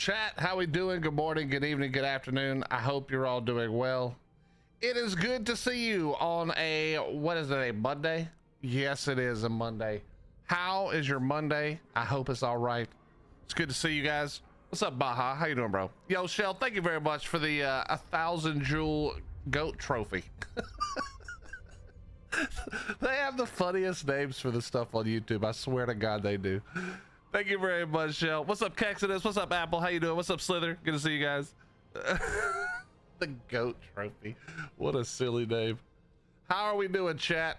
Chat, how we doing? Good morning, good evening, good afternoon. I hope you're all doing well. It is good to see you on a, what is it, a Monday? Yes, it is a Monday. How is your Monday? I hope it's all right. It's good to see you guys. What's up, Baja? How you doing, bro? Yo, Shell, thank you very much for the 1,000 jewel goat trophy. They have the funniest names for the stuff on YouTube. I swear to God they do. Thank you very much, Shell. What's up, Kexodus? What's up, Apple? How you doing? What's up, Slither? Good to see you guys. The goat trophy. What a silly name. How are we doing, chat?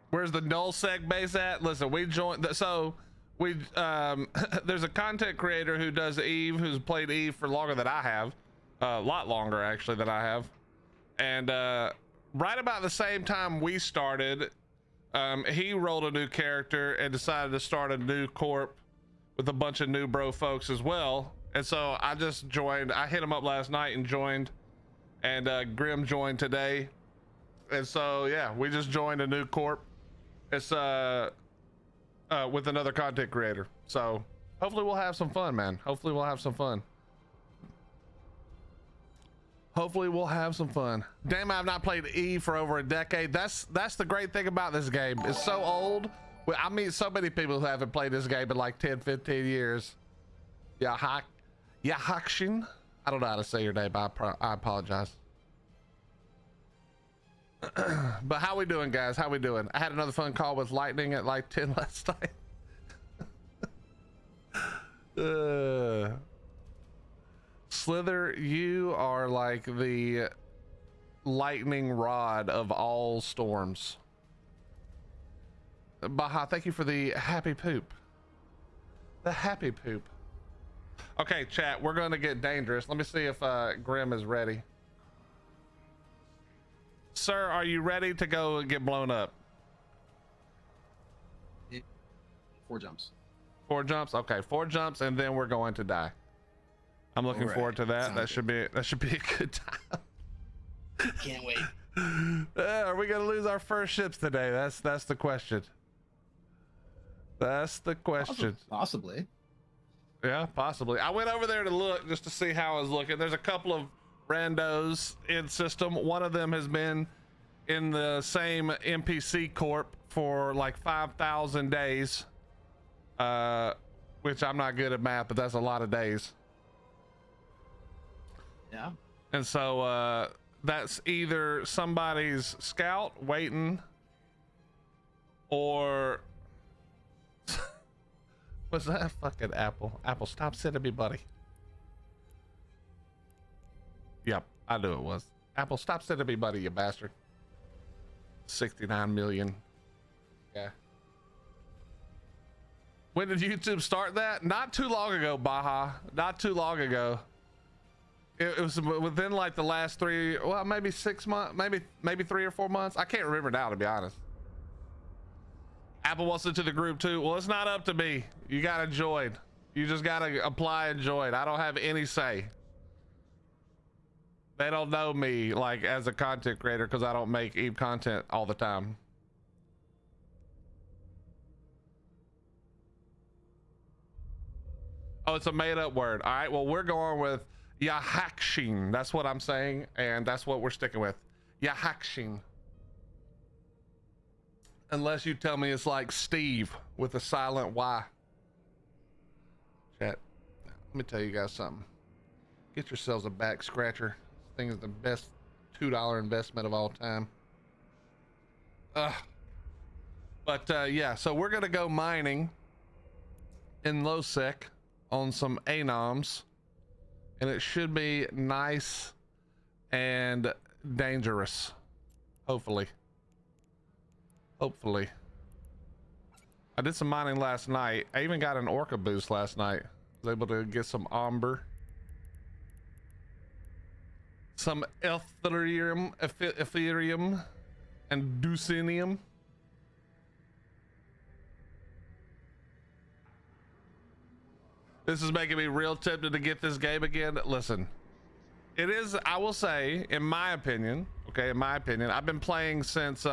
Where's the nullsec base at? Listen, we joined. So we there's a content creator who does Eve, who's played Eve for longer than I have, a lot longer actually than I have, and right about the same time we started, he rolled a new character and decided to start a new corp with a bunch of new bro folks as well. And so I just joined. I hit him up last night and joined, and Grim joined today. And so yeah, we just joined a new corp. It's with another content creator. So hopefully we'll have some fun, man. Hopefully we'll have some fun. Hopefully we'll have some fun. Damn, I've not played E for over a decade. That's the great thing about this game. It's so old. I meet so many people who haven't played this game in like 10, 15 years. Yahakshin. I don't know how to say your name. I apologize. But how we doing, guys? How we doing? I had another fun call with Lightning at like 10 last night. Slither, you are like the lightning rod of all storms. Baha, thank you for the happy poop. The happy poop. Okay, chat, we're going to get dangerous. Let me see if Grim is ready. Sir, are you ready to go and get blown up? 4 jumps. 4 jumps? Okay, 4 jumps, and then we're going to die. I'm looking forward to that. That should be a good time. Can't wait. Are we gonna lose our first ships today? That's the question. That's the question. Possibly. Yeah, possibly. I went over there to look just to see how I was looking. There's a couple of randos in system. One of them has been in the same NPC corp for like 5,000 days, which I'm not good at math, but that's a lot of days. Yeah. And so that's either somebody's scout waiting, or was that fucking Apple? Apple, stop sending me, buddy. Yep, I knew it was. Apple, stop sending me, buddy, you bastard. 69 million. Yeah. When did YouTube start that? Not too long ago, Baja. Not too long ago. It was within like the last 3, well, maybe 6 months, maybe 3 or 4 months. I can't remember now, to be honest. Apple wants it to the group too. Well, it's not up to me. You gotta join. You just gotta apply and join. I don't have any say. They don't know me like as a content creator because I don't make Eve content all the time. Oh, it's a made up word. All right, well, we're going with Yahakshin. That's what I'm saying, and that's what we're sticking with. Yahakshin. Unless you tell me it's like Steve with a silent Y. Chat, let me tell you guys something. Get yourselves a back scratcher. This thing is the best $2 investment of all time. But yeah, so we're gonna go mining in low sec on some anoms, and it should be nice and dangerous. Hopefully. I did some mining last night. I even got an orca boost last night. Was able to get some amber, some ethereum, and deucinium. This is making me real tempted to get this game again. Listen, it is, I will say, in my opinion, okay, in my opinion, I've been playing since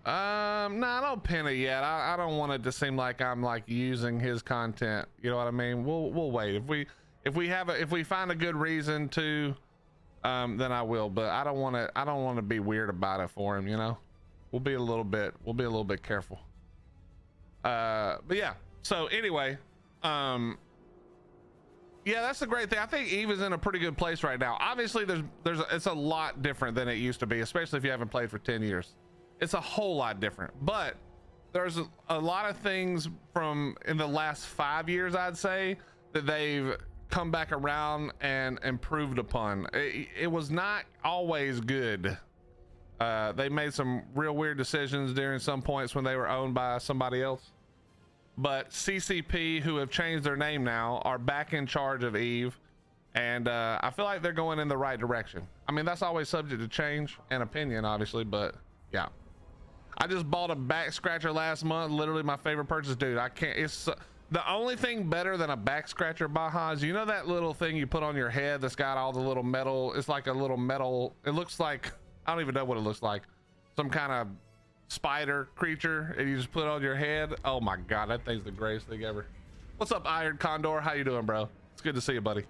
No, I don't pin it yet. I don't want it to seem like I'm like using his content. You know what I mean? We'll wait. If we find a good reason to, then I will. But I don't want to be weird about it for him. You know, we'll be a little bit careful. But yeah. So anyway, yeah, that's the great thing. I think Eve is in a pretty good place right now. Obviously, it's a lot different than it used to be, especially if you haven't played for 10 years. It's a whole lot different, but there's a lot of things from in the last 5 years, I'd say, that they've come back around and improved upon. It was not always good. They made some real weird decisions during some points when they were owned by somebody else. But CCP, who have changed their name now, are back in charge of Eve, and I feel like they're going in the right direction. I mean, that's always subject to change and opinion, obviously, but yeah. I just bought a back scratcher last month. Literally my favorite purchase, dude. I can't. It's the only thing better than a back scratcher, Baja, is, you know that little thing you put on your head that's got all the little metal. It's like a little metal. It looks like, I don't even know what it looks like. Some kind of spider creature, and you just put it on your head. Oh my god, that thing's the greatest thing ever. What's up, Iron Condor? How you doing, bro? It's good to see you, buddy.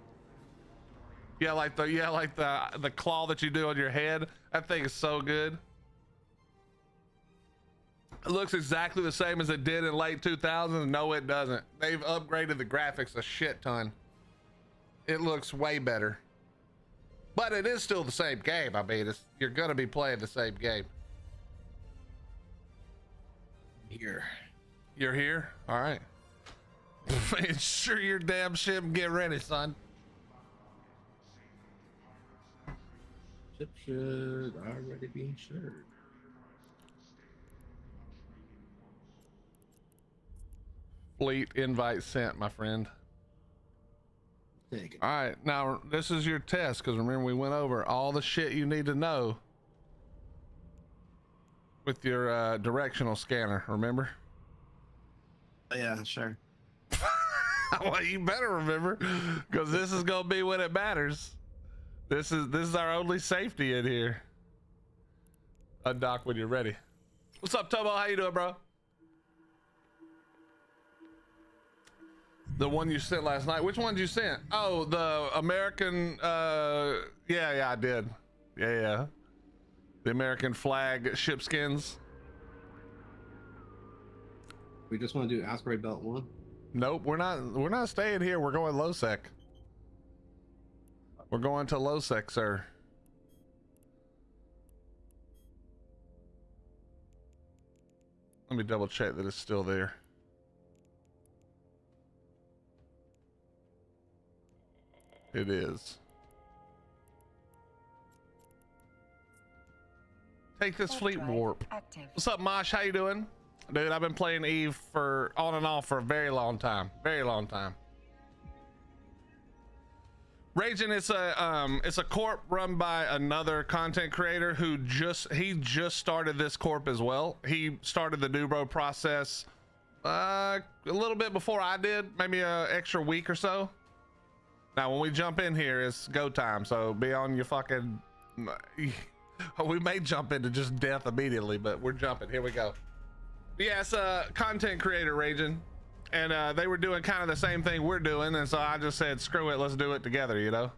Yeah, like the claw that you do on your head. That thing is so good. It looks exactly the same as it did in late 2000s. No, it doesn't. They've upgraded the graphics a shit ton. It looks way better, but it is still the same game. I mean, you're gonna be playing the same game. Here. You're here? All right. Sure your damn ship and get ready, son. Ship should already be insured. Fleet invite sent, my friend. Take it. All right, now this is your test, because remember we went over all the shit you need to know with your directional scanner, remember? Yeah, sure. Well, you better remember, because this is gonna be when it matters. This is our only safety in here. Undock when you're ready. What's up, Tobo? How you doing, bro? The one you sent last night. Which one did you send? Oh, the American. Yeah, I did. Yeah. The American flag ship skins. We just want to do asteroid belt 1. Nope, we're not staying here. We're going low sec. We're going to low sec, sir. Let me double check that it's still there. It is. Take this fleet warp. Active. What's up, Mosh? How you doing? Dude, I've been playing Eve for on and off for a very long time. Very long time. Raging, it's a corp run by another content creator who just started this corp as well. He started the Dubro process a little bit before I did, maybe an extra week or so. Now, when we jump in here, it's go time, so be on your fucking... We may jump into just death immediately, but we're jumping. Here we go. Yeah, it's a content creator, Raging, and they were doing kind of the same thing we're doing, and so I just said, screw it, let's do it together, you know?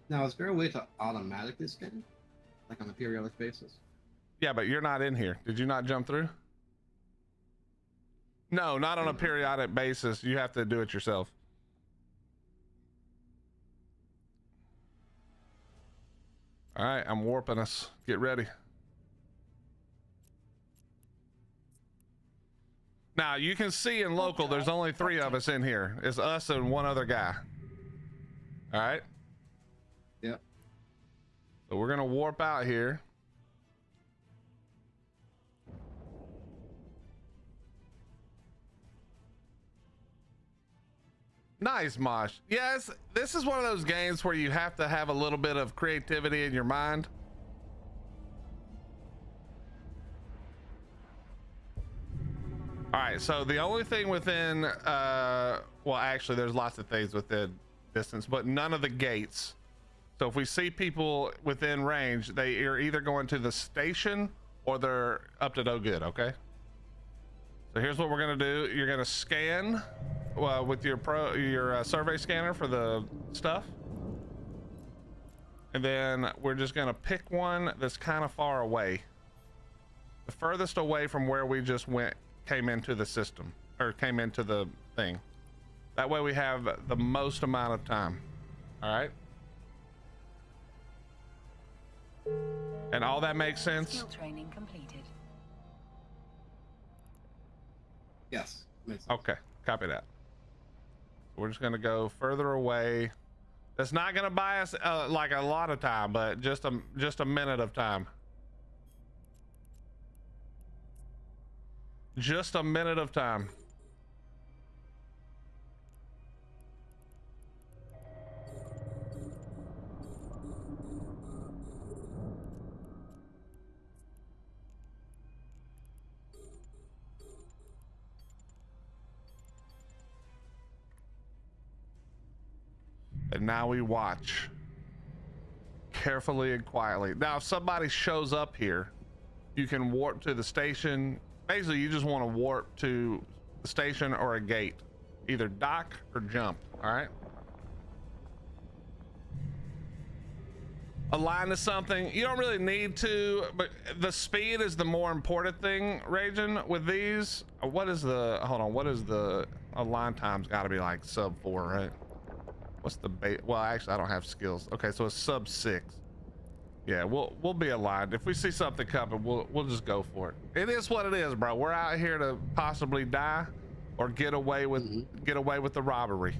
Now, is there a way to automatically scan? Like on a periodic basis? Yeah, but you're not in here. Did you not jump through? No, not on a periodic basis. You have to do it yourself. All right, I'm warping us. Get ready. Now, you can see in local, there's only 3 of us in here. It's us and one other guy. All right? Yep. So we're going to warp out here. Nice, Mosh. Yes, this is one of those games where you have to have a little bit of creativity in your mind. All right, so the only thing within, well, actually, there's lots of things within distance, but none of the gates. So if we see people within range, they are either going to the station or they're up to no good. Okay. So here's what we're gonna do. You're gonna scan with your survey scanner for the stuff, and then we're just gonna pick one that's kind of far away, the furthest away from where we just came into the system, or came into the thing. That way we have the most amount of time. All right. And all that makes sense. Skill training completed. Yes. Okay, copy that. We're just gonna go further away. That's not gonna buy us like a lot of time, but just a minute of time. Just a minute of time. And now we watch carefully and quietly. Now, if somebody shows up here, you can warp to the station. Basically, you just want to warp to the station or a gate, either dock or jump. All right. Align to something. You don't really need to, but the speed is the more important thing, Raging, with these. What is the, hold on, what is the align time's got to be like sub 4, right? What's the bait? Well, actually, I don't have skills. Okay, so it's sub 6. Yeah, we'll be aligned. If we see something coming, we'll just go for it. It is what it is, bro. We're out here to possibly die or get away with the robbery.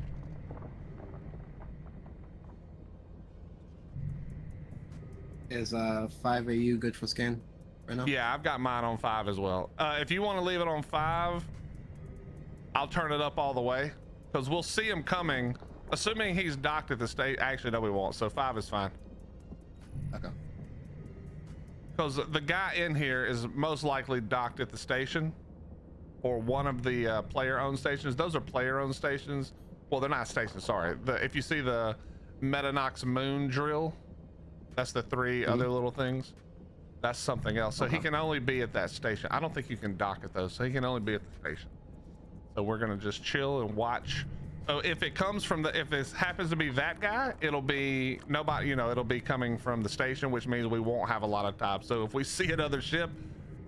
Is 5AU good for scan right now? Yeah, I've got mine on 5 as well. If you want to leave it on 5, I'll turn it up all the way because we'll see him coming. Assuming he's docked at the state. Actually, no, we won't. So 5 is fine. Okay. Because the guy in here is most likely docked at the station or one of the player-owned stations. Those are player-owned stations. Well, they're not stations. Sorry. If you see the Metanox moon drill, that's the 3 other little things. That's something else. So he can only be at that station. I don't think you can dock at those. So he can only be at the station. So we're gonna just chill and watch. So if it comes from if this happens to be that guy, it'll be nobody, it'll be coming from the station, which means we won't have a lot of time. So if we see another ship,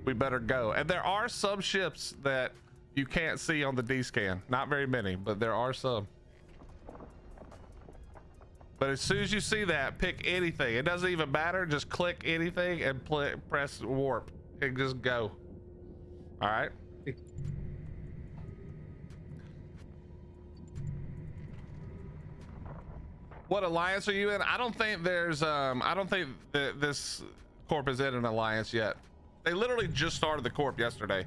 we better go. And there are some ships that you can't see on the D-scan. Not very many, but there are some. But as soon as you see that, pick anything. It doesn't even matter. Just click anything and press warp and just go. All right. What alliance are you in? I don't think there's I don't think that this Corp is in an alliance yet. They literally just started the Corp yesterday.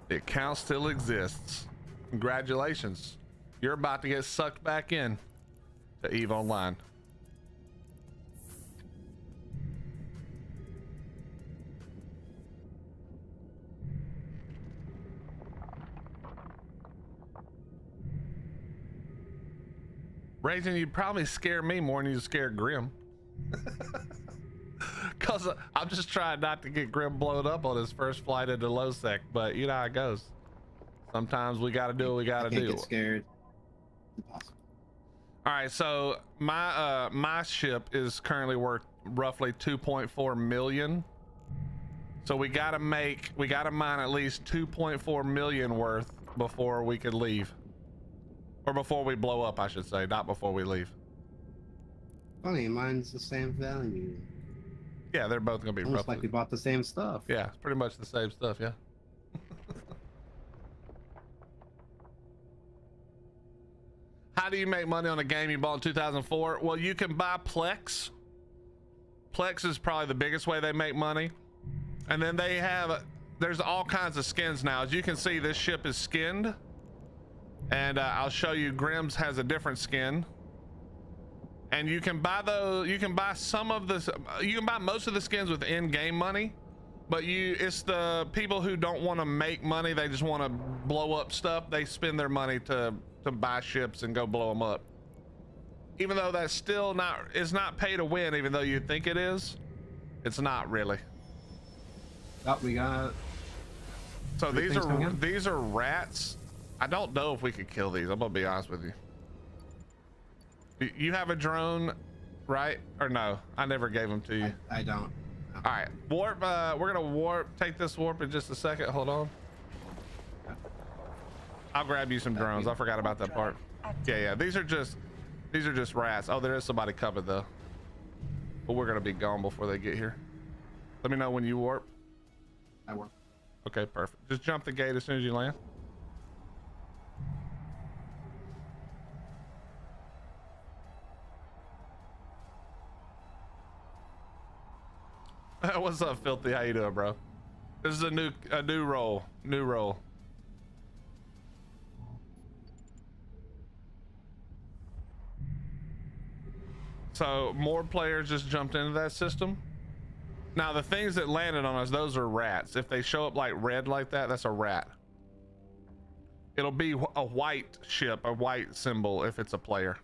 The account still exists. Congratulations. You're about to get sucked back in to EVE Online. Raging, you'd probably scare me more than you scare Grim. Cause I'm just trying not to get Grim blown up on his first flight into low sec, but you know how it goes. Sometimes we gotta do what we gotta do. Get scared. Impossible. All right, so my ship is currently worth roughly 2.4 million. So we gotta mine at least 2.4 million worth before we could leave. Or before we blow up, I should say, not before we leave. Funny, mine's the same value. Yeah, they're both gonna be Almost roughly. like we bought the same stuff. Yeah, it's pretty much the same stuff, yeah. How do you make money on a game you bought in 2004? Well, you can buy Plex. Plex is probably the biggest way they make money. And then there's all kinds of skins now. As you can see, this ship is skinned. And I'll show you, Grim's has a different skin. And you can buy those, you can buy most of the skins with in-game money. But it's the people who don't want to make money. They just want to blow up stuff. They spend their money to buy ships and go blow them up. Even though that's still it's not pay to win, even though you think it is, it's not really. Oh, we got. So these are rats. I don't know if we could kill these. I'm gonna be honest with you. You have a drone, right? Or no? I never gave them to you. I don't. No. All right, warp. We're gonna warp. Take this warp in just a second. Hold on. I'll grab you some drones. I forgot about that part. Yeah. These are just rats. Oh, there is somebody covered though. But we're gonna be gone before they get here. Let me know when you warp. I warp. Okay, perfect. Just jump the gate as soon as you land. What's up, Filthy? How you doing, bro? This is a new role. New role. So more players just jumped into that system. Now the things that landed on us, those are rats. If they show up like red like that, that's a rat. It'll be a white ship, a white symbol if it's a player.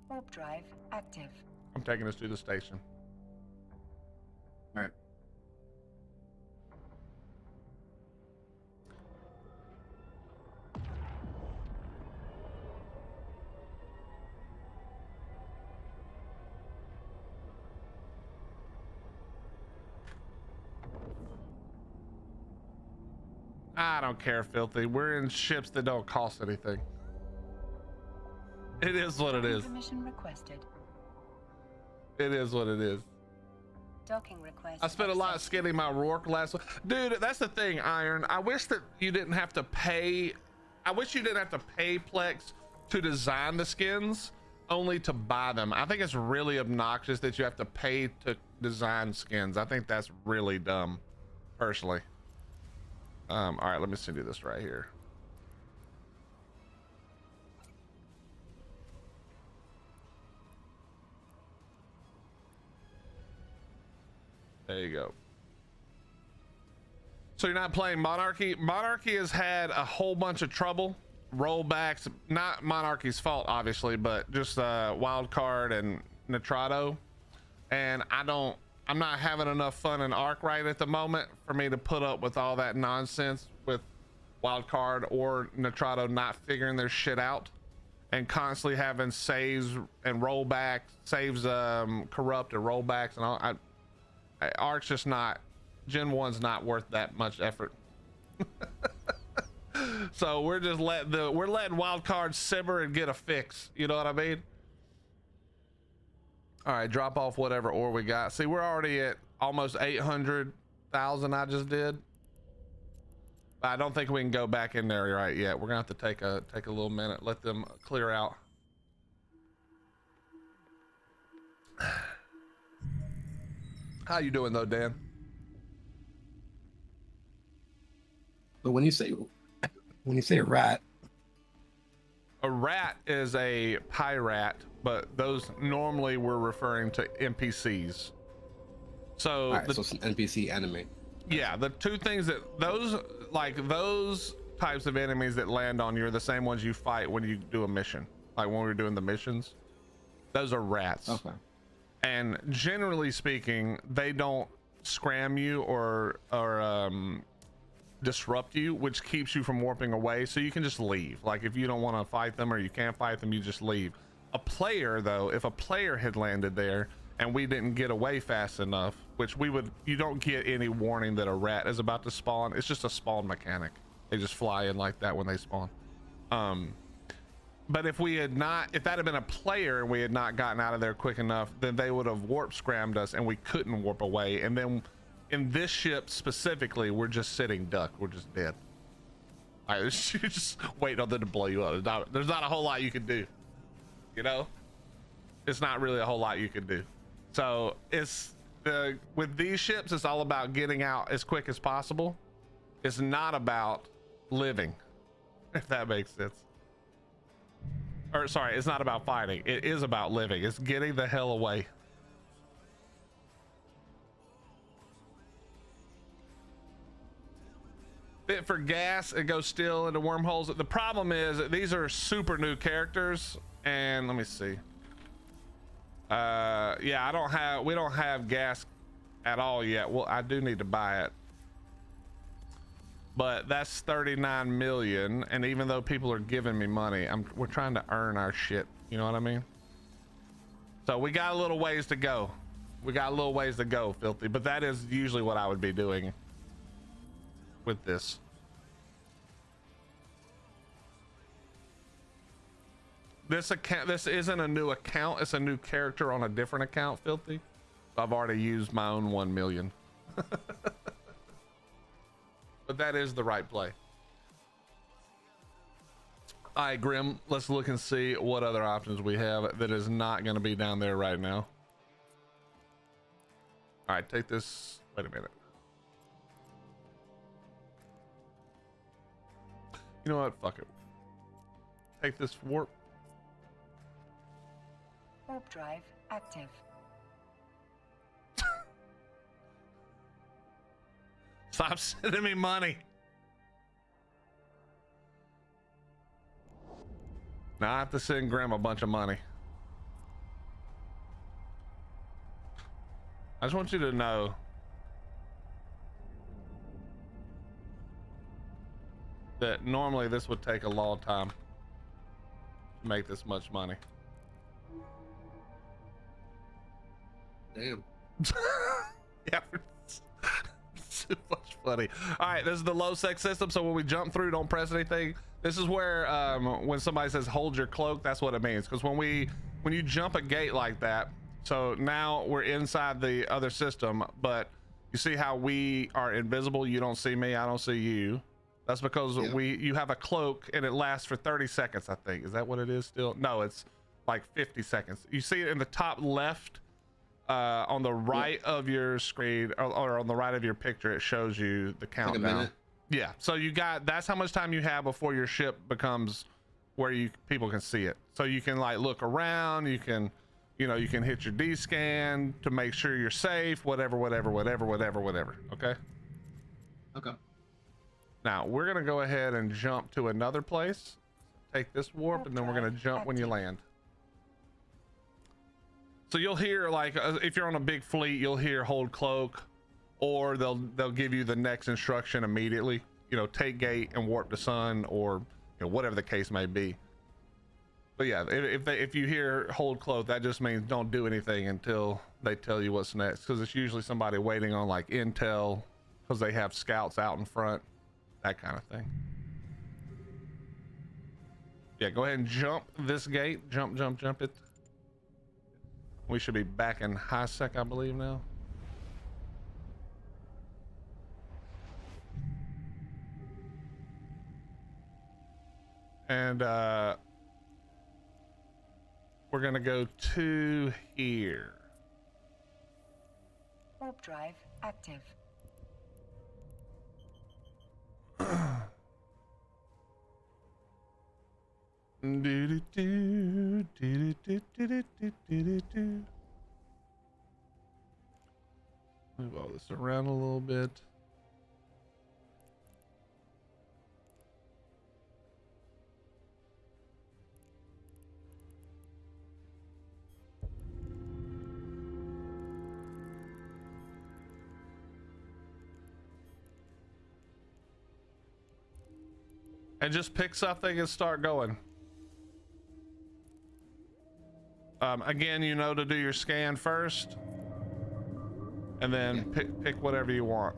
Warp drive active. I'm taking us to the station. All right. I don't care, Filthy. We're in ships that don't cost anything. It is what it is. Permission requested. It is what it is. Docking request. I spent a lot skinning my Rourke last week. Dude, that's the thing, Iron. I wish that you didn't have to pay. I wish you didn't have to pay Plex to design the skins, only to buy them. I think it's really obnoxious that you have to pay to design skins. I think that's really dumb, personally. All right, let me send you this right here. There you go. So you're not playing Monarchy? Monarchy has had a whole bunch of trouble. Rollbacks, not Monarchy's fault, obviously, but just Wildcard and Nitrado. And I'm not having enough fun in Arc right at the moment for me to put up with all that nonsense with Wildcard or Nitrado not figuring their shit out and constantly having saves and rollbacks, saves corrupt and rollbacks and all. Arc's just not, Gen 1's not worth that much effort. So we're just letting Wildcard simmer and get a fix. You know what I mean? All right, drop off whatever ore we got. See, we're already at almost 800,000 I just did. I don't think we can go back in there right yet. We're gonna have to take a little minute, let them clear out. How you doing though, Dan? But when you say a rat, a rat is a pirate, but those normally we're referring to NPCs. So, right, so it's an NPC enemy. Yeah, the two things that those types of enemies that land on you are the same ones you fight when you do a mission. Like when we're doing the missions, those are rats. Okay. And generally speaking, they don't scram you or disrupt you, which keeps you from warping away. So you can just leave. Like if you don't want to fight them or you can't fight them, you just leave. A player though, if a player had landed there and we didn't get away fast enough, which you don't get any warning that a rat is about to spawn. It's just a spawn mechanic. They just fly in like that when they spawn. But if that had been a player and we had not gotten out of there quick enough, then they would have warp scrammed us and we couldn't warp away. And then in this ship specifically, we're just sitting duck. We're just dead. All right, you just wait on them to blow you up. There's not a whole lot you can do. You know, it's not really a whole lot you can do. So with these ships, it's all about getting out as quick as possible. It's not about living, if that makes sense. Or sorry, it's not about fighting. It is about living. It's getting the hell away. Fit for gas, it goes still into wormholes. The problem is that these are super new characters, and let me see. Yeah, we don't have gas at all yet. Well, I do need to buy it, but that's 39 million, and even though people are giving me money, we're trying to earn our shit, you know what I mean? So we got a little ways to go. We got a little ways to go, Filthy, but that is usually what I would be doing with this. This isn't a new account, it's a new character on a different account, Filthy. So I've already used my own 1 million. But that is the right play. All right, Grim, let's look and see what other options we have that is not going to be down there right now. All right, take this. Wait a minute. You know what? Fuck it. Take this warp. Warp drive active. Stop sending me money. Now I have to send Grim a bunch of money. I just want you to know that normally this would take a long time to make this much money. Damn. Yeah, so much funny. All right, this is the low sec system, so when we jump through, don't press anything. This is where when somebody says hold your cloak, that's what it means, because when you jump a gate like that, so now we're inside the other system, but you see how we are invisible? You don't see me, I don't see you. That's because you have a cloak and it lasts for 30 seconds, I think. Is that what it is still? No, it's like 50 seconds. You see it in the top left on the right of your screen, or on the right of your picture, it shows you the countdown. Like a minute? Yeah, so that's how much time you have before your ship becomes where people can see it. So you can like look around, you can hit your D scan to make sure you're safe, whatever. Okay. Okay. Now we're gonna go ahead and jump to another place. Take this warp, and then we're gonna jump when you land. So you'll hear, like, if you're on a big fleet, you'll hear hold cloak, or they'll give you the next instruction immediately. Take gate and warp to sun, or whatever the case may be. But yeah, if you hear hold cloak, that just means don't do anything until they tell you what's next, because it's usually somebody waiting on like intel, because they have scouts out in front, that kind of thing. Yeah, go ahead and jump this gate. Jump it. We should be back in high sec, I believe, now. And we're gonna go to here. Warp drive active. Move all this around a little bit. And just pick something and start going. Again, to do your scan first, and then pick whatever you want.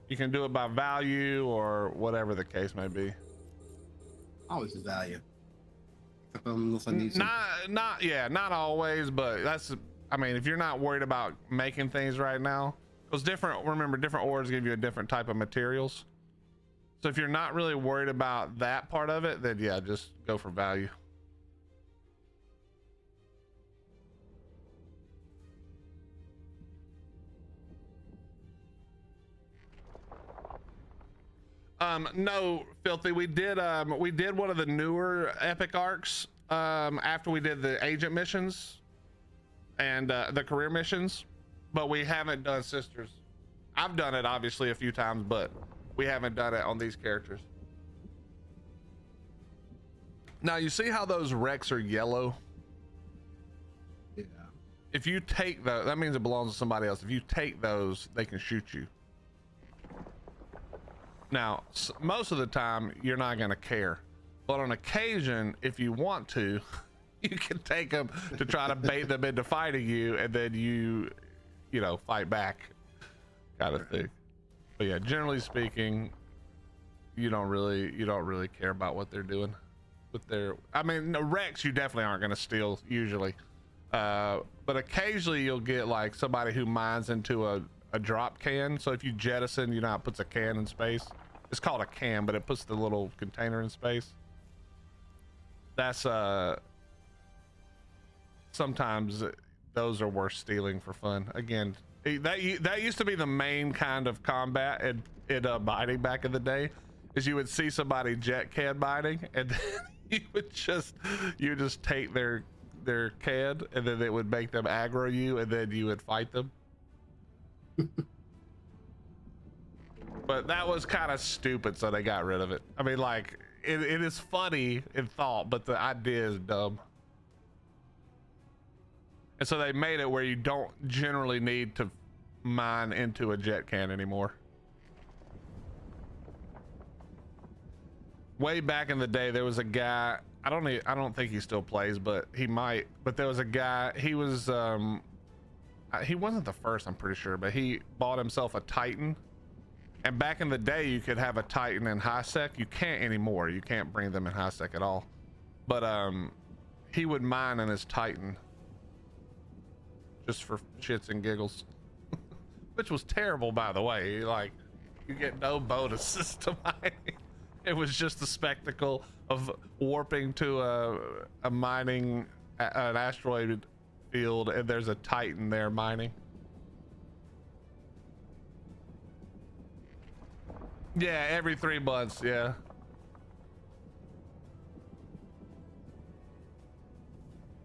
You can do it by value or whatever the case may be. Always is value. Unless I need some. Not always, but if you're not worried about making things right now, because different ores give you a different type of materials. So if you're not really worried about that part of it, then yeah, just go for value. No, Filthy. We did one of the newer epic arcs after we did the agent missions and the career missions, but we haven't done sisters. I've done it obviously a few times, but we haven't done it on these characters. Now you see how those wrecks are yellow? Yeah. If you take those, that means it belongs to somebody else. If you take those, they can shoot you. Now, most of the time, you're not going to care. But on occasion, if you want to, you can take them to try to bait them into fighting you, and then you know, fight back kind of thing. But yeah, generally speaking, you don't really care about what they're doing with their, I mean, the wrecks you definitely aren't going to steal usually. But occasionally you'll get like somebody who mines into a drop can. So if you jettison, you know how it puts a can in space? It's called a can, but it puts the little container in space. That's sometimes those are worth stealing for fun. Again, that used to be the main kind of combat in mining back in the day, is you would see somebody jet can mining, and then you just take their can, and then it would make them aggro you, and then you would fight them. But that was kind of stupid, so they got rid of it. I mean, like, it is funny in thought, but the idea is dumb. And so they made it where you don't generally need to mine into a jet can anymore. Way back in the day, there was a guy, I don't think he still plays, but he might. But there was a guy, he wasn't the first, I'm pretty sure, but he bought himself a Titan. And back in the day, you could have a Titan in high sec. You can't anymore. You can't bring them in high sec at all. But he would mine in his Titan just for shits and giggles, which was terrible, by the way. Like, you get no bonuses to mining. It was just the spectacle of warping to a mining, an asteroid field, and there's a Titan there mining. Yeah, every 3 months, yeah.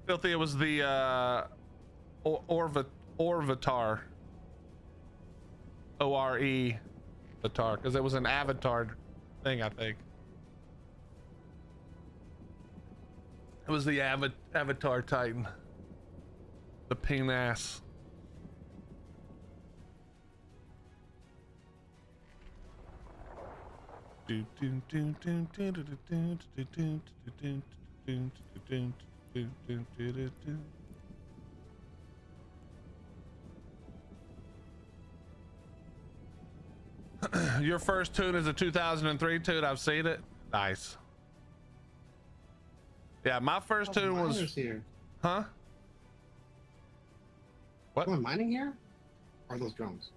Filthy, it was the Orvatar. O-R-E Avatar, because it was an Avatar thing, I think. It was the Avatar Titan. The penis. Your first tune is a 2003 tune. I've seen it. Nice. Yeah, my first tune was here. Huh? What? Someone mining here? Or are those drones?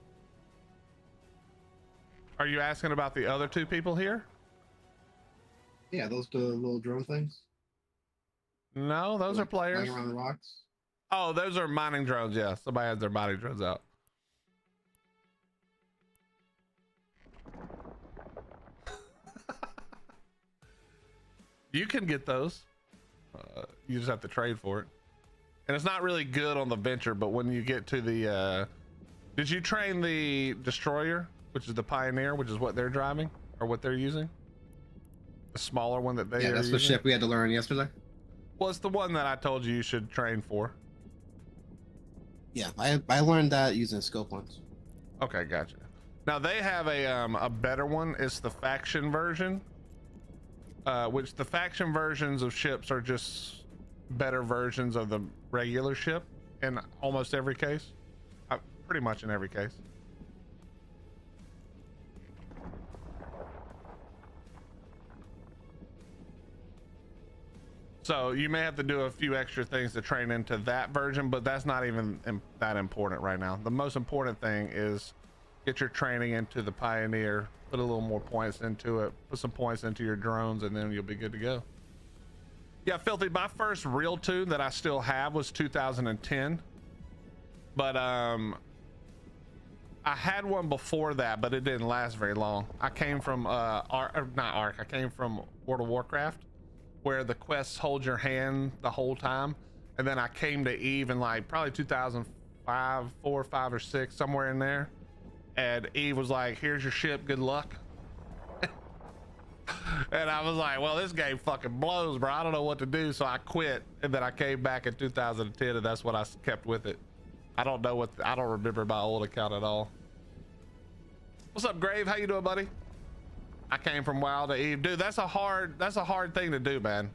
Are you asking about the other two people here? Yeah, those the little drone things. No, those are players. Flying around the rocks. Oh, those are mining drones. Yeah, somebody has their mining drones out. You can get those. You just have to trade for it. And it's not really good on the venture, but when you get to the did you train the destroyer, which is the Pioneer, which is what they're driving or what they're using? The smaller one that they Yeah, are that's using? the ship we had to learn yesterday. Well, it's the one that I told you should train for. Yeah, I learned that using scope once. Okay, gotcha. Now they have a better one. It's the faction version, which the faction versions of ships are just better versions of the regular ship in almost every case. Pretty much in every case. So you may have to do a few extra things to train into that version, but that's not even that important right now. The most important thing is get your training into the Pioneer, put a little more points into it, put some points into your drones, and then you'll be good to go. Yeah, Filthy, my first real tune that I still have was 2010. But I had one before that, but it didn't last very long. I came from not Ark. I came from World of Warcraft, where the quests hold your hand the whole time. And then I came to Eve in like probably 2005, 4, 5, or 6, somewhere in there. And Eve was like, "Here's your ship. Good luck." And I was like, well, this game fucking blows, bro. I don't know what to do. So I quit. And then I came back in 2010, and that's what I kept with it. I don't know I don't remember my old account at all. What's up, Grave? How you doing, buddy? I came from WoW to Eve. Dude, that's a hard thing to do, man.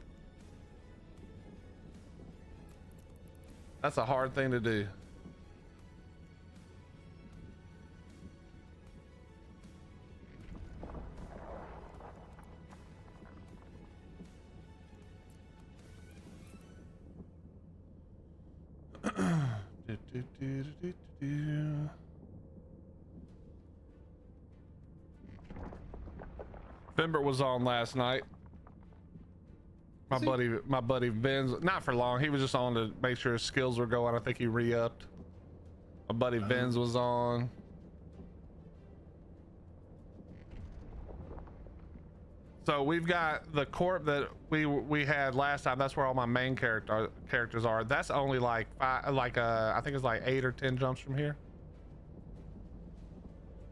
That's a hard thing to do. Fimber was on last night. My buddy Ben's, not for long. He was just on to make sure his skills were going. I think he re-upped. My buddy Ben's was on. So we've got the Corp that we had last time. That's where all my main characters are. That's only like I think it's like 8 or 10 jumps from here.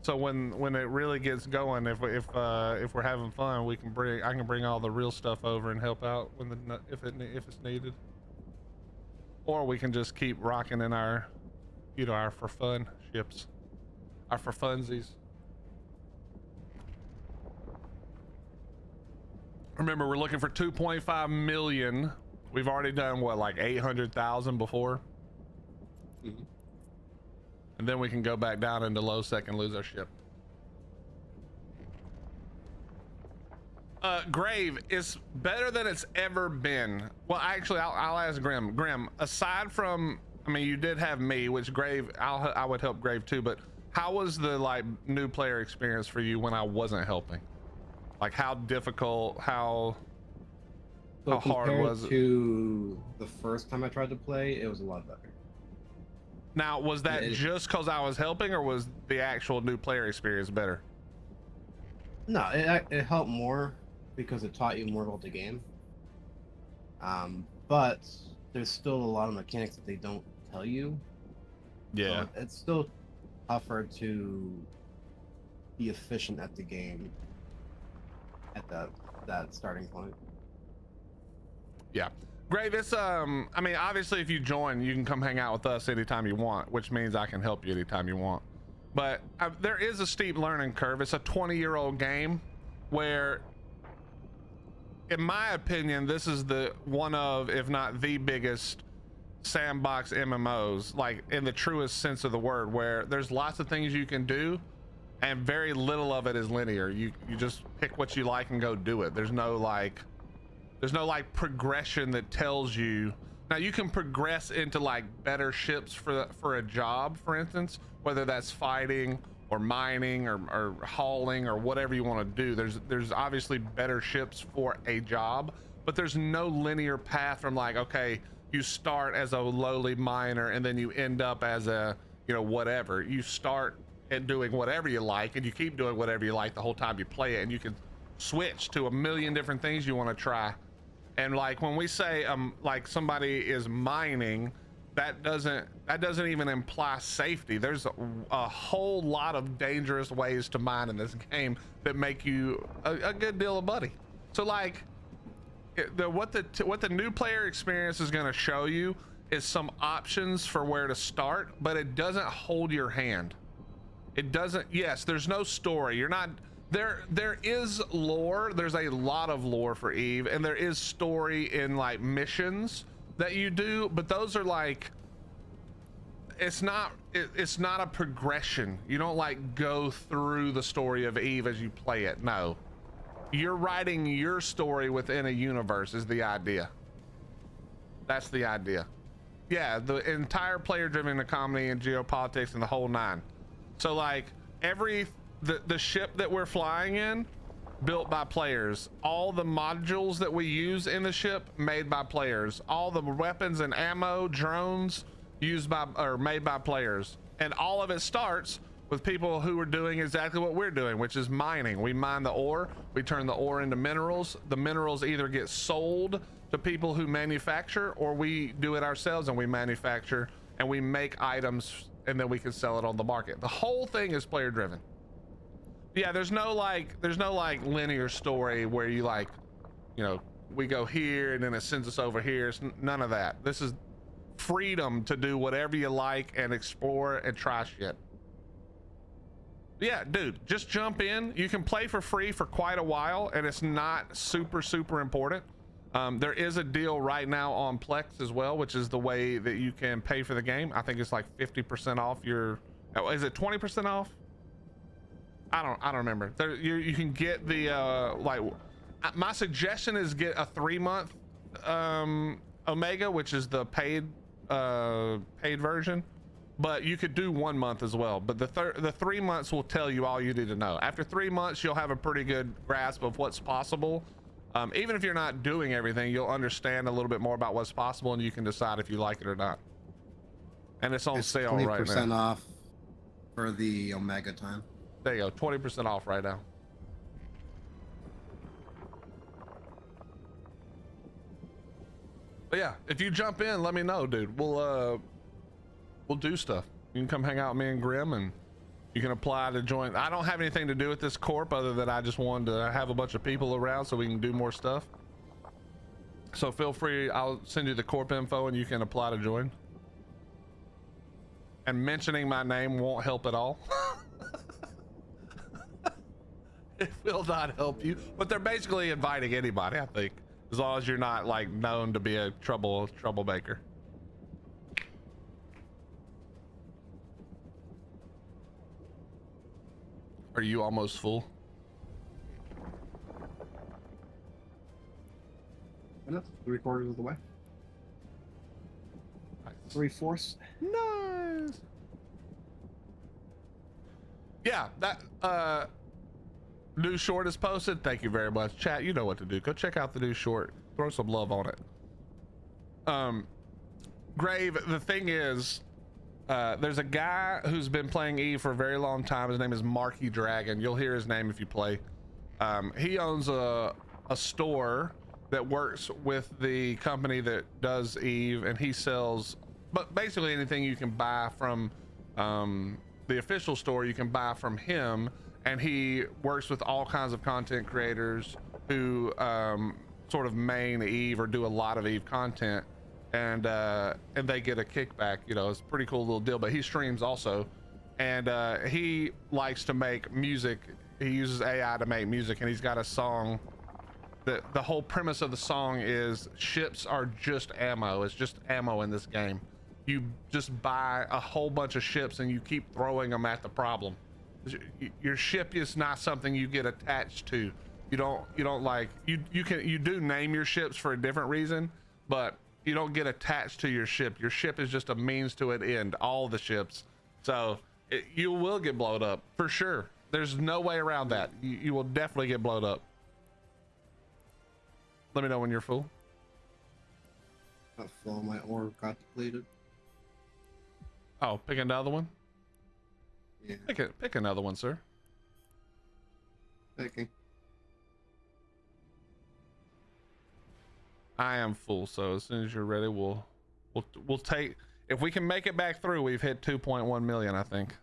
So when it really gets going, if we're having fun, I can bring all the real stuff over and help out if it's needed. Or we can just keep rocking in our, our for fun ships, our for funsies. Remember, we're looking for 2.5 million. We've already done what, like 800,000 before? Mm-hmm. And then we can go back down into low sec and lose our ship. Grave is better than it's ever been. Well, actually, I'll ask Grim. Grim, aside from, I mean, you did have me, which Grave, I would help Grave too, but how was the like new player experience for you when I wasn't helping? Like how difficult, how hard was it? To the first time I tried to play, it was a lot better. Now, was that just because I was helping, or was the actual new player experience better? No, it helped more because it taught you more about the game. But there's still a lot of mechanics that they don't tell you. Yeah. So it's still tougher to be efficient at the game at that starting point. Yeah. Grave, it's I mean, obviously if you join, you can come hang out with us anytime you want, which means I can help you anytime you want. But there is a steep learning curve. It's a 20-year-old game where, in my opinion, this is the one of, if not the biggest sandbox MMOs, like in the truest sense of the word, where there's lots of things you can do and very little of it is linear. You just pick what you like and go do it. There's no like progression that tells you. Now you can progress into like better ships for a job, for instance, whether that's fighting or mining or hauling or whatever you want to do. There's obviously better ships for a job, but there's no linear path from like, okay, you start as a lowly miner and then you end up as a, whatever. You start at doing whatever you like and you keep doing whatever you like the whole time you play it, and you can switch to a million different things you want to try. And like when we say like somebody is mining, that doesn't even imply safety. There's a whole lot of dangerous ways to mine in this game that make you a good deal of money. So like what the new player experience is going to show you is some options for where to start, but it doesn't hold your hand. It doesn't. Yes, there's no story. You're not there is lore. There's a lot of lore for Eve, and there is story in like missions that you do, but those are like, it's not a progression. You don't like go through the story of Eve as you play it. No, you're writing your story within a universe is the idea. That's the idea. Yeah, the entire player driven economy and geopolitics and the whole nine. So like the ship that we're flying in, built by players. All the modules that we use in the ship, made by players. All the weapons and ammo, drones, used by or made by players. And all of it starts with people who are doing exactly what we're doing, which is mining. We mine the ore, we turn the ore into minerals. The minerals either get sold to people who manufacture, or we do it ourselves and we manufacture and we make items and then we can sell it on the market. The whole thing is player driven. Yeah, there's no like linear story where you like, you know, we go here and then it sends us over here. It's none of that. This is freedom to do whatever you like and explore and try shit. Yeah, dude, just jump in. You can play for free for quite a while and it's not super important. There is a deal right now on Plex as well, which is the way that you can pay for the game. I think it's like 50% off your, is it 20% off? I don't remember. There, you can get the like, my suggestion is get a 3-month Omega, which is the paid version, but you could do 1 month as well. But the 3 months will tell you all you need to know. After 3 months, you'll have a pretty good grasp of what's possible. Even if you're not doing everything, you'll understand a little bit more about what's possible, and you can decide if you like it or not. And it's on sale right now. 20% off for the Omega time. There you go, 20% off right now. But yeah, if you jump in, let me know, dude. We'll do stuff. You can come hang out with me and Grim, and you can apply to join. I don't have anything to do with this corp other than I just wanted to have a bunch of people around so we can do more stuff. So feel free, I'll send you the corp info and you can apply to join. And mentioning my name won't help at all. It will not help you, but they're basically inviting anybody, I think, as long as you're not like known to be a troublemaker. Are you almost full? That's 3/4 of the way. Nice. 3/4. Nice. Yeah, that new short is posted. Thank you very much, chat. You know what to do. Go check out the new short. Throw some love on it. Grave, the thing is, there's a guy who's been playing Eve for a very long time. His name is Marky Dragon. You'll hear his name if you play. He owns a store that works with the company that does Eve, and he sells, but basically anything you can buy from the official store, you can buy from him. And he works with all kinds of content creators who sort of main Eve or do a lot of Eve content, and they get a kickback. You know, it's a pretty cool little deal. But he streams also, and he likes to make music. He uses AI to make music, and he's got a song that the whole premise of the song is ships are just ammo. It's just ammo in this game. You just buy a whole bunch of ships and you keep throwing them at the problem. Your ship is not something you get attached to. You don't like, you do name your ships for a different reason, but you don't get attached to your ship. Your ship is just a means to an end, all the ships. So you will get blowed up for sure. There's no way around that. You will definitely get blowed up. Let me know when you're full. Not full. My orb got depleted. Oh, pick another one. Yeah. Pick another one, sir. Picking. I am full, so as soon as you're ready, we'll take. If we can make it back through, we've hit 2.1 million, I think,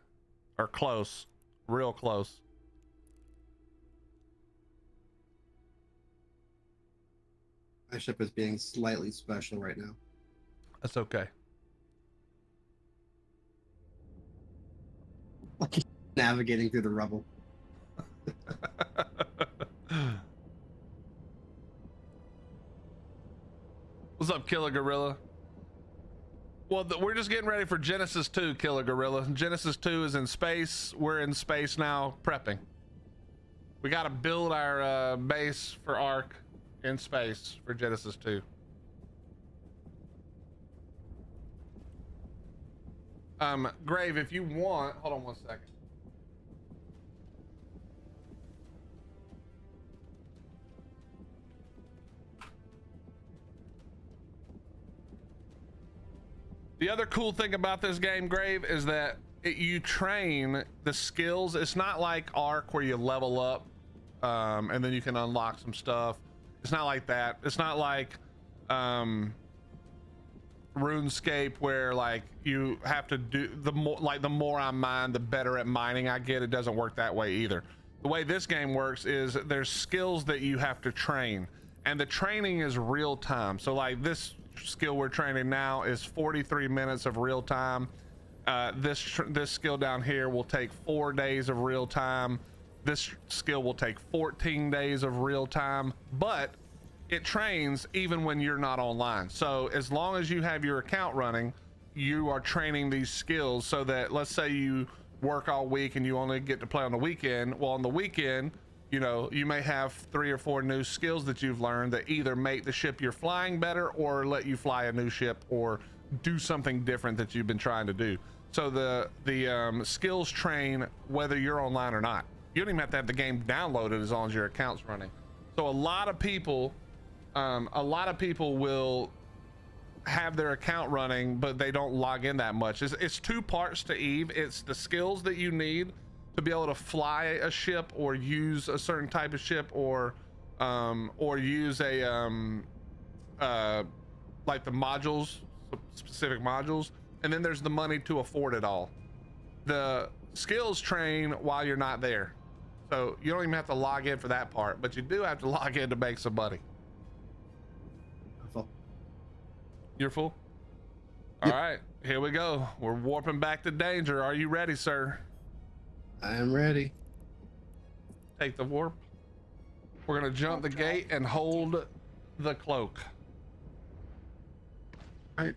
or close, real close. My ship is being slightly special right now. That's okay. Like navigating through the rubble. What's up, Killer Gorilla? Well, we're just getting ready for Genesis 2, Killer Gorilla. Genesis 2 is in space. We're in space now, prepping. We got to build our base for Ark in space for Genesis 2. Grave, if you want, hold on one second. The other cool thing about this game, Grave, is that you train the skills. It's not like Ark where you level up and then you can unlock some stuff. It's not like that. It's not like RuneScape where like you have to do the more I mine, the better at mining I get. It doesn't work that way either. The way this game works is there's skills that you have to train, and the training is real time. So like this skill we're training now is 43 minutes of real time. This skill down here will take 4 days of real time. This skill will take 14 days of real time, but it trains even when you're not online. So as long as you have your account running, you are training these skills so that, let's say you work all week and you only get to play on the weekend. Well, on the weekend, you know, you may have 3 or 4 new skills that you've learned that either make the ship you're flying better or let you fly a new ship or do something different that you've been trying to do. So the skills train whether you're online or not. You don't even have to have the game downloaded as long as your account's running. So a lot of people will have their account running, but they don't log in that much. It's 2 parts to Eve. It's the skills that you need to be able to fly a ship or use a certain type of ship or use a like the modules, specific modules, and then there's the money to afford it all. The skills train while you're not there, so you don't even have to log in for that part, but you do have to log in to make some money. You're full? All Yep. right, here we go. We're warping back to danger. Are you ready, sir? I am ready. Take the warp. We're gonna jump the gate and hold the cloak. All right.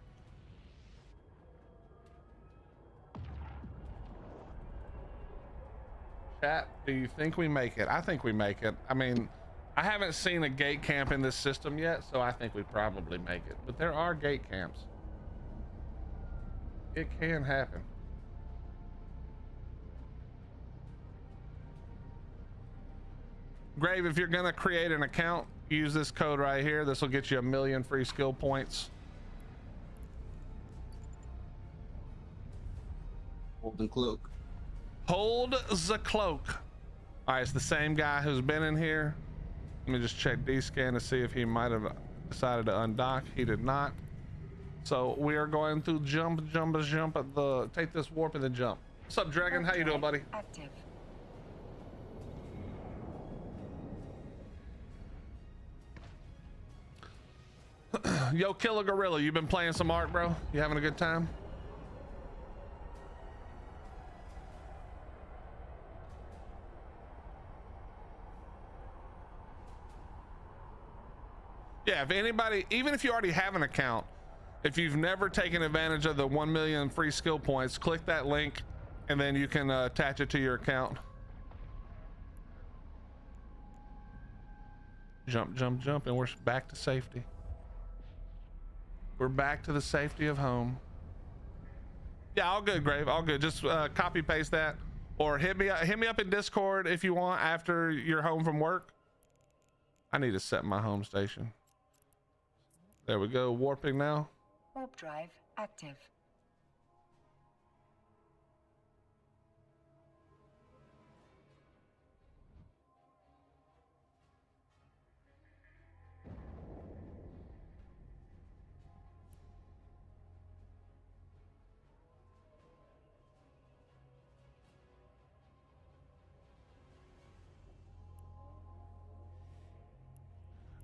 Chat, do you think we make it? I think we make it. I mean, I haven't seen a gate camp in this system yet, so I think we probably make it. But there are gate camps. It can happen. Grave, if you're gonna create an account, use this code right here. This will get you 1,000,000 free skill points. Hold the cloak. Hold the cloak. All right, it's the same guy who's been in here. Let me just check D-scan to see if he might have decided to undock. He did not. So we are going to jump at the, take this warp and then jump. What's up, Dragon? How you doing, buddy? Active. Yo, Killer Gorilla, you been playing some Ark, bro? You having a good time? Yeah, if anybody, even if you already have an account, if you've never taken advantage of the 1,000,000 free skill points, click that link and then you can attach it to your account. Jump, and we're back to safety. We're back to the safety of home. Yeah, all good, Grave, all good. Just copy paste that, or hit me up in Discord if you want after you're home from work. I need to set my home station. There we go, warping now. Warp drive active.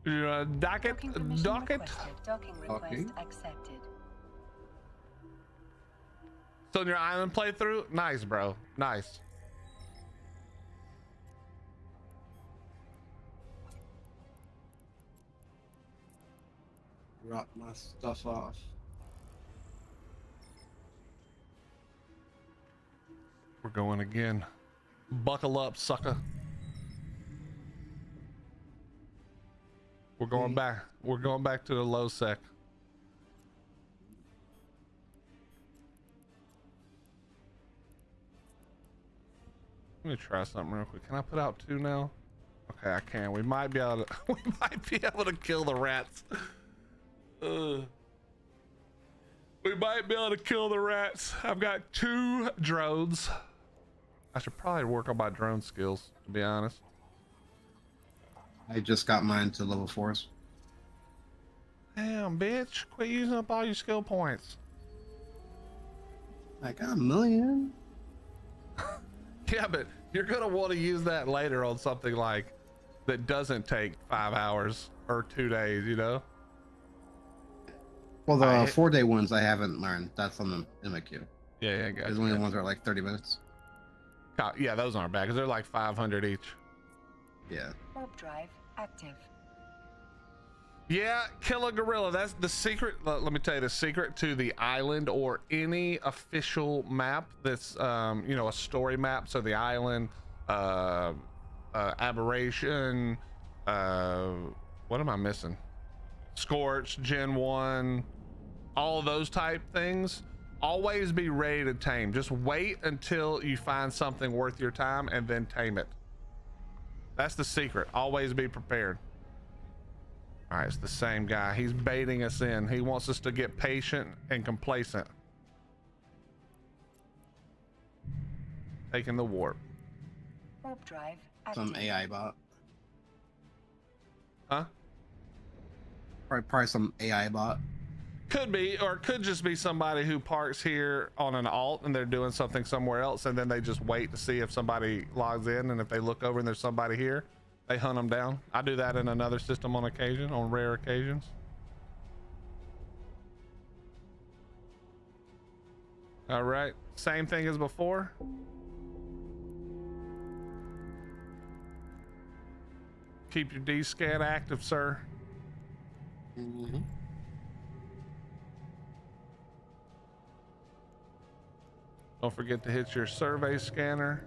Docket. Docking permission requested. Docking request Docking. accepted. So in your island playthrough, nice, bro, nice. Drop my stuff off. We're going again. Buckle up, sucker. We're going back. We're going back to the low sec. Let me try something real quick. Can I put out 2 now? Okay, I can. We might be able to. We might be able to kill the rats. We We might be able to kill the rats. I've got 2 drones. I should probably work on my drone skills, to be honest. I just got mine to level 4s. Damn, bitch. Quit using up all your skill points. I got 1 million. Yeah, but you're going to want to use that later on something like that doesn't take 5 hours or 2 days, you know? Well, the 4-day ones I haven't learned. That's on the in my queue. Yeah, gotcha. There's only the ones that are like 30 minutes. Yeah, those aren't bad because they're like 500 each. Yeah. Warp drive active. Yeah, kill a gorilla. That's the secret. Let me tell you the secret to the island or any official map that's, you know, a story map. So the island, aberration, what am I missing? Scorch, Gen 1, all of those type things. Always be ready to tame. Just wait until you find something worth your time and then tame it. That's the secret. Always be prepared. All right, it's the same guy. He's baiting us in. He wants us to get patient and complacent. Taking the warp. Warp drive active. Some AI bot. Huh? Probably some AI bot. Could be, or it could just be somebody who parks here on an alt and they're doing something somewhere else, and then they just wait to see if somebody logs in, and if they look over and there's somebody here, they hunt them down. I do that in another system on occasion, on rare occasions. All right, same thing as before. Keep your D-scan active, sir. Mm-hmm. Don't forget to hit your survey scanner.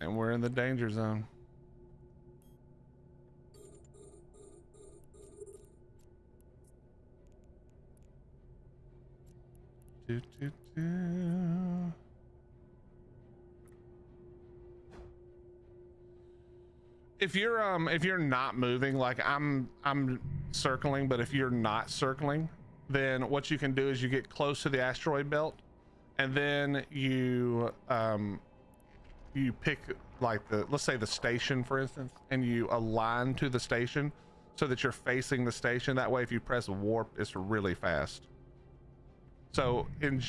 And we're in the danger zone. Do, do, do. If you're not moving, like I'm circling, but if you're not circling, then what you can do is you get close to the asteroid belt, and then you pick like let's say the station, for instance, and you align to the station so that you're facing the station. That way, if you press warp, it's really fast. So in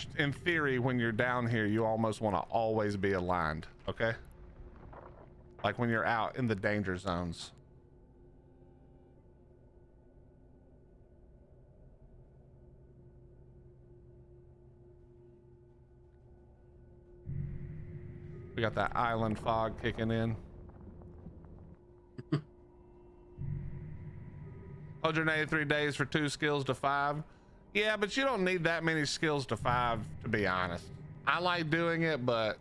theory, when you're down here, you almost want to always be aligned, okay? Like when you're out in the danger zones. We got that island fog kicking in. 183 days for 2 skills to 5. Yeah, but you don't need that many skills to 5, to be honest. I like doing it, but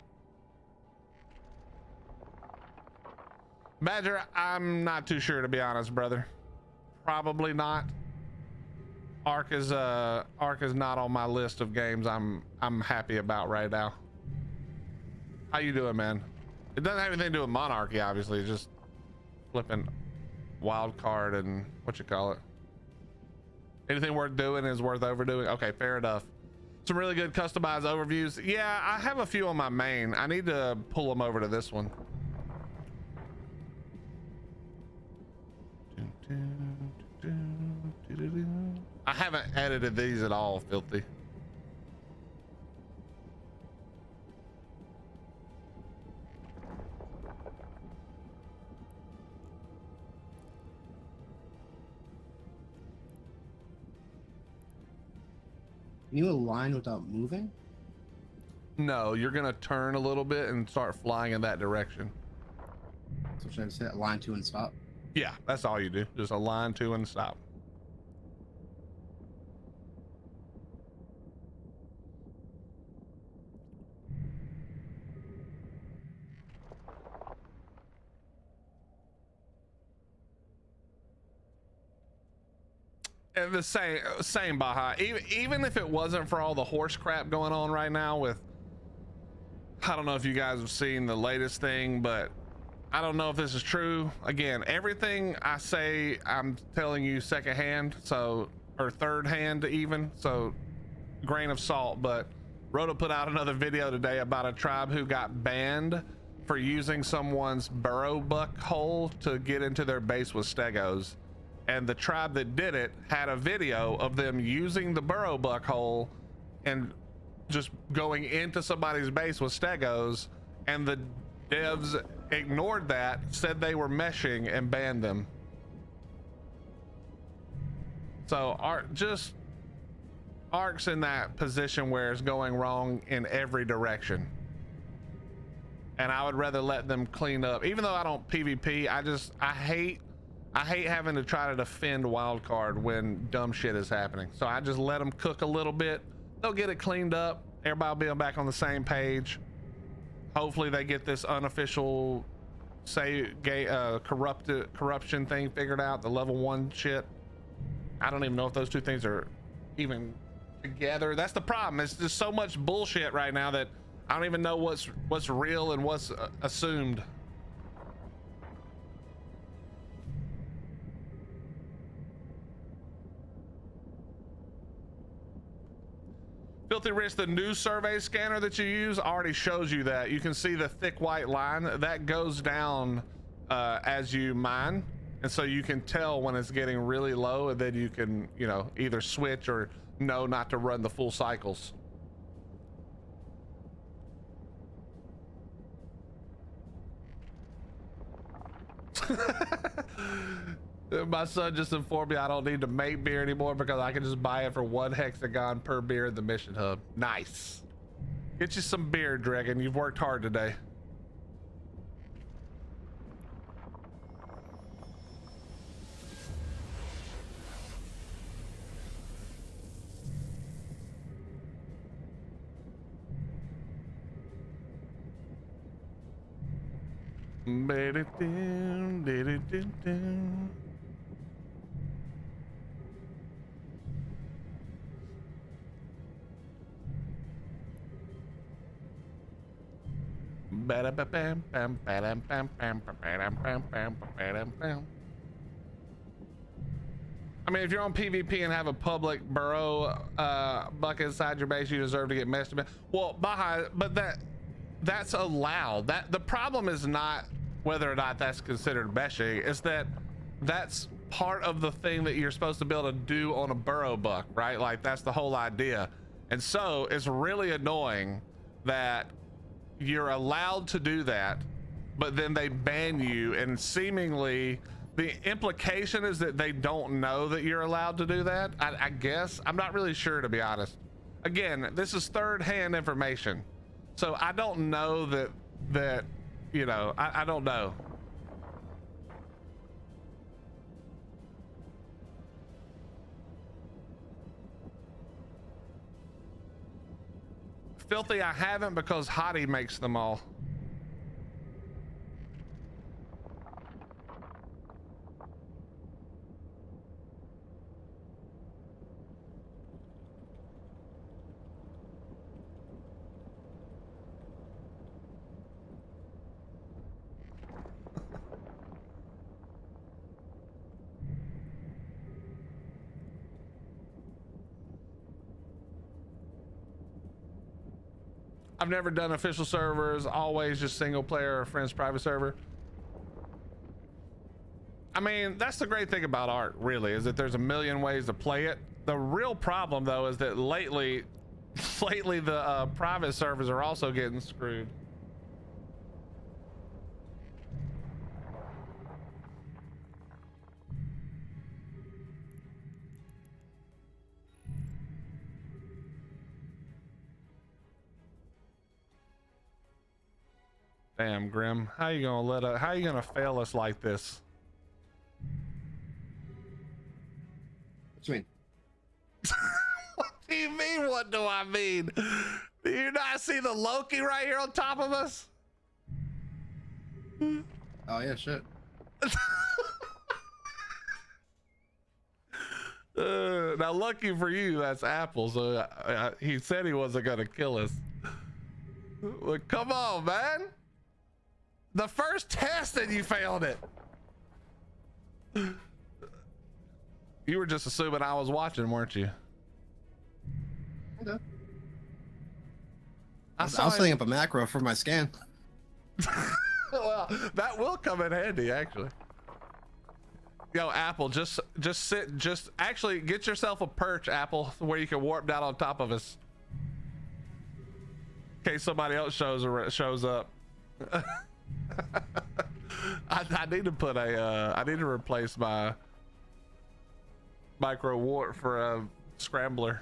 Badger, I'm not too sure, to be honest, brother. Probably not. Ark is not on my list of games I'm happy about right now. How you doing, man? It doesn't have anything to do with Monarchy, obviously. It's just flipping wild card and what you call it. Anything worth doing is worth overdoing. Okay, fair enough. Some really good customized overviews. Yeah, I have a few on my main. I need to pull them over to this one. I haven't edited these at all, Filthy. Can you align without moving? No, you're gonna turn a little bit and start flying in that direction. So should I say align to and stop? Yeah, that's all you do. Just align to and stop. And the same Baja. Even if it wasn't for all the horse crap going on right now with, I don't know if you guys have seen the latest thing, but I don't know if this is true. Again, everything I say, I'm telling you secondhand, so, or third hand even, so grain of salt. But Rhoda put out another video today about a tribe who got banned for using someone's burrow buck hole to get into their base with stegos. And the tribe that did it had a video of them using the burrow buck hole and just going into somebody's base with stegos, and the devs ignored that, said they were meshing, and banned them. So Ark's in that position where it's going wrong in every direction, and I would rather let them clean up. Even though I don't PvP, I hate having to try to defend wildcard when dumb shit is happening. So I just let them cook a little bit. They'll get it cleaned up. Everybody will be back on the same page. Hopefully they get this unofficial corruption thing figured out, the level 1 shit. I don't even know if those two things are even together. That's the problem. It's just so much bullshit right now that I don't even know what's real and what's assumed. Filthy Rich, the new survey scanner that you use already shows you that. You can see the thick white line that goes down as you mine, and so you can tell when it's getting really low, and then you can, you know, either switch or know not to run the full cycles. My son just informed me I don't need to make beer anymore because I can just buy it for 1 hexagon per beer in the mission hub. Nice. Get you some beer, Dragon. You've worked hard today. I mean, if you're on PvP and have a public burrow bucket inside your base, you deserve to get messed about. Well, but that's allowed. That the problem is not whether or not that's considered meshing. It's that that's part of the thing that you're supposed to be able to do on a burrow buck, right? Like that's the whole idea. And so it's really annoying that you're allowed to do that, but then they ban you, and seemingly the implication is that they don't know that you're allowed to do that. I guess I'm not really sure, to be honest. Again, this is third-hand information, so I don't know that you know, I don't know. Filthy, I haven't, because Hottie makes them all. I've never done official servers, always just single player or friends private server. I mean, that's the great thing about art, really, is that there's a million ways to play it. The real problem, though, is that lately the private servers are also getting screwed. Damn, Grim, how you gonna fail us like this? What do you mean? What do you mean? What do I mean? Do you not see the Loki right here on top of us? Oh yeah, shit. Now, lucky for you, that's Apple. So he said he wasn't gonna kill us. Well, come on, man. The first test and you failed it. You were just assuming I was watching, weren't you? Okay. I was setting up a macro for my scan. Well, that will come in handy, actually. Yo, Apple, just actually get yourself a perch, Apple, where you can warp down on top of us. In case somebody else shows up. I need to put I need to replace my micro warp for a scrambler.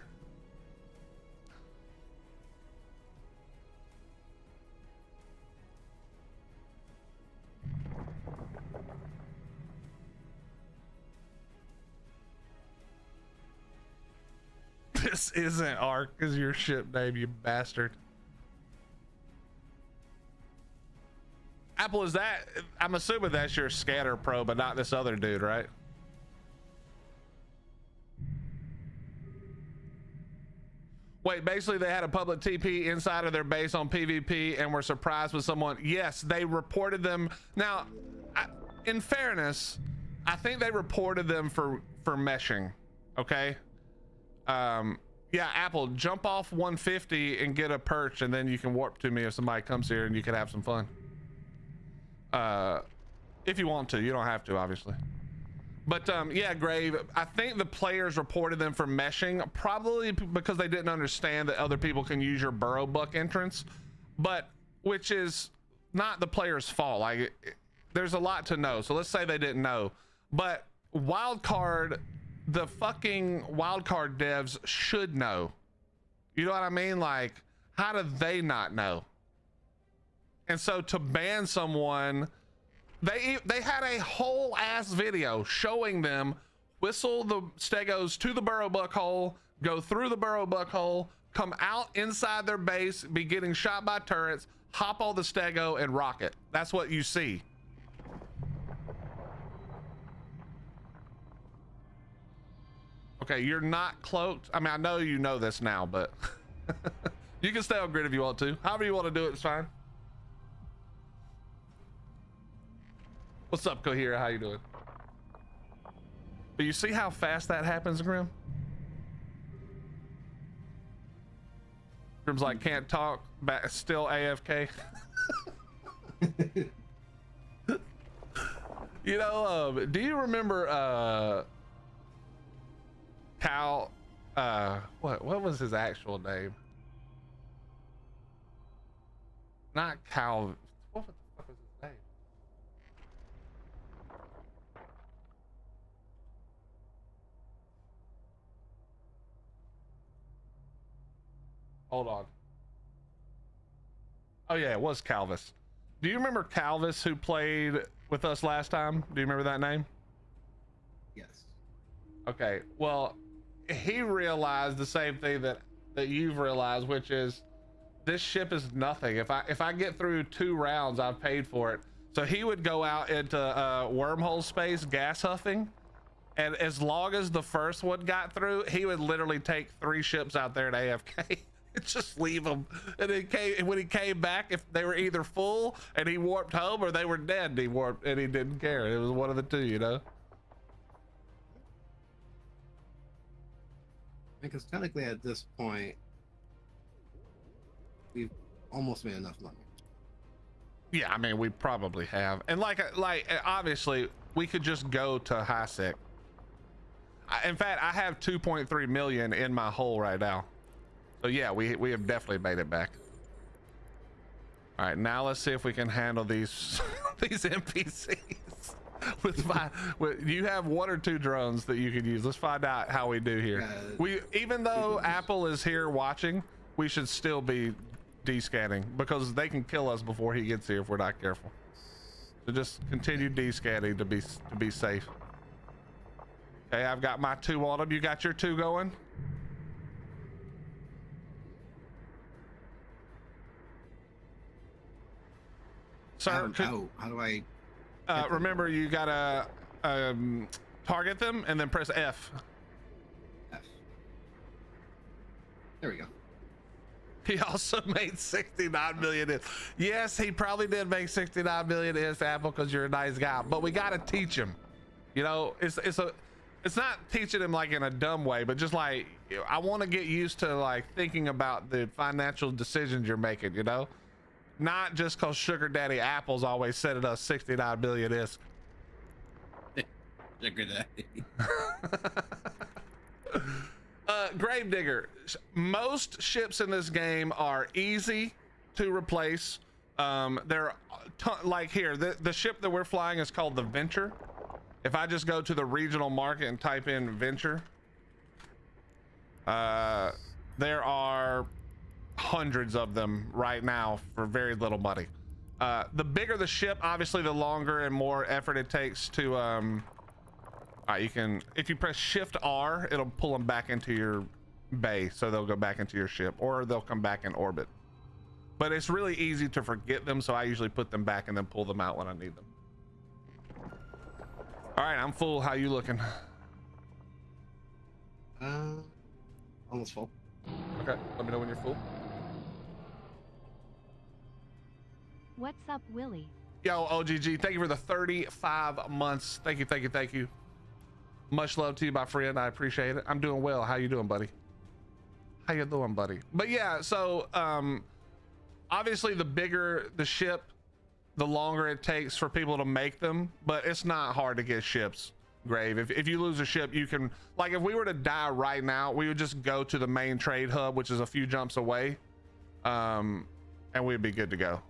This isn't Ark, is your ship name, you bastard. Apple, is that, I'm assuming that's your scanner pro, but not this other dude, right? Wait, basically they had a public TP inside of their base on PvP and were surprised with someone. Yes, they reported them. Now, in fairness, I think they reported them for meshing, okay? Yeah, Apple, jump off 150 and get a perch, and then you can warp to me if somebody comes here and you can have some fun. If you want to, you don't have to, obviously. But yeah, Grave, I think the players reported them for meshing, probably because they didn't understand that other people can use your burrow buck entrance, but which is not the player's fault. Like, there's a lot to know. So let's say they didn't know, but wildcard, the fucking wildcard devs should know. You know what I mean? Like, how do they not know? And so to ban someone, they had a whole ass video showing them whistle the stegos to the burrow buck hole, go through the burrow buck hole, come out inside their base, be getting shot by turrets, hop on the stego and rocket. That's what you see. Okay, you're not cloaked. I mean, I know you know this now, but you can stay on grid if you want to. However you want to do it, it's fine. What's up, Cohera? How you doing? Do you see how fast that happens, Grim? Grim's like, can't talk, back, still AFK. You know, do you remember Cal, what was his actual name? Not Cal, what the fuck was his name? Hold on. Oh yeah, it was Calvis. Do you remember Calvis, who played with us last time? Do you remember that name? Yes. Okay, well, he realized the same thing that you've realized, which is this ship is nothing. If I get through 2 rounds, I've paid for it. So he would go out into wormhole space, gas huffing, and as long as the first one got through, he would literally take 3 ships out there at AFK and just leave them. And when he came back, if they were either full and he warped home, or they were dead and he warped and he didn't care. It was one of the two, you know. Because technically at this point, we've almost made enough money. Yeah, I mean, we probably have. And like obviously, we could just go to high sec. In fact, I have 2.3 million in my hole right now. So yeah, we have definitely made it back. All right, now let's see if we can handle these these NPCs. You have 1 or 2 drones that you can use. Let's find out how we do here. Even though Apple is here watching, we should still be descanning, because they can kill us before he gets here if we're not careful. So just continue descanning to be safe. Okay, I've got my 2 on them. You got your 2 going? Sir, how do I remember, you gotta target them and then press F. F. There we go. He also made 69 million. Yes, he probably did make 69 million, Apple, because you're a nice guy. But we got to teach him. You know, it's not teaching him like in a dumb way, but just like, I want to get used to like thinking about the financial decisions you're making. You know, not just because Sugar Daddy Apple's always sending us 69 million is. Sugar Daddy. Gravedigger. Most ships in this game are easy to replace. They're like here, the ship that we're flying is called the Venture. If I just go to the regional market and type in Venture, there are hundreds of them right now for very little money. The bigger the ship, obviously, the longer and more effort it takes to you can, if you press Shift R, it'll pull them back into your bay, so they'll go back into your ship, or they'll come back in orbit. But it's really easy to forget them, so I usually put them back and then pull them out when I need them. All right, I'm full. How you looking? Almost full. Okay, let me know when you're full. What's up, Willie? Yo, OGG, thank you for the 35 months. Thank you, thank you, thank you. Much love to you, my friend. I appreciate it. I'm doing well. How you doing, buddy? How you doing, buddy? But yeah, so obviously the bigger the ship, the longer it takes for people to make them, but it's not hard to get ships, Grave. If you lose a ship, you can, like, if we were to die right now, we would just go to the main trade hub, which is a few jumps away, and we'd be good to go.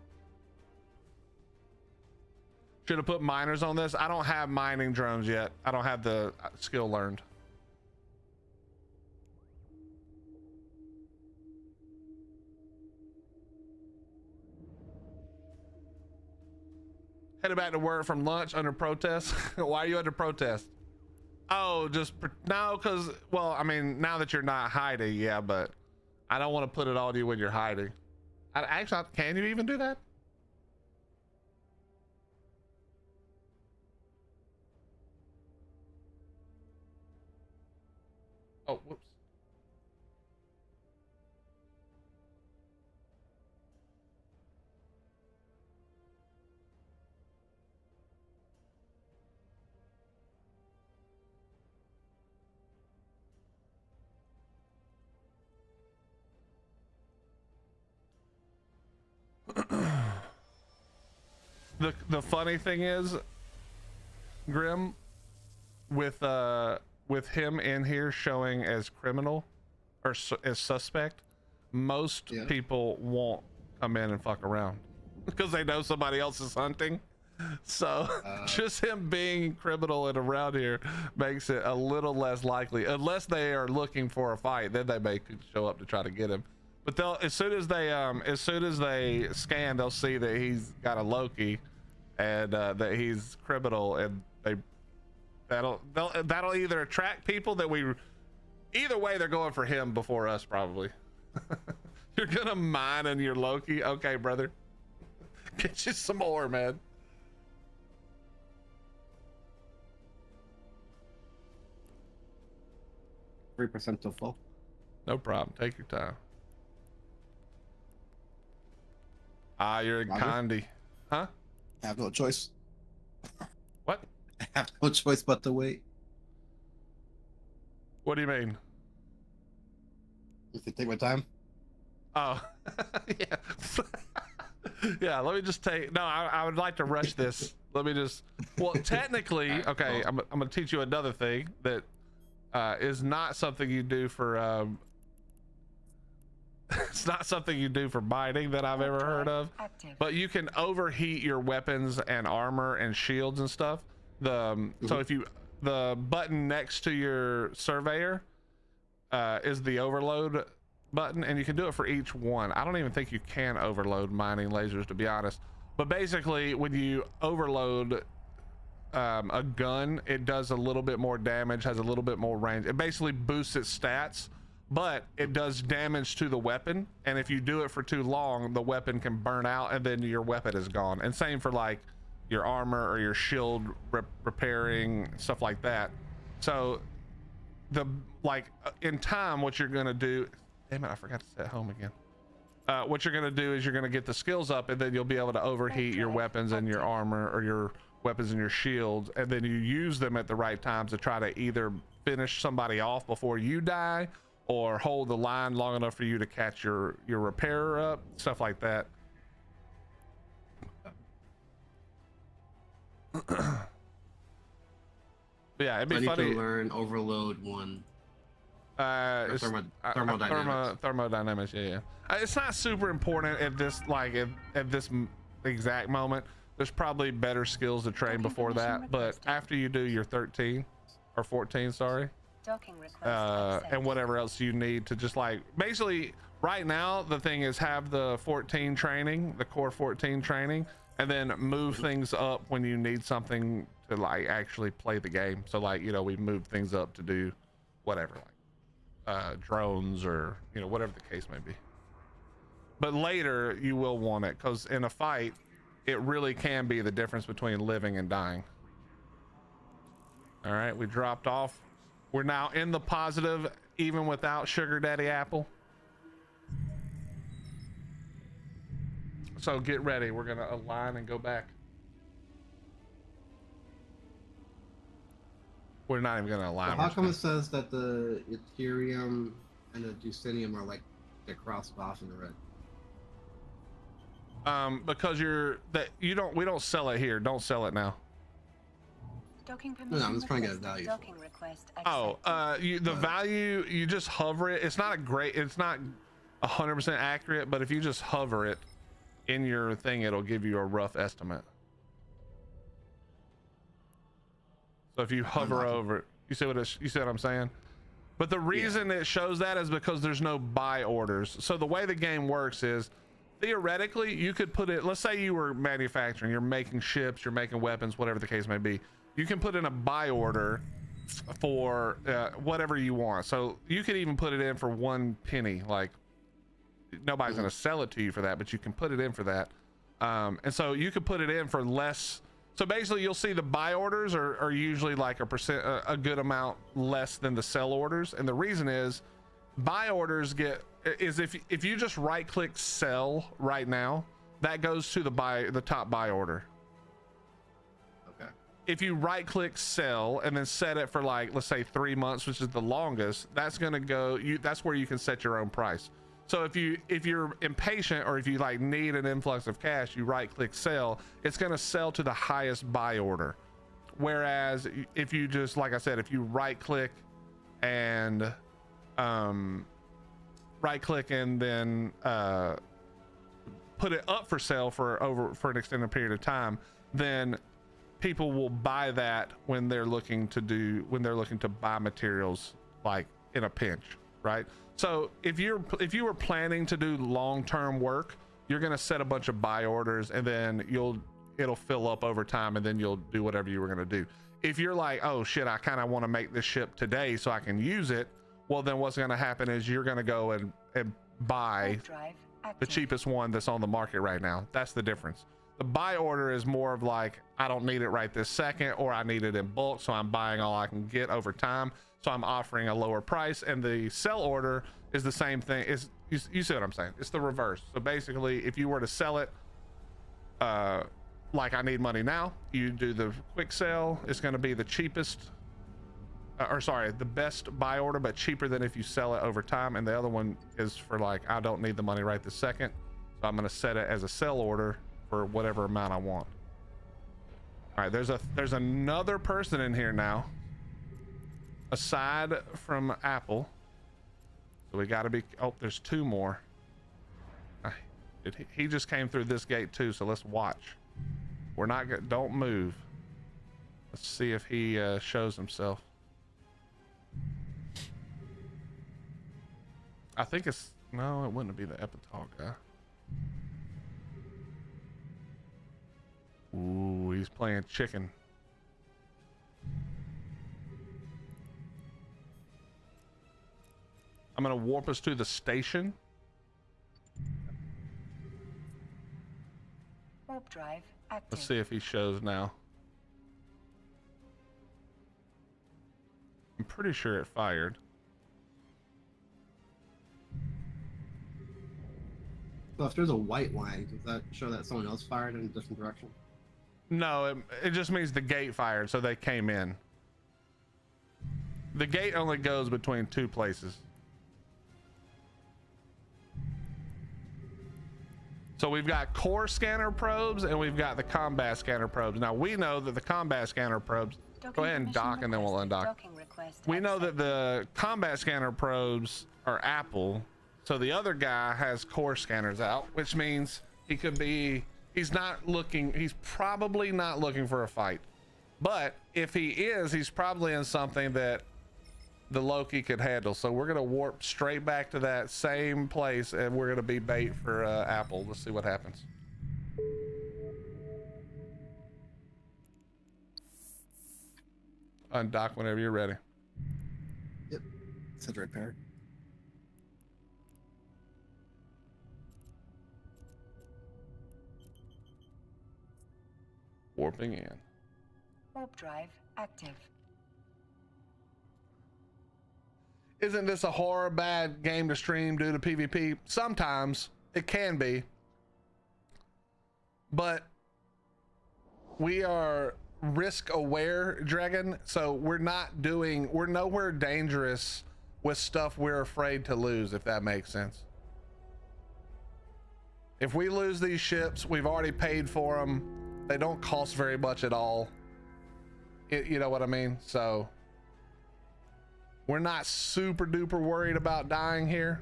Should have put miners on this. I don't have mining drones yet. I don't have the skill learned. Headed back to work from lunch under protest. Why are you under protest? Oh, just no, because, well, I mean, now that you're not hiding, yeah, but I don't want to put it all to you when you're hiding. Actually, can you even do that? Oh, whoops. The funny thing is, Grim, with him in here showing as criminal or as suspect, most people won't come in and fuck around because they know somebody else is hunting. So just him being criminal and around here makes it a little less likely, unless they are looking for a fight. Then they may show up to try to get him. But they'll, as soon as they scan, they'll see that he's got a Loki and that he's criminal, and that'll either attract people that either way they're going for him before us probably. You're gonna mine in your Loki? Okay, brother. Get you some more, man. %3 till full. No problem. Take your time. Ah, you're in Condi. Huh? I have no choice. What? I have no choice but to wait. What do you mean? If you take my time. Oh, yeah. Yeah, let me just take, no, I would like to rush this. Let me just, well, technically, okay, I'm going to teach you another thing that is not something you do for, it's not something you do for mining that I've ever heard of, but you can overheat your weapons and armor and shields and stuff. So if you, the button next to your surveyor is the overload button, and you can do it for each one. I don't even think you can overload mining lasers, to be honest, but basically when you overload a gun, it does a little bit more damage, has a little bit more range. It basically boosts its stats, but it does damage to the weapon, and if you do it for too long, the weapon can burn out and then your weapon is gone. And same for like your armor or your shield repairing, stuff like that. So in time, what you're gonna do, damn it, I forgot to set home again. what you're going to do is you're going to get the skills up, and then you'll be able to overheat your weapons and your armor, or your weapons and your shields, and then you use them at the right times to try to either finish somebody off before you die, or hold the line long enough for you to catch your repairer up, stuff like that. Yeah, it'd be funny. I need to learn Overload 1. Thermodynamics. Thermodynamics, yeah. It's not super important at this, like, at this exact moment. There's probably better skills to train before that, but after you do your 13 or 14, sorry, and whatever else you need to just, like, basically right now the thing is have the 14 training, the core 14 training, and then move things up when you need something to, like, actually play the game. So, like, you know, we move things up to do whatever, like drones, or, you know, whatever the case may be. But later you will want it, because in a fight it really can be the difference between living and dying. All right, we dropped off. We're now in the positive even without Sugar Daddy Apple. So get ready, we're gonna align and go back. We're not even gonna align. So how come it says that the Ethereum and the Deuterium are like they're crossed off in the red? Because we don't sell it here. Don't sell it now. No, I'm just trying to get a value. The value, you just hover it. It's not 100% accurate, but if you just hover it in your thing, it'll give you a rough estimate. So if you hover over it, you see what I'm saying? But the reason it shows that is because there's no buy orders. So the way the game works is, theoretically, you could put it, let's say you were manufacturing, you're making ships, you're making weapons, whatever the case may be. You can put in a buy order for whatever you want. So you could even put it in for 1 penny. Like, nobody's going to sell it to you for that, but you can put it in for that. And so you could put it in for less. So basically you'll see the buy orders are usually like a good amount less than the sell orders. And the reason is buy orders if you just right click sell right now, that goes to the top buy order. Okay. If you right click sell and then set it for, like, let's say 3 months, which is the longest, that's going to go, that's where you can set your own price. So if you're impatient, or if you, like, need an influx of cash, you right click sell, it's going to sell to the highest buy order. Whereas if you just, like I said, if you right click and then put it up for sale for an extended period of time, then people will buy that when they're looking to buy materials, like, in a pinch, right? So if you were planning to do long-term work, you're going to set a bunch of buy orders, and then it'll fill up over time, and then you'll do whatever you were going to do. If you're like, oh shit, I kind of want to make this ship today so I can use it, well, then what's going to happen is you're going to go and buy the cheapest one that's on the market right now. That's the difference. The buy order is more of like, I don't need it right this second, or I need it in bulk, so I'm buying all I can get over time, so I'm offering a lower price. And the sell order is the same thing. You see what I'm saying? It's the reverse. So basically, if you were to sell it, like, I need money now, you do the quick sell. It's going to be the cheapest, the best buy order, but cheaper than if you sell it over time. And the other one is for, like, I don't need the money right this second, so I'm going to set it as a sell order for whatever amount I want. All right, there's another person in here now, aside from Apple. So we got to be, oh, there's 2 more. He just came through this gate too, so let's watch. We're not gonna, don't move. Let's see if he shows himself. I think it's, no, it wouldn't be the Epitol guy. Ooh, he's playing chicken. I'm gonna warp us to the station. Warp drive active. Let's see if he shows now. I'm pretty sure it fired. So if there's a white line, does that show that someone else fired in a different direction? No, it just means the gate fired, so they came in. The gate only goes between two places. So we've got core scanner probes and we've got the combat scanner probes. Now we know that the combat scanner probes, go ahead and dock and then we'll undock. We know that the combat scanner probes are Apple. So the other guy has core scanners out, which means he could be, he's probably not looking for a fight. But if he is, he's probably in something that the Loki could handle. So we're gonna warp straight back to that same place and we're gonna be bait for Apple. Let's see what happens. Undock whenever you're ready. Yep. Said repair. Warping in. Warp drive active. Isn't this a horror bad game to stream due to PvP? Sometimes it can be, but we are risk aware, Dragon. So we're nowhere dangerous with stuff we're afraid to lose, if that makes sense. If we lose these ships, we've already paid for them. They don't cost very much at all. You know what I mean? So we're not super duper worried about dying here.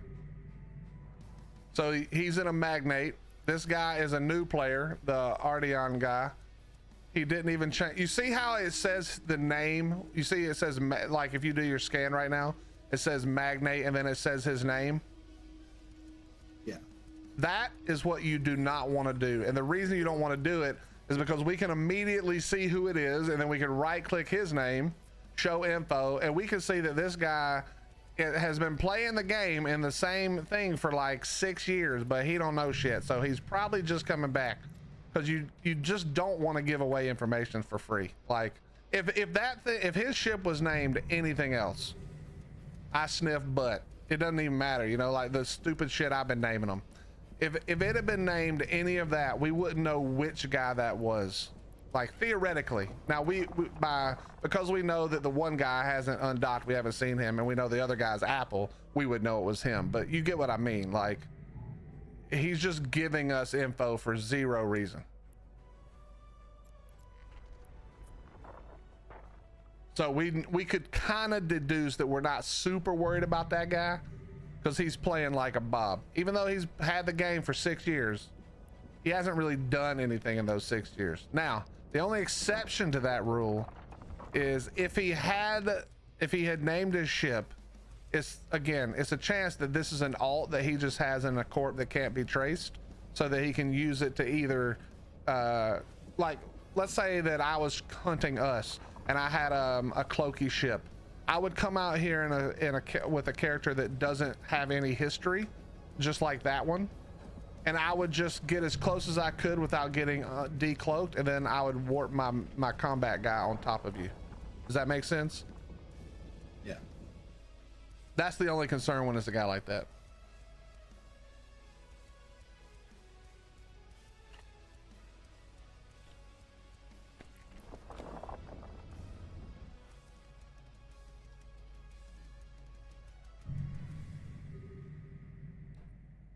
So he's in a magnate. This guy is a new player, the Ardeon guy. He didn't even change. You see how it says the name? You see it says, like if you do your scan right now, it says magnate and then it says his name. Yeah. That is what you do not want to do. And the reason you don't want to do it is because we can immediately see who it is and then we can right click his name, show info, and we can see that this guy has been playing the game in the same thing for like 6 years, but he don't know shit. So he's probably just coming back because you just don't want to give away information for free. Like if his ship was named anything else, I sniff butt. It doesn't even matter, you know, like the stupid shit I've been naming them. If it had been named any of that, we wouldn't know which guy that was. Like theoretically. Now because we know that the one guy hasn't undocked, we haven't seen him, and we know the other guy's Apple, we would know it was him. But you get what I mean. Like he's just giving us info for zero reason. So we could kind of deduce that we're not super worried about that guy because he's playing like a Bob. Even though he's had the game for 6 years, he hasn't really done anything in those 6 years. Now, the only exception to that rule is if he had named his ship, it's a chance that this is an alt that he just has in a corp that can't be traced, so that he can use it to either like let's say that I was hunting us and I had a cloaky ship. I would come out here with a character that doesn't have any history, just like that one, and I would just get as close as I could without getting decloaked, and then I would warp my combat guy on top of you. Does that make sense? Yeah. That's the only concern when it's a guy like that.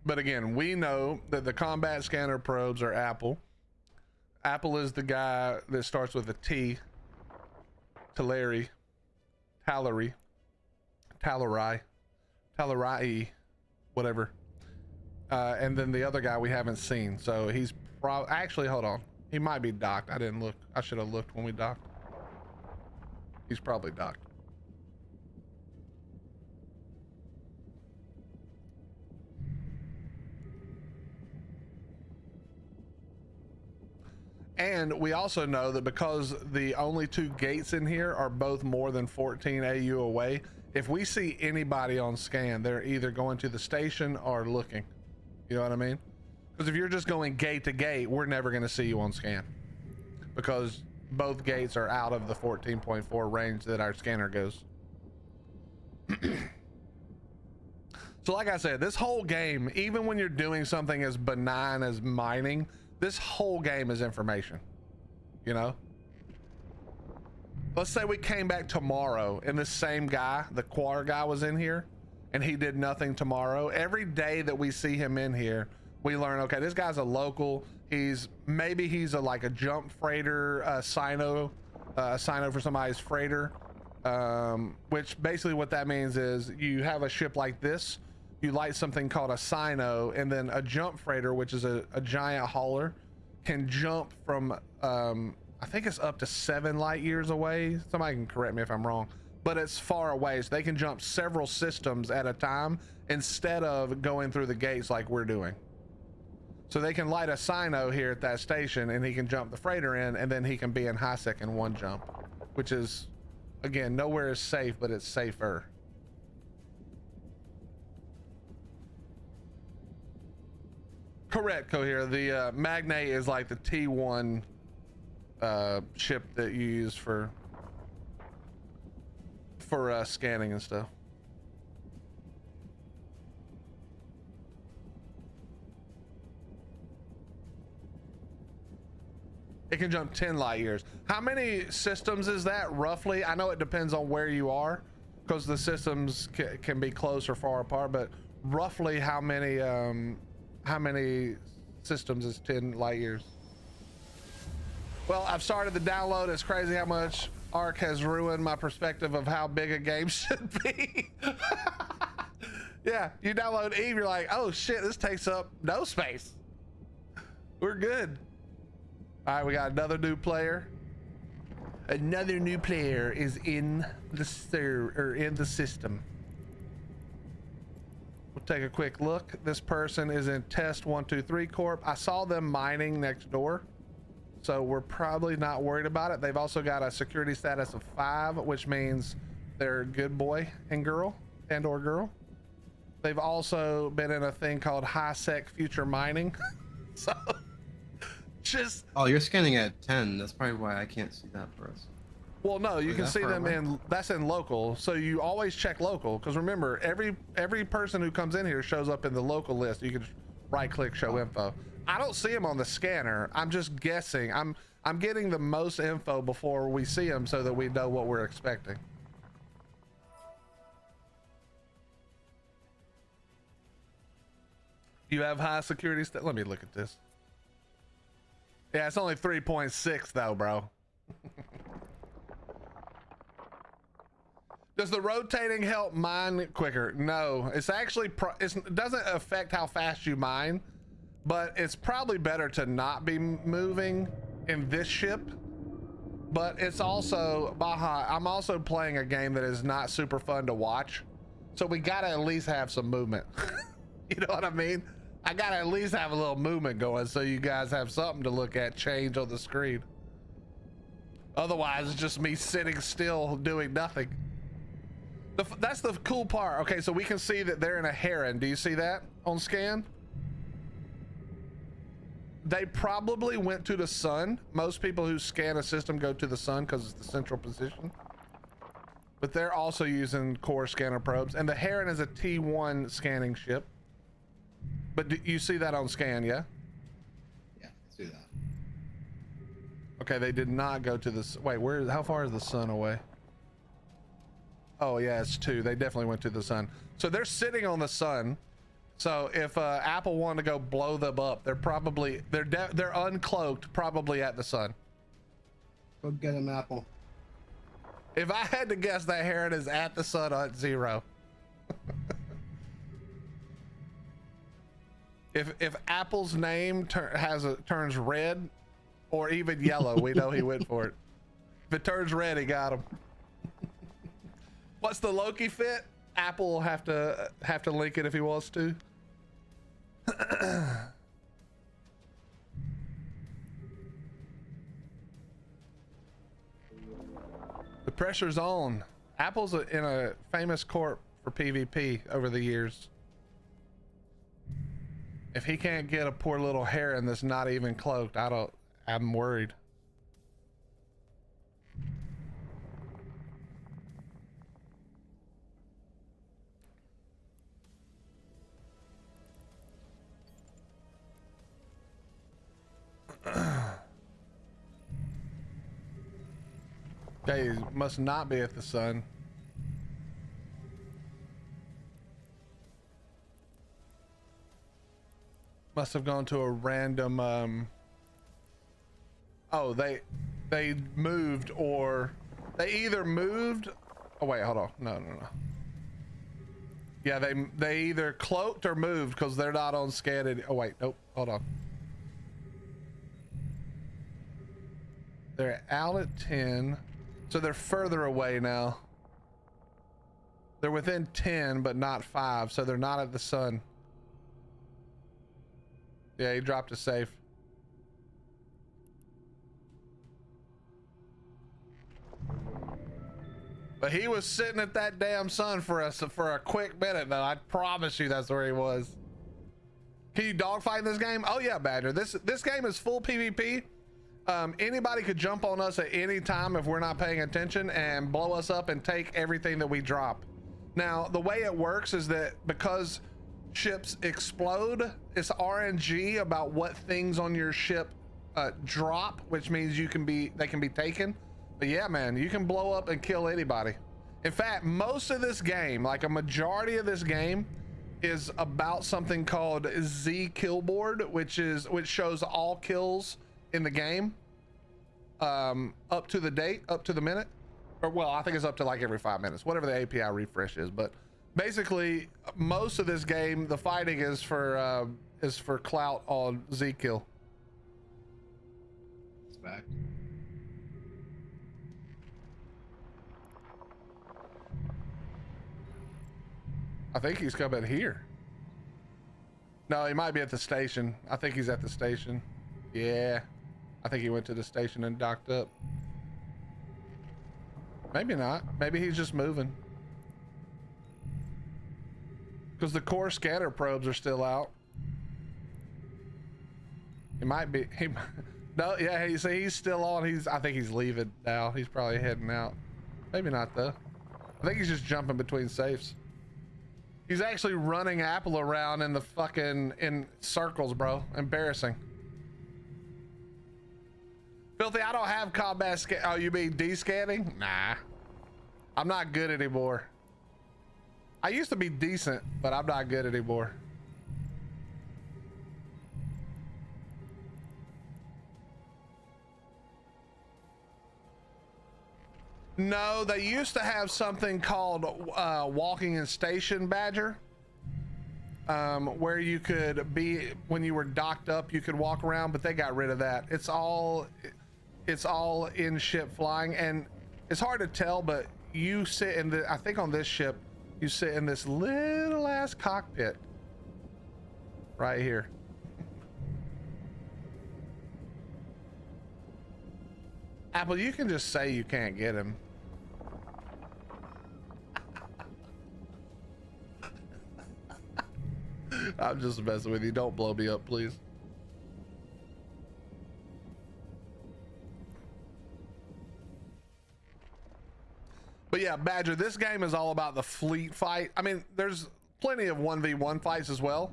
But again, we know that the combat scanner probes are Apple. Apple is the guy that starts with a T. Talari, whatever. And then the other guy we haven't seen. So he's actually, hold on. He might be docked. I didn't look. I should have looked when we docked. He's probably docked. And we also know that because the only two gates in here are both more than 14 AU away, if we see anybody on scan, they're either going to the station or looking. You know what I mean? Because if you're just going gate to gate, we're never going to see you on scan because both gates are out of the 14.4 range that our scanner goes. So like I said, this whole game, even when you're doing something as benign as mining, this whole game is information, you know? Let's say we came back tomorrow and the same guy, the Quar guy, was in here and he did nothing tomorrow. Every day that we see him in here, we learn, okay, this guy's a local. Maybe he's like a jump freighter, sino for somebody's freighter. Which basically what that means is you have a ship like this, you light something called a sino, and then a jump freighter, which is a giant hauler, can jump from I think it's up to 7 light years away. Somebody can correct me if I'm wrong, but it's far away, so they can jump several systems at a time instead of going through the gates like we're doing. So they can light a sino here at that station and he can jump the freighter in, and then he can be in high sec in one jump, which is, again, nowhere is safe, but it's safer. Correct, Cohere. The Magnate is like the T1 ship that you use for scanning and stuff. It can jump 10 light years. How many systems is that roughly? I know it depends on where you are because the systems can be close or far apart, but roughly how many systems is 10 light years? Well, I've started the download. It's crazy how much Ark has ruined my perspective of how big a game should be. Yeah, you download Eve, you're like, oh shit, this takes up no space. We're good. All right, we got another new player. Another new player is in the system. We'll take a quick look. This person is in Test 123 Corp. I saw them mining next door, so we're probably not worried about it. They've also got a security status of 5, which means they're a good boy and girl or girl. They've also been in a thing called high sec future mining. So just, oh, you're scanning at 10. That's probably why I can't see that for us. well, no, you can see them that's in local. So you always check local, because remember, every person who comes in here shows up in the local list. You can right click show info. I don't see them on the scanner. I'm just guessing. I'm getting the most info before we see them so that we know what we're expecting. You have high security let me look at this. Yeah, it's only 3.6 though, bro. Does the rotating help mine quicker? No, it's actually it doesn't affect how fast you mine, but it's probably better to not be moving in this ship. But it's also, Baja, I'm also playing a game that is not super fun to watch, so we gotta at least have some movement. You know what I mean? I gotta at least have a little movement going so you guys have something to look at change on the screen. Otherwise, it's just me sitting still doing nothing. That's the cool part. Okay, so we can see that they're in a Heron. Do you see that on scan? They probably went to the sun. Most people who scan a system go to the sun because it's the central position. But they're also using core scanner probes. And the Heron is a T1 scanning ship. But you see that on scan, yeah? Yeah, I see that. Okay, they did not go to the... Wait, how far is the sun away? Oh, yeah, it's 2. They definitely went to the sun. So they're sitting on the sun. So if Apple wanted to go blow them up, they're probably... They're uncloaked, probably at the sun. Go get him, Apple. If I had to guess, that Heron is at the sun at 0. If Apple's name turns red or even yellow, we know he went for it. If it turns red, he got him. What's the Loki fit? Apple will have to link it if he wants to. The pressure's on. Apple's in a famous corp for PvP over the years. If he can't get a poor little Heron that's not even cloaked, I'm worried. Okay, must not be at the sun. Must have gone to a random oh, they moved, or they either moved. Oh wait, hold on. No. Yeah, they either cloaked or moved because they're not on scan. Oh wait, nope. Hold on. They're out at 10, so they're further away now. They're within 10, but not 5, so they're not at the sun. Yeah, he dropped a safe. But he was sitting at that damn sun for us for a quick minute, though. I promise you that's where he was. Can you dogfight in this game? Oh yeah, Badger. This game is full PvP. Anybody could jump on us at any time if we're not paying attention and blow us up and take everything that we drop. Now, the way it works is that because ships explode, it's RNG about what things on your ship drop, which means they can be taken. But yeah, man, you can blow up and kill anybody. In fact, most of this game, like a majority of this game, is about something called Z kill board, which shows all kills in the game, up to the date, up to the minute, or well, I think it's up to like every 5 minutes, whatever the API refresh is. But basically, most of this game, the fighting is for clout on Z kill. It's back. I think he's coming here. No, he might be at the station. I think he's at the station. Yeah. I think he went to the station and docked up. Maybe not. Maybe he's just moving. Because the core scanner probes are still out. He might be. No, yeah, you see, he's still on. I think he's leaving now. He's probably heading out. Maybe not, though. I think he's just jumping between safes. He's actually running Apple around in circles, bro. Embarrassing. Filthy, I don't have combat scan. Oh, you mean descanning? Nah. I'm not good anymore. I used to be decent, but I'm not good anymore. No, they used to have something called walking in station, Badger, where you could be, when you were docked up, you could walk around, but they got rid of that. It's all in ship flying, and it's hard to tell, but you sit in I think on this ship, you sit in this little ass cockpit right here. Apple, you can just say you can't get him. I'm just messing with you. Don't blow me up, please. But yeah, Badger, this game is all about the fleet fight. I mean, there's plenty of 1v1 fights as well,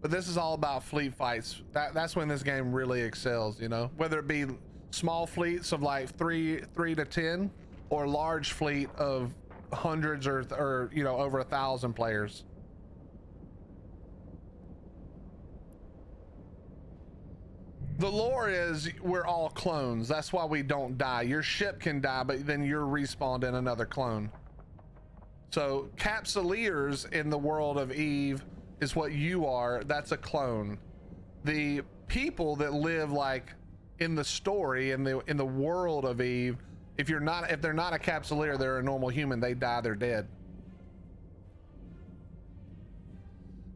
but this is all about fleet fights. That's when this game really excels, you know, whether it be small fleets of like 3 to 10 or large fleet of hundreds or you know, over 1,000 players. The lore is we're all clones. That's why we don't die. Your ship can die, but then you're respawned in another clone. So Capsuleers in the world of Eve is what you are. That's a clone. The people that live like in the story, in the world of Eve, if they're not a Capsuleer, they're a normal human. They die, they're dead.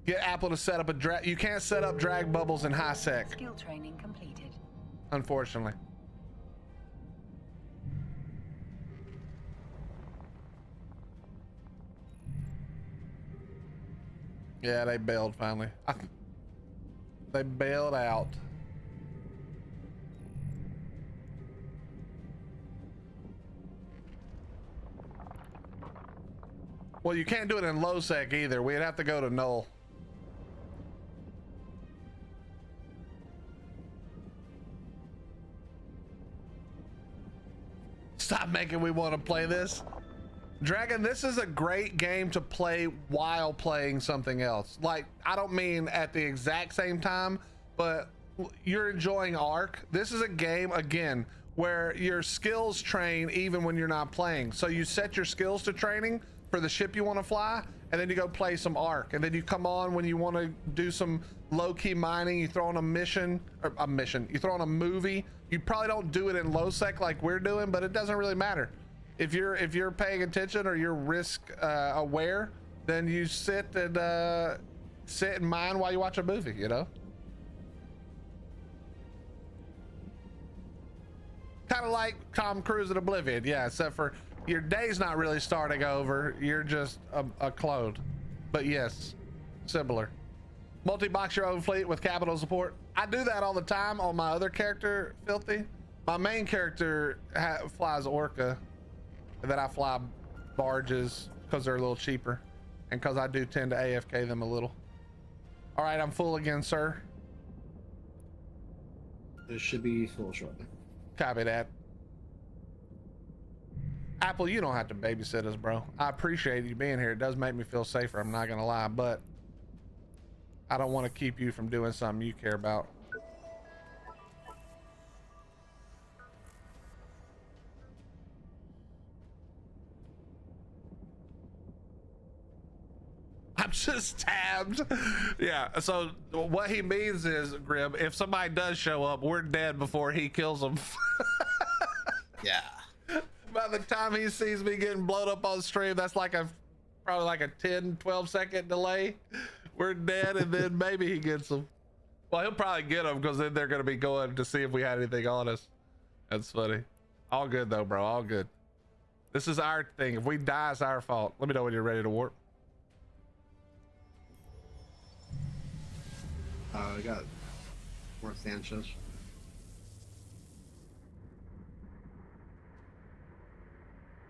Get Apple to set up a drag. You can't set up drag bubbles in high sec. Skill training completed. Unfortunately. Yeah, they bailed finally. They bailed out. Well, you can't do it in low sec either. We'd have to go to null. Stop making making me want to play this. Dragon, this is a great game to play while playing something else. Like, I don't mean at the exact same time, but you're enjoying Ark. This is a game, again, where your skills train even when you're not playing. So you set your skills to training for the ship you want to fly, and then you go play some Ark. And then you come on when you want to do some low-key mining, you throw on a mission, you throw on a movie. You probably don't do it in low sec like we're doing, but it doesn't really matter. If you're paying attention or you're risk aware, then you sit and mine while you watch a movie, you know? Kind of like Tom Cruise in Oblivion, yeah, except for your day's not really starting over, you're just a clone. But yes, similar. Multi-box your own fleet with capital support. I do that all the time on my other character, Filthy. My main character flies Orca, and then I fly barges because they're a little cheaper and because I do tend to AFK them a little. All right, I'm full again, sir. This should be full shortly. Copy that. Apple, you don't have to babysit us, bro. I appreciate you being here. It does make me feel safer, I'm not gonna lie, but I don't want to keep you from doing something you care about. I'm just tabbed. Yeah, so what he means is, Grim, if somebody does show up, we're dead before he kills them. Yeah. By the time he sees me getting blown up on stream, that's like probably like a 10-12 second delay. We're dead, and then maybe he gets them. Well, he'll probably get them because then they're going to be going to see if we had anything on us. That's funny. All good though, bro. All good. This is our thing. If we die, it's our fault. Let me know when you're ready to warp. I got more Sanchez.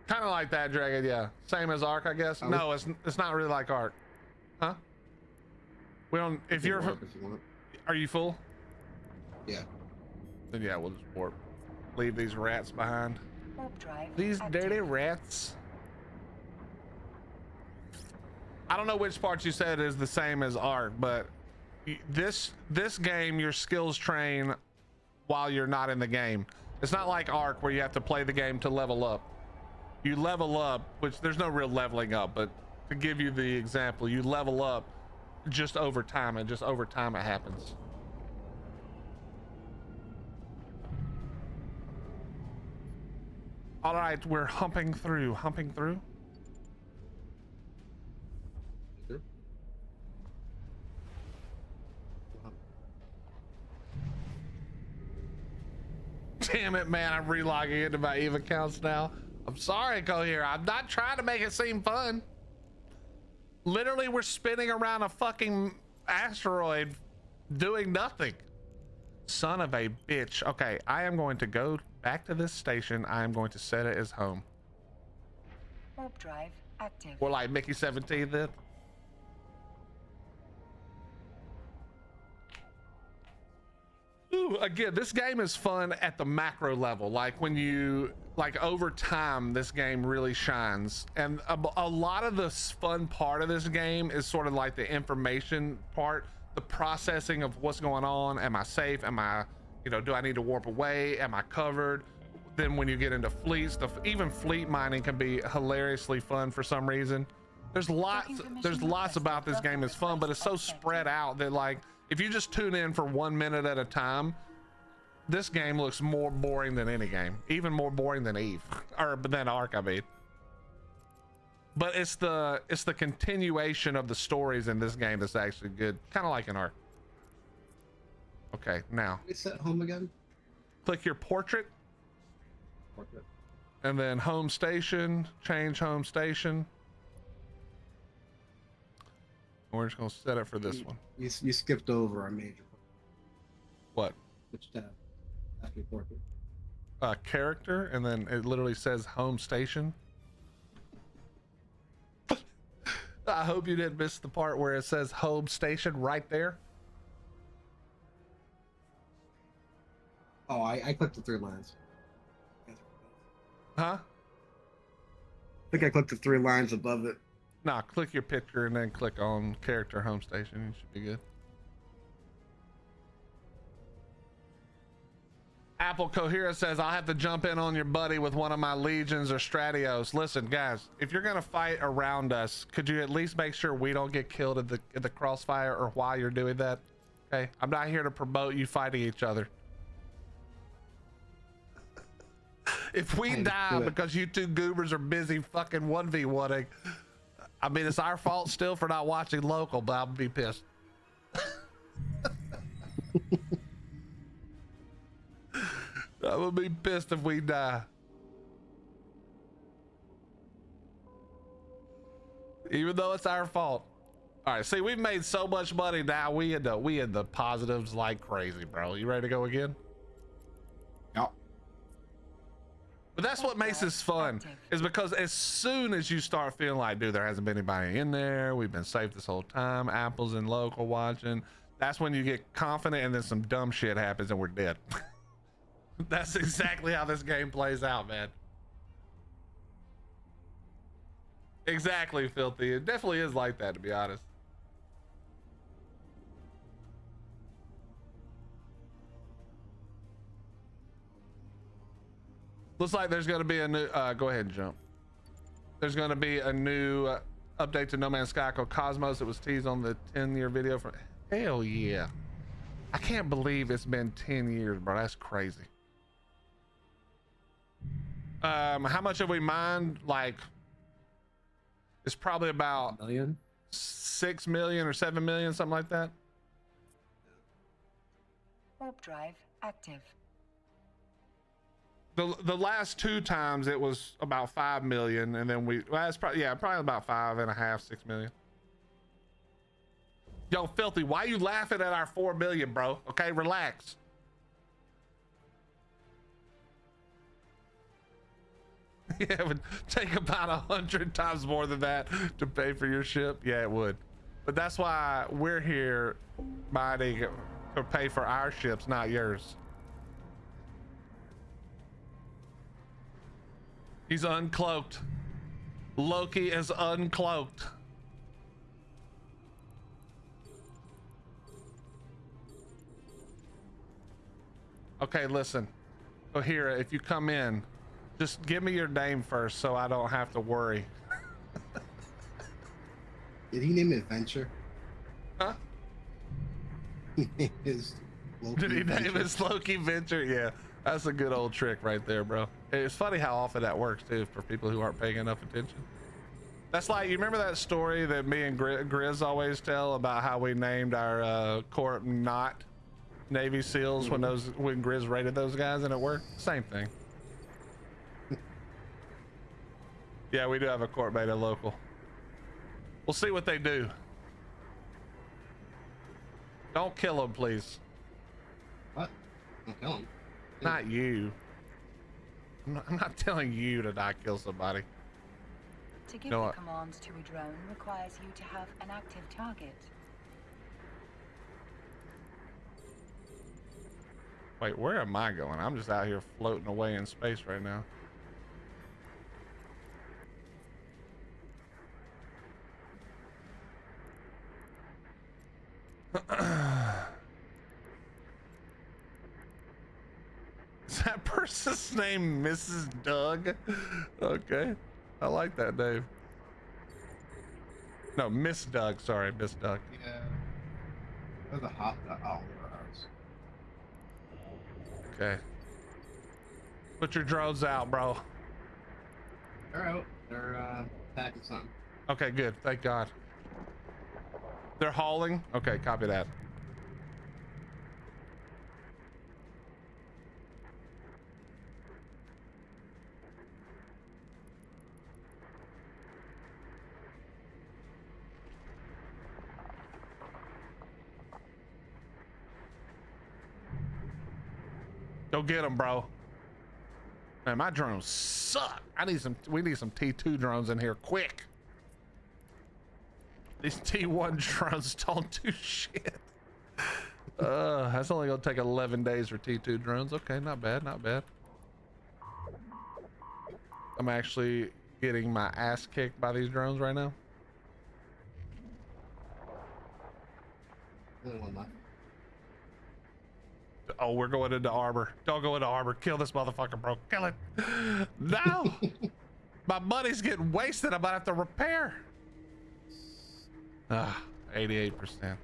Kind of like that, Dragon. Yeah, same as Ark, I guess. No, it's not really like Ark, huh? We don't. If you're, Warp if you want. Are you full? Yeah. Then yeah, we'll just warp. Leave these rats behind. Warp drive These active. dirty rats. I don't know which part you said is the same as Ark, but this game, your skills train while you're not in the game. It's not like Ark where you have to play the game to level up. You level up, which there's no real leveling up, but to give you the example, you level up just over time, and just over time it happens. All right, we're humping through. Sure. Damn it, man, I'm relogging into my EVE accounts now. I'm sorry, Cohere. I'm not trying to make it seem fun. Literally, we're spinning around a fucking asteroid doing nothing. Son of a bitch. Okay, I am going to go back to this station. I am going to set it as home. Warp drive active. We're like Mickey 17 then. Ooh, again, this game is fun at the macro level. Like when you, like over time, this game really shines. And a lot of the fun part of this game is sort of like the information part, the processing of what's going on. Am I safe? Am I, you know, do I need to warp away? Am I covered? Then when you get into fleets, even fleet mining can be hilariously fun for some reason. There's lots about this game that's fun, but it's so spread out that, like, if you just tune in for 1 minute at a time, this game looks more boring than any game, even more boring than Eve, or than Ark, I mean. But it's the continuation of the stories in this game that's actually good, kind of like an Ark. Okay, now We set home again. click your portrait, Portrait. and then home station, change home station. We're just gonna set it for this one. You skipped over our major. What? Which tab? After portrait. Character, and then it literally says home station. I hope you didn't miss the part where it says home station right there. Oh, I clicked the 3 lines. Huh? think I clicked the 3 lines above it. Nah, click your picture and then click on character home station. You should be good. Apple Cohera says, I'll have to jump in on your buddy with one of my legions or Stratios. Listen, guys, if you're gonna fight around us, could you at least make sure we don't get killed at the crossfire or while you're doing that? Okay, I'm not here to promote you fighting each other. If we die because you two goobers are busy fucking 1v1ing, I mean, it's our fault still for not watching local, but I'll be pissed. I would be pissed if we die. Even though it's our fault. All right, see, we've made so much money now. We had the positives like crazy, bro. You ready to go again? Yep. But that's what makes this fun, is because as soon as you start feeling like, dude, there hasn't been anybody in there, we've been safe this whole time, Apple's in local watching, that's when you get confident and then some dumb shit happens and we're dead. That's exactly how this game plays out, man. Exactly, Filthy. It definitely is like that, to be honest. Looks like there's going to be a new go ahead and jump. There's going to be a new update to No Man's Sky called Cosmos. It was teased on the 10-year video from hell yeah. I can't believe it's been 10 years, bro. That's crazy. How much have we mined? Like, it's probably about $1 million? 6 million or 7 million, something like that. Warp drive active. The last 2 times it was about 5 million, and then well, that's probably about 5.5, 6 million. Yo, Filthy, why you laughing at our 4 million, bro? Okay, relax. Yeah, it would take about 100 times more than that to pay for your ship. Yeah, it would. But that's why we're here mining to pay for our ships, not yours. He's uncloaked. Loki is uncloaked. Okay, listen. Ohira, if you come in, just give me your name first so I don't have to worry. Did he name it Adventure? Huh? His Loki Did he name Adventure? his Loki Venture? Yeah, that's a good old trick right there, bro. It's funny how often that works too for people who aren't paying enough attention. That's like, you remember that story that me and Grizz always tell about how we named our Corp not Navy SEALs when Grizz rated those guys and it worked? Same thing. Yeah, we do have a Corp beta local. We'll see what they do. Don't kill them, please. What? Don't kill him. Not you. I'm not telling you to not kill somebody. To give No, the command to a drone requires you to have an active target. Wait, where am I going? I'm just out here floating away in space right now. Is that person's name Mrs. Doug? Okay, I like that name. No, Miss Doug. Sorry, Miss Doug. Yeah. Where's the hot? Oh, ours. Okay. Put your drones out, bro. They're out. They're attacking something. Okay, good. Thank God. They're hauling? Okay, copy that. Go get them, bro. Man, my drones suck. We need some T2 drones in here quick. These T1 drones don't do shit. That's only gonna take 11 days for T2 drones. Okay, not bad, not bad. I'm actually getting my ass kicked by these drones right now. Oh, we're going into Arbor. Don't go into Arbor. Kill this motherfucker, bro. Kill it. No. My money's getting wasted. I'm gonna have to repair. 88%.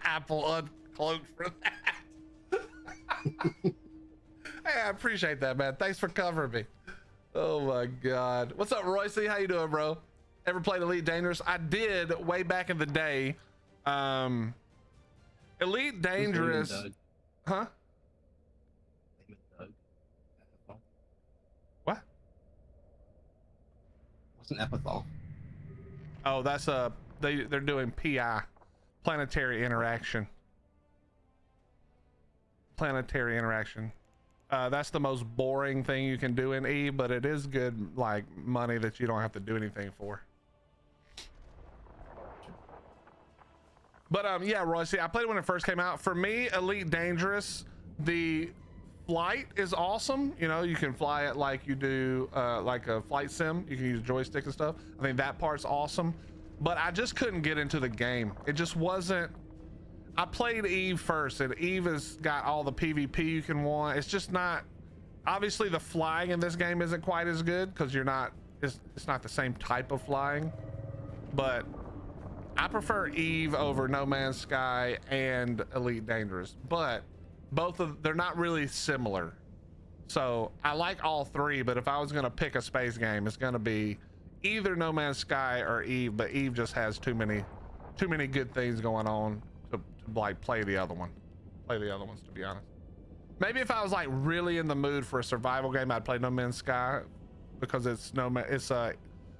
Apple uncloaked for that. Hey, I appreciate that, man. Thanks for covering me. Oh my God. What's up, Royce? How you doing, bro? Ever played Elite Dangerous? I did way back in the day. Elite Dangerous. Huh? What? What's an epithal? Oh, that's they're doing PI, planetary interaction. Planetary interaction. That's the most boring thing you can do in Eve, but it is good, like money that you don't have to do anything for. But yeah, Roy, see, I played it when it first came out. For me, Elite Dangerous, the flight is awesome. You know, you can fly it like you do like a flight sim. You can use joystick and stuff. I think that part's awesome. But I just couldn't get into the game. It just wasn't. I played Eve first, and Eve has got all the PvP you can want. It's just not. Obviously, the flying in this game isn't quite as good because you're not. It's not the same type of flying. But I prefer Eve over No Man's Sky and Elite Dangerous, but they're not really similar. So I like all three, but if I was gonna pick a space game, it's gonna be either No Man's Sky or Eve, but Eve just has too many good things going on to like play the other ones, to be honest. Maybe if I was like really in the mood for a survival game, I'd play No Man's Sky because it's a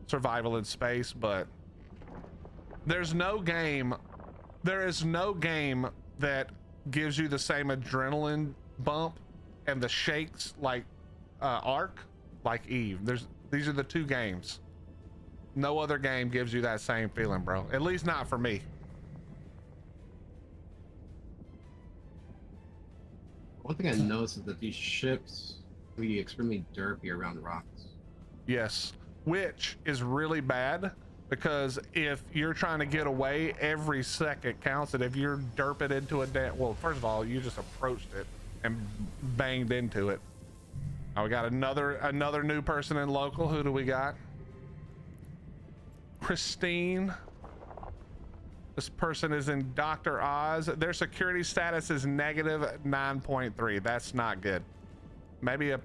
survival in space, but there is no game that gives you the same adrenaline bump and the shakes like Ark, like Eve. These are the two games. No other game gives you that same feeling, bro. At least not for me. One thing I noticed is that these ships can be extremely derpy around rocks. Yes, which is really bad. Because if you're trying to get away, every second counts. And if you're derping into a well, first of all, you just approached it and banged into it. Oh, we got another new person in local. Who do we got? Christine. This person is in Dr. Oz. Their security status is negative 9.3. That's not good. Maybe a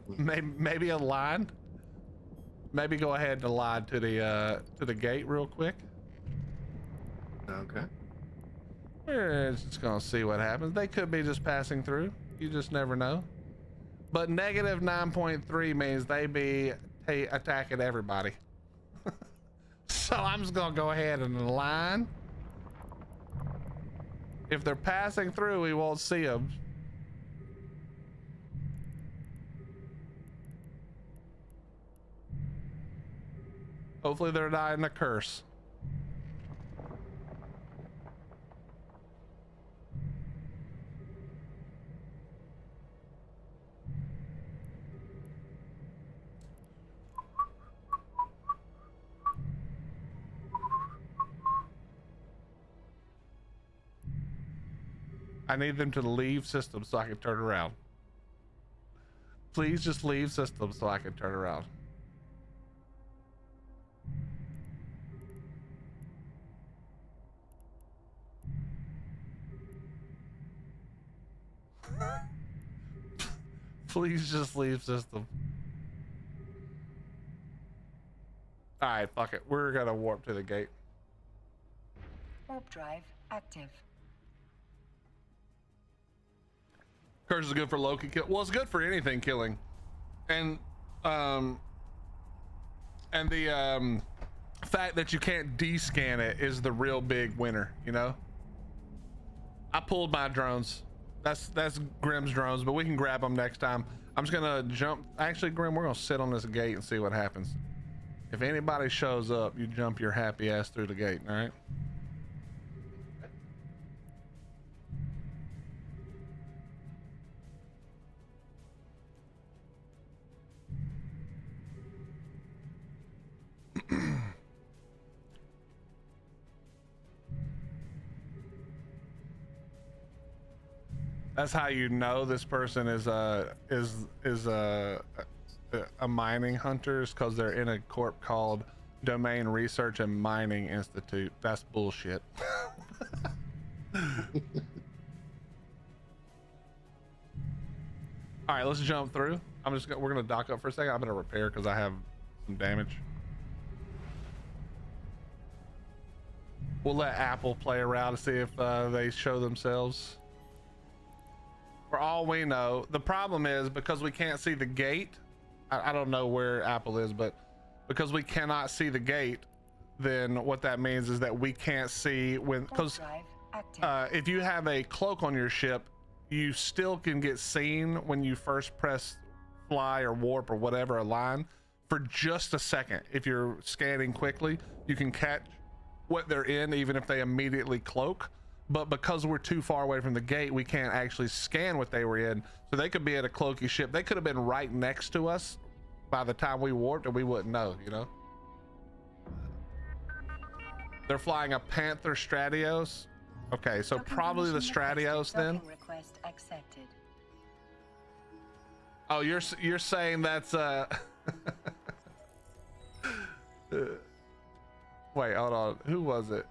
line. Maybe go ahead and lie to the gate real quick. Okay. We're just gonna see what happens. They could be just passing through. You just never know. But negative 9.3 means they be attacking everybody. So I'm just gonna go ahead and line. If they're passing through, we won't see them. Hopefully they're not in a curse. I need them to leave system so I can turn around. Please just leave system so I can turn around. Please just leave system. All right, fuck it. We're gonna warp to the gate. Warp drive active. Curse is good for Loki kill. Well, it's good for anything killing, and the fact that you can't descan it is the real big winner. You know. I pulled my drones. That's Grim's drones, but we can grab them next time. I'm just gonna jump. Actually, Grim, we're gonna sit on this gate and see what happens. If anybody shows up, you jump your happy ass through the gate. All right. That's how you know this person is a mining hunter, is because they're in a corp called Domain Research and Mining Institute. That's bullshit. All right, let's jump through. We're gonna dock up for a second. I'm gonna repair because I have some damage. We'll let Apple play around to see if they show themselves. For all we know, the problem is because we can't see the gate. I don't know where Apple is, but because we cannot see the gate, then what that means is that we can't see when, because if you have a cloak on your ship, you still can get seen when you first press fly or warp or whatever, a line, for just a second. If you're scanning quickly, you can catch what they're in even if they immediately cloak. But because we're too far away from the gate, we can't actually scan what they were in. So they could be at a cloaky ship. They could have been right next to us by the time we warped and we wouldn't know, you know? They're flying a Panther Stratios. Okay, so probably the Stratios then. Request accepted. Oh, you're saying that's wait, hold on. Who was it?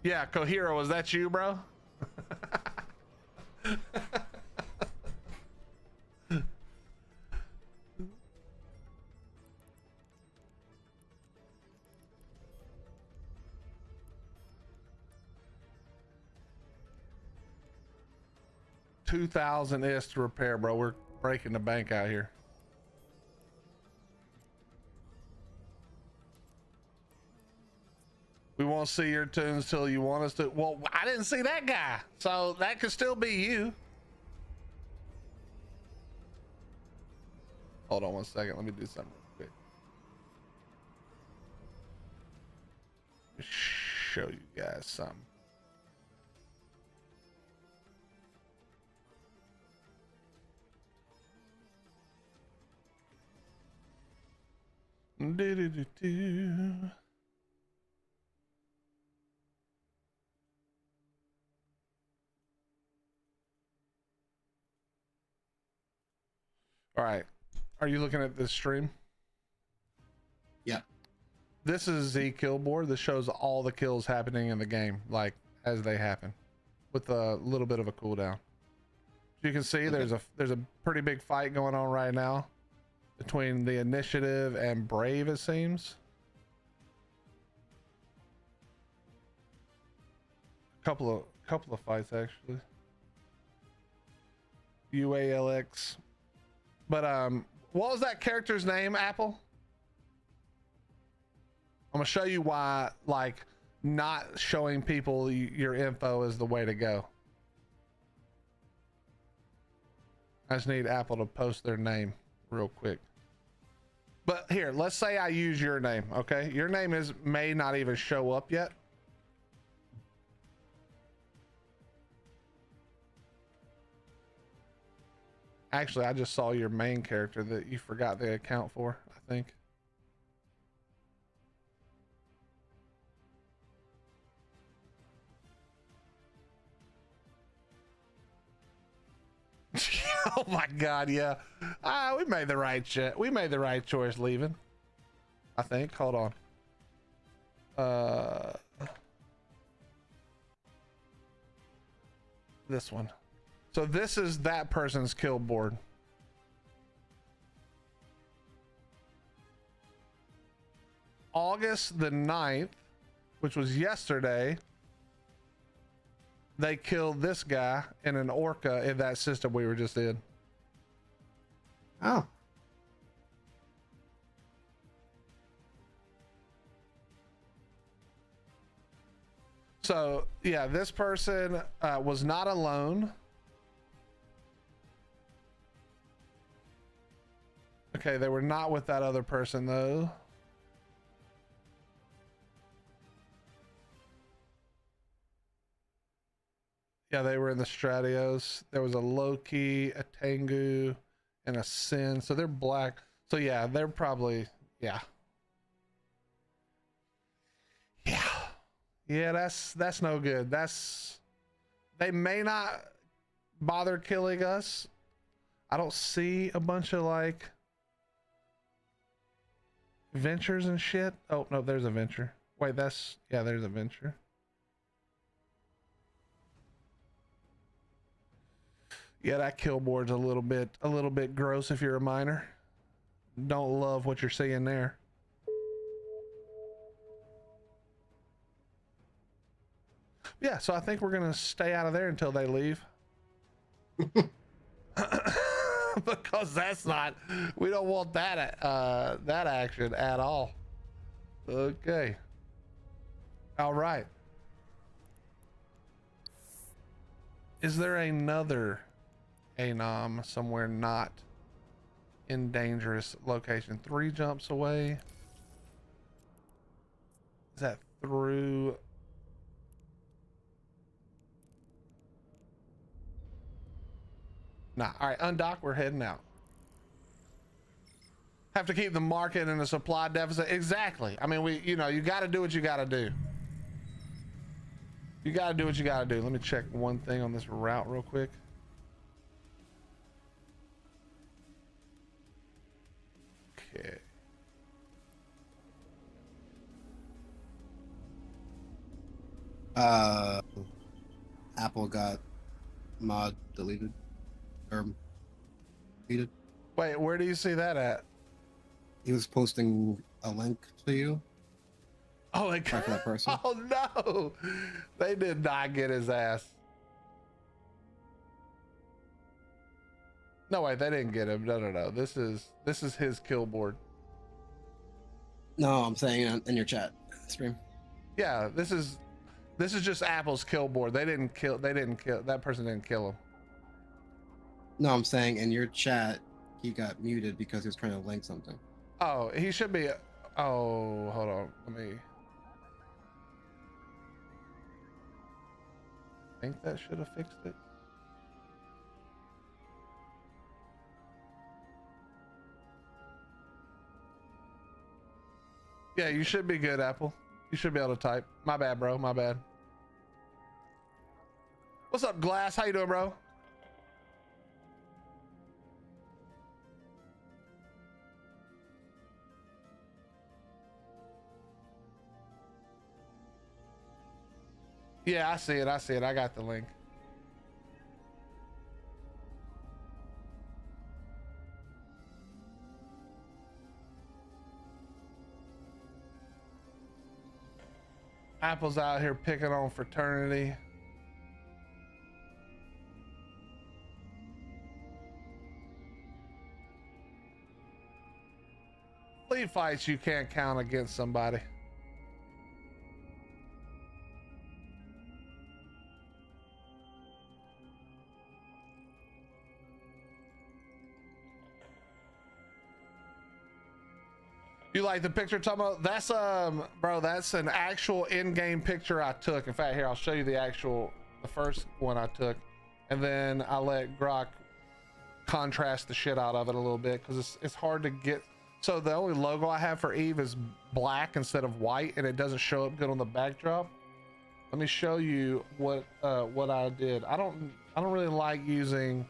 Yeah, Cohero, was that you, bro? $2,000 is to repair, bro. We're breaking the bank out here. We won't see your tunes till you want us to. Well, I didn't see that guy, so that could still be you. Hold on one second. Let me do something real quick. Show you guys something. Do. All right. Are you looking at this stream? Yeah. This is Z kill board. This shows all the kills happening in the game, like as they happen, with a little bit of a cooldown. As you can see, there's a pretty big fight going on right now between the Initiative and Brave, it seems. Couple of fights actually. UALX. But what was that character's name, Apple? I'm gonna show you why, like, not showing people your info is the way to go. I just need Apple to post their name real quick. But here, let's say I use your name, okay? Your name may not even show up yet. Actually, I just saw your main character that you forgot the account for, I think. Oh my God, yeah. We made the right choice leaving, I think. Hold on. This one. So this is that person's kill board. August the 9th, which was yesterday, they killed this guy in an orca in that system we were just in. Oh. So yeah, this person was not alone. Okay, they were not with that other person though. Yeah, they were in the Stratios. There was a Loki, a Tengu, and a sin. So they're black. So yeah, they're probably, yeah. Yeah. Yeah, that's no good. They may not bother killing us. I don't see a bunch of like ventures and shit. Oh no, there's a venture. Wait, there's a venture. Yeah, that kill board's a little bit gross if you're a miner. Don't love what you're seeing there. Yeah, so I think we're gonna stay out of there until they leave. Because we don't want that that action at all. Okay. All right. Is there another Anom somewhere not in dangerous location? 3 jumps away. Is that through? Nah. All right, undock. We're heading out. Have to keep the market in a supply deficit. Exactly. I mean, you got to do what you got to do. You got to do what you got to do. Let me check one thing on this route real quick. Okay. Apple got mod deleted or deleted. Wait, where do you see that at? He was posting a link to you. Oh, like for that person. Oh no, they did not get his ass. No way, they didn't get him. No. This is his kill board. No, I'm saying in your chat stream. Yeah, this is just Apple's kill board. They didn't kill. That person didn't kill him. No, I'm saying in your chat he got muted because he was trying to link something. Oh, he should be. Oh, hold on. Let me. I think that should have fixed it. Yeah, you should be good, Apple. You should be able to type. My bad, bro. My bad. What's up, Glass? How you doing, bro? Yeah, I see it. I got the link. Apple's out here picking on fraternity. Fleet fights you can't count against somebody. You like the picture, Tomo? That's bro, that's an actual in-game picture I took. In fact, here I'll show you the first one I took, and then I let Grok contrast the shit out of it a little bit because it's hard to get. So the only logo I have for Eve is black instead of white, and it doesn't show up good on the backdrop. Let me show you what I did. I don't really like using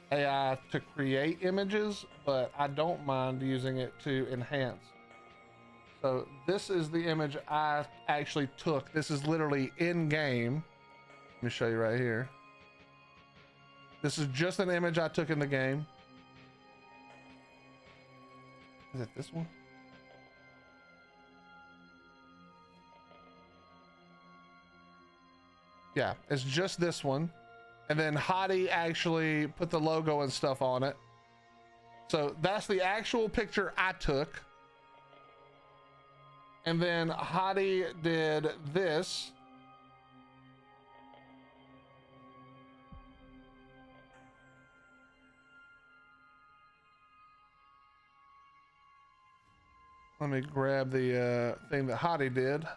AI to create images, but I don't mind using it to enhance. So this is the image I actually took. This is literally in game. Let me show you right here. This is just an image I took in the game. Is it this one? Yeah, it's just this one. And then Hottie actually put the logo and stuff on it. So that's the actual picture I took. And then Hottie did this. Let me grab the thing that Hottie did.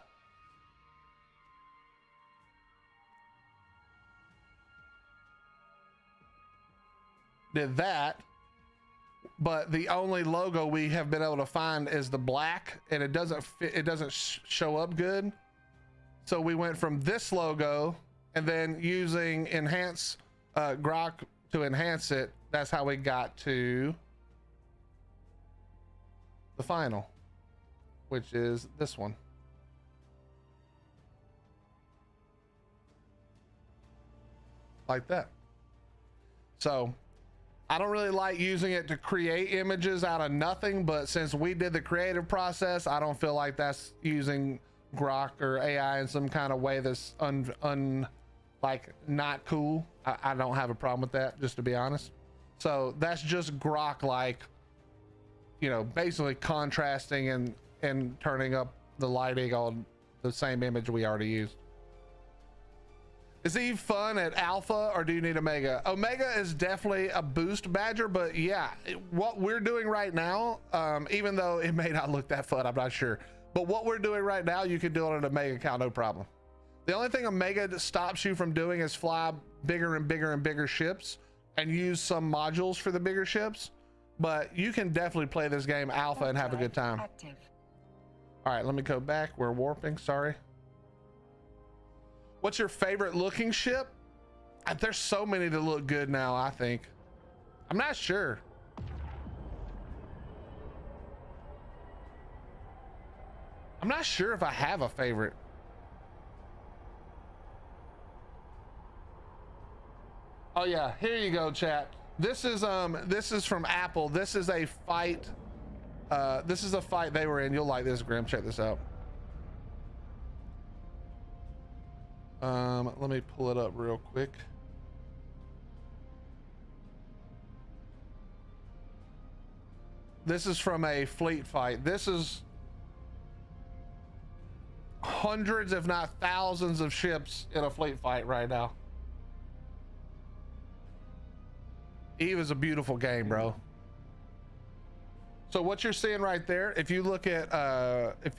Did that. but the only logo we have been able to find is the black, and it doesn't fit, it doesn't show up good. So we went from this logo, and then using enhance Grok to enhance it. That's how we got to the final, which is this one. Like that. So I don't really like using it to create images out of nothing, but since we did the creative process, I don't feel like that's using Grok or AI in some kind of way that's like not cool. I don't have a problem with that, just to be honest. So that's just Grok, like, you know, basically contrasting and turning up the lighting on the same image we already used. Is Eve fun at alpha, or do you need Omega? Omega is definitely a boost badger, but yeah, what we're doing right now, even though it may not look that fun, I'm not sure, but what we're doing right now, you can do it on an Omega account, no problem. The only thing Omega stops you from doing is fly bigger and bigger and bigger ships and use some modules for the bigger ships, but you can definitely play this game alpha and have a good time. Active. All right, let me go back. We're warping, sorry. What's your favorite looking ship? There's so many that look good now, I think. I'm not sure. I'm not sure if I have a favorite. Oh yeah, here you go, chat. This is from Apple. This is a fight. This is a fight they were in. You'll like this, Grim. Check this out. Let me pull it up real quick. This is from a fleet fight. This is hundreds, if not thousands, of ships in a fleet fight right now. Eve is a beautiful game, bro. So what you're seeing right there, if you look at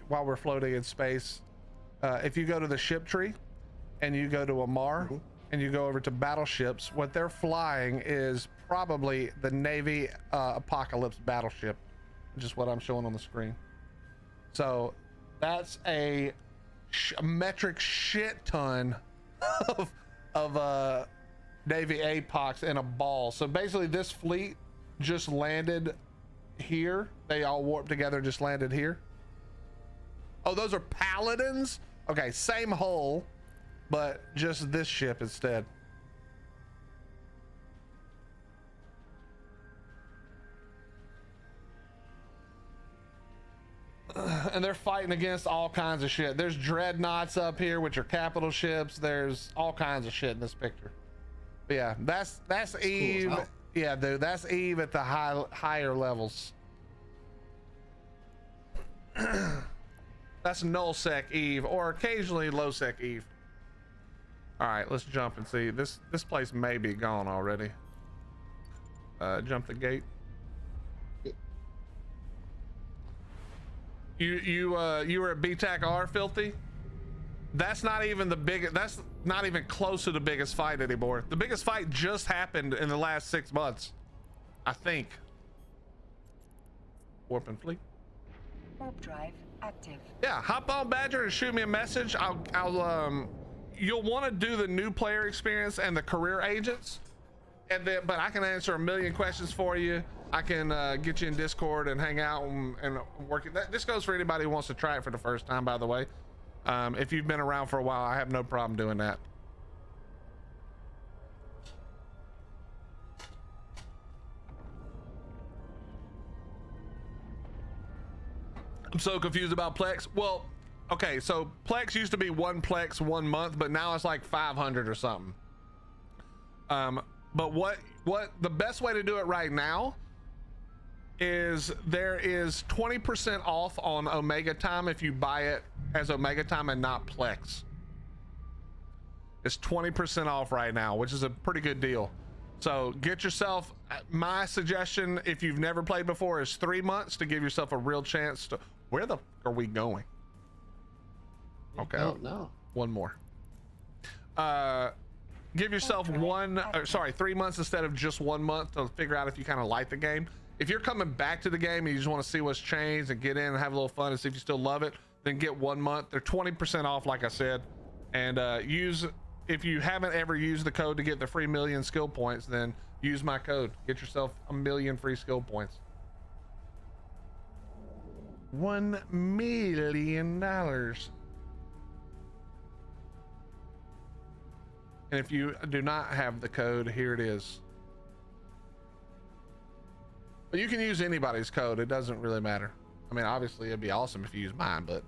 while we're floating in space, if you go to the ship tree and you go to Amar and you go over to battleships, what they're flying is probably the Navy Apocalypse battleship, which is what I'm showing on the screen. So that's a metric shit ton of Navy Apox in a ball. So basically this fleet just landed here. They all warped together and just landed here. Oh, those are Paladins? Okay, same hull, but just this ship instead. And they're fighting against all kinds of shit. There's dreadnoughts up here, which are capital ships. There's all kinds of shit in this picture. But yeah, that's Eve. Cool. Yeah, dude, that's Eve at the higher levels. That's null sec Eve, or occasionally low sec Eve. All right, let's jump and see. This place may be gone already. Jump the gate. You were at BTAC R, Filthy? That's not even the biggest. That's not even close to the biggest fight anymore. The biggest fight just happened in the last 6 months, I think. Warp and fleet. Warp drive active. Yeah, hop on Badger and shoot me a message. You'll want to do the new player experience and the career agents, and then but I can answer a million questions for you. I can get you in Discord and hang out and work it. This goes for anybody who wants to try it for the first time, by the way. If you've been around for a while, I have no problem doing that. I'm so confused about Plex. Well, okay, so Plex used to be 1 Plex 1 month, but now it's like 500 or something. But what the best way to do it right now is there is 20% off on Omega Time if you buy it as Omega Time and not Plex. It's 20% off right now, which is a pretty good deal. So get yourself, my suggestion if you've never played before is 3 months to give yourself a real chance to. Where the f are we going? Okay. I don't know. One more. Give yourself 3 months instead of just 1 month to figure out if you kind of like the game. If you're coming back to the game and you just want to see what's changed and get in and have a little fun and see if you still love it, then get 1 month. They're 20% off, like I said. And if you haven't ever used the code to get the free million skill points, then use my code. Get yourself 1 million free skill points. $1 million. And if you do not have the code, here it is. But you can use anybody's code. It doesn't really matter. I mean, obviously it'd be awesome if you use mine, but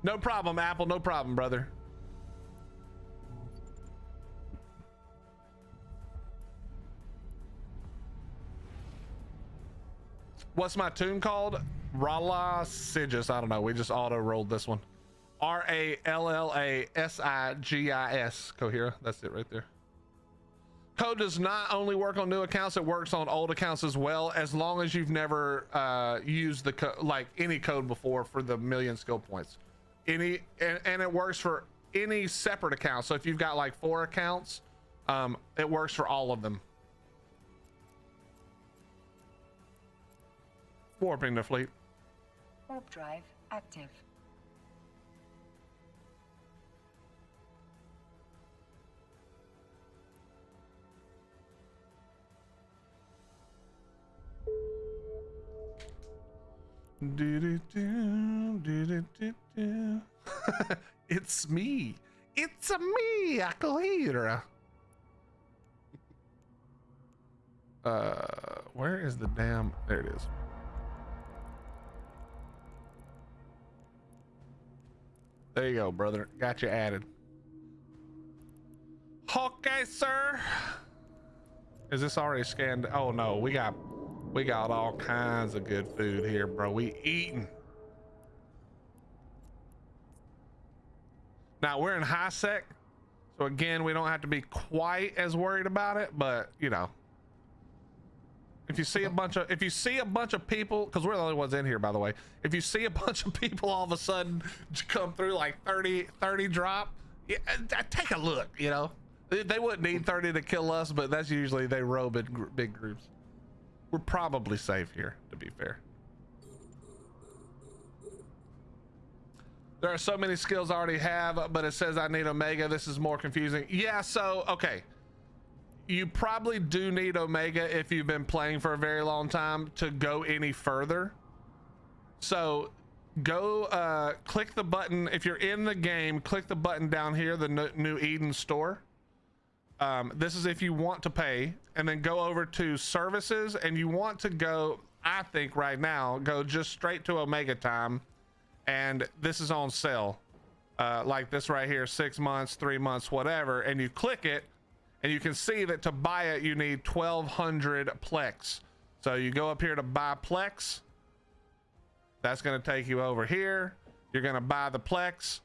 no problem, Apple. No problem, brother. What's my tune called? Rala Sigis. I don't know. We just auto rolled this one. RALLASIGIS. Cohera. That's it right there. Code does not only work on new accounts, it works on old accounts as well, as long as you've never used the any code before for the million skill points. And it works for any separate account. So if you've got like 4 accounts, it works for all of them. Warping the fleet. Warp drive active. It's me. It's a me, Cohera. Where is the damn? There it is. There you go, brother. Got you added. Okay, sir. Is this already scanned? Oh no, we got all kinds of good food here, bro. We eating. Now we're in high sec, so again, we don't have to be quite as worried about it, but you know, if you see a bunch of people, because we're the only ones in here, by the way, if you see a bunch of people all of a sudden come through like 30 drop, yeah, take a look. You know, they wouldn't need 30 to kill us, but that's usually they row big groups. We're probably safe here, to be fair. There are so many skills I already have, but it says I need Omega. This is more confusing. Yeah, so, okay. You probably do need Omega if you've been playing for a very long time to go any further. So go click the button. If you're in the game, click the button down here, the New Eden store. This is if you want to pay, and then go over to services, and you want to go, I think right now, go just straight to Omega time, and this is on sale. Like this right here, 6 months, 3 months, whatever, and you click it, and you can see that to buy it, you need 1,200 Plex. So you go up here to buy Plex. That's gonna take you over here. You're gonna buy the Plex.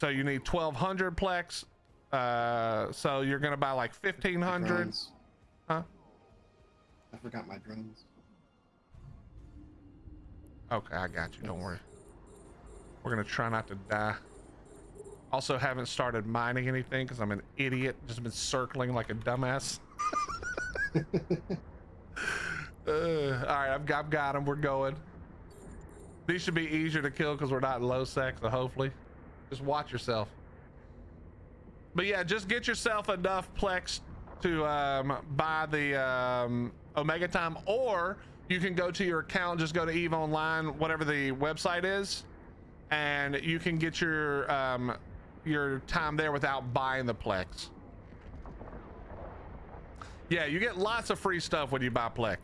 So you need 1,200 Plex. So you're gonna buy like 1,500. Huh? I forgot my drones. Okay, I got you. Don't worry. We're gonna try not to die. Also, haven't started mining anything because I'm an idiot. Just been circling like a dumbass. All right, I've got them. We're going. These should be easier to kill because we're not in low sec, so hopefully, just watch yourself. But yeah, just get yourself enough Plex to buy the Omega time, or you can go to your account, just go to EVE Online, whatever the website is, and you can get your time there without buying the Plex. Yeah, you get lots of free stuff when you buy Plex.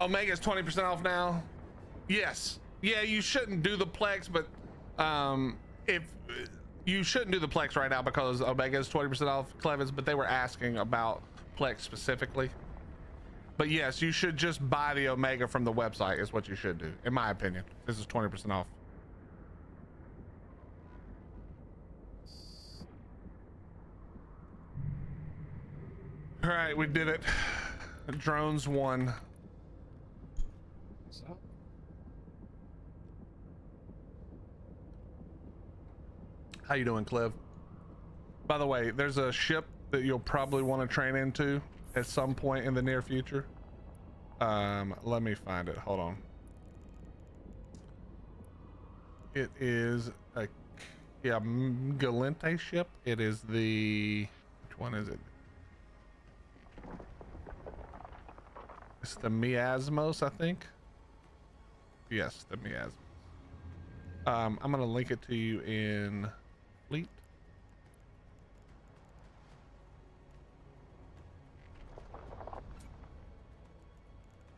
Omega's 20% off now. Yes. Yeah, you shouldn't do the Plex, but if you shouldn't do the Plex right now because Omega is 20% off, Clevens, but they were asking about Plex specifically. But yes, you should just buy the Omega from the website is what you should do, in my opinion. This is 20% off. All right, we did it. Drones won. So, How you doing, Clev? By the way, there's a ship that you'll probably want to train into at some point in the near future. Let me find it. Hold on. It is a Galente ship. It is the which one is it? It's the Miasmos, I think. Yes, the Miasmos. I'm gonna link it to you in Fleet.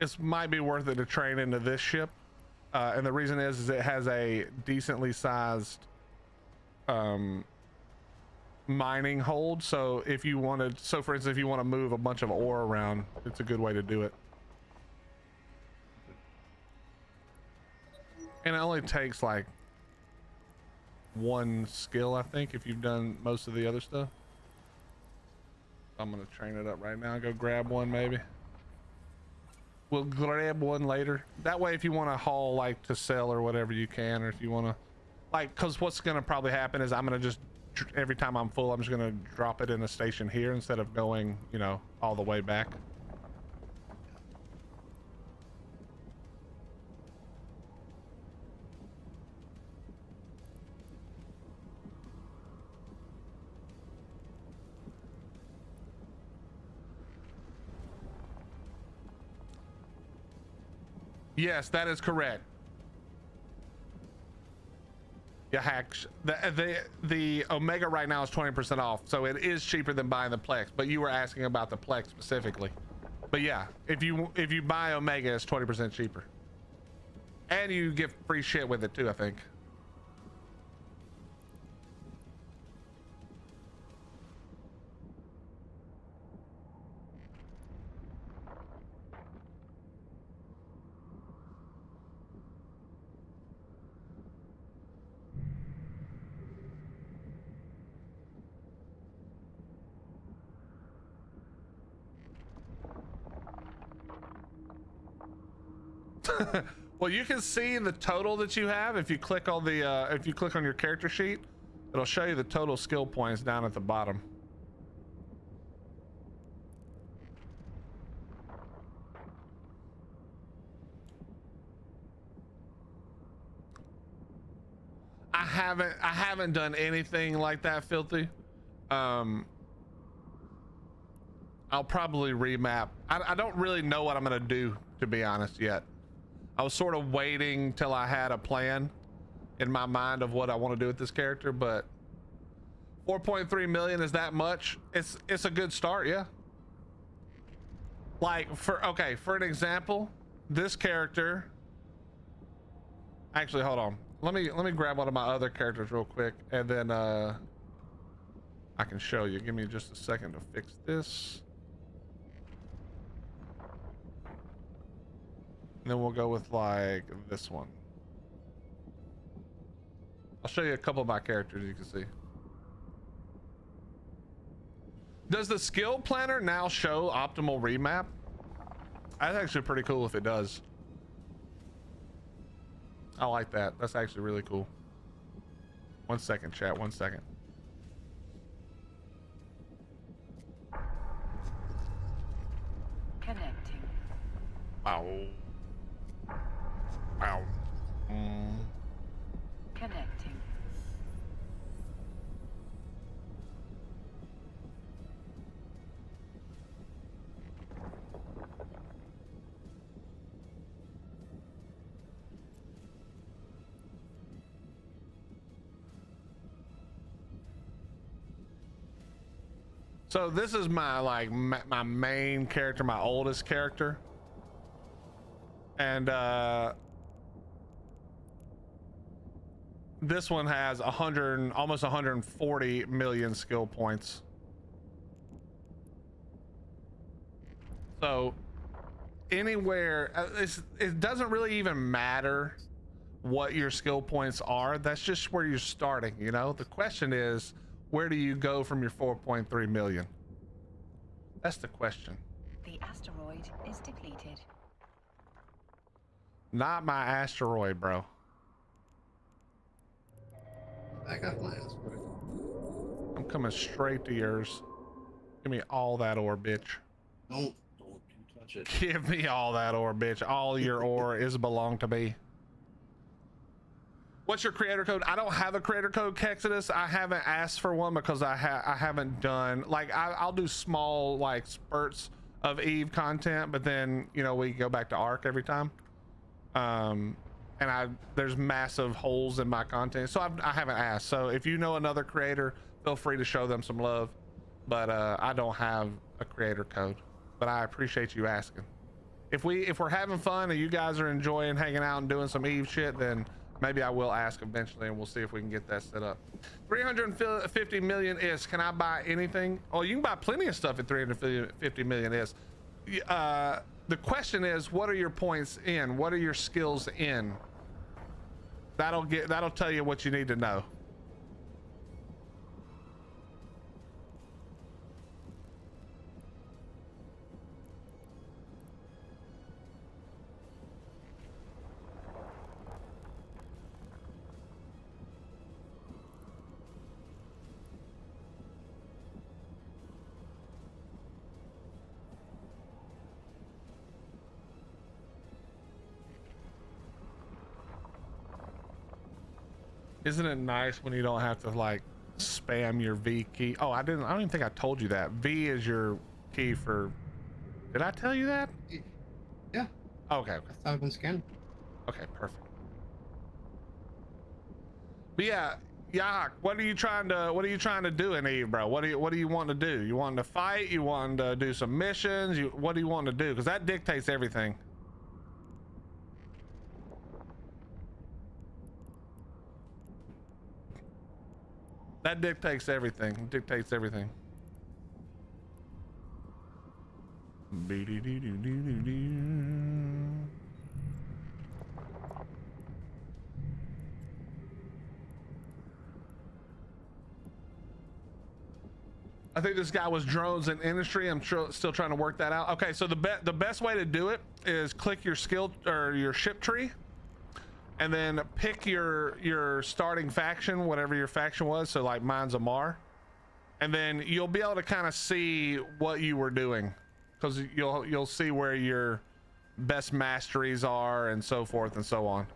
It might be worth it to train into this ship, and the reason is it has a decently sized mining hold. So if you wanted, so for instance, if you want to move a bunch of ore around, it's a good way to do it. And it only takes like one skill, I think, if you've done most of the other stuff. I'm gonna train it up right now. Go grab one, maybe. We'll grab one later. That way, if you want to haul like to sell or whatever you can, or if you want to, like, because what's gonna probably happen is I'm gonna just every time I'm full, I'm just gonna drop it in a station here instead of going, you know, all the way back. Yes, that is correct. Yeah, hacks. The Omega right now is 20% off, so it is cheaper than buying the Plex. But you were asking about the Plex specifically. But yeah, if you buy Omega, it's 20% cheaper, and you get free shit with it too, I think. Well, you can see the total that you have if you click on the if you click on your character sheet. It'll show you the total skill points down at the bottom. I haven't done anything like that, Filthy. I'll probably remap. I don't really know what I'm gonna do, to be honest, yet. I was sort of waiting till I had a plan in my mind of what I want to do with this character, but 4.3 million is that much? It's a good start, yeah. Like for an example, this character. Actually, hold on. Let me grab one of my other characters real quick, and then I can show you. Give me just a second to fix this. And then we'll go with like this one. I'll show you a couple of my characters you can see. Does the skill planner now show optimal remap? That's actually pretty cool if it does. I like that. That's actually really cool. 1 second, chat. 1 second. Connecting. Ow. Ow. Connecting. So this is my my main character, my oldest character. And this one has almost 140 million skill points. So anywhere, it doesn't really even matter what your skill points are. That's just where you're starting, you know? The question is, where do you go from your 4.3 million? That's the question. The asteroid is depleted. Not my asteroid, bro. I got my ass. I'm coming straight to yours. Give me all that ore, bitch. Don't you touch it. Give me all that ore, bitch. All your ore is belong to me. What's your creator code? I don't have a creator code, Kexodus. I haven't asked for one because I haven't done, like, I'll do small, like, spurts of Eve content, but then, you know, we go back to Arc every time. And there's massive holes in my content, so I haven't asked. So if you know another creator, feel free to show them some love. But I don't have a creator code, but I appreciate you asking. If we're having fun and you guys are enjoying hanging out and doing some Eve shit, then maybe I will ask eventually, and we'll see if we can get that set up. 350 million is. Can I buy anything? Oh, you can buy plenty of stuff at 350 million is. The question is, what are your points in? What are your skills in? That'll tell you what you need to know. Isn't it nice when you don't have to like spam your V key? Oh, I don't even think I told you that. V is your key for, did I tell you that? Yeah. Okay. That's how I've been scanning. Okay, perfect. But yeah, Yahak, what are you trying to do in Eve, bro? What do you want to do? You want to fight? You want to do some missions? What do you want to do? Because that dictates everything. That dictates everything. It dictates everything. I think this guy was drones in industry. I'm still trying to work that out. Okay, so the best way to do it is click your skill or your ship tree, and then pick your starting faction, whatever your faction was. So like mine's Amar, and then you'll be able to kind of see what you were doing, because you'll see where your best masteries are and so forth and so on.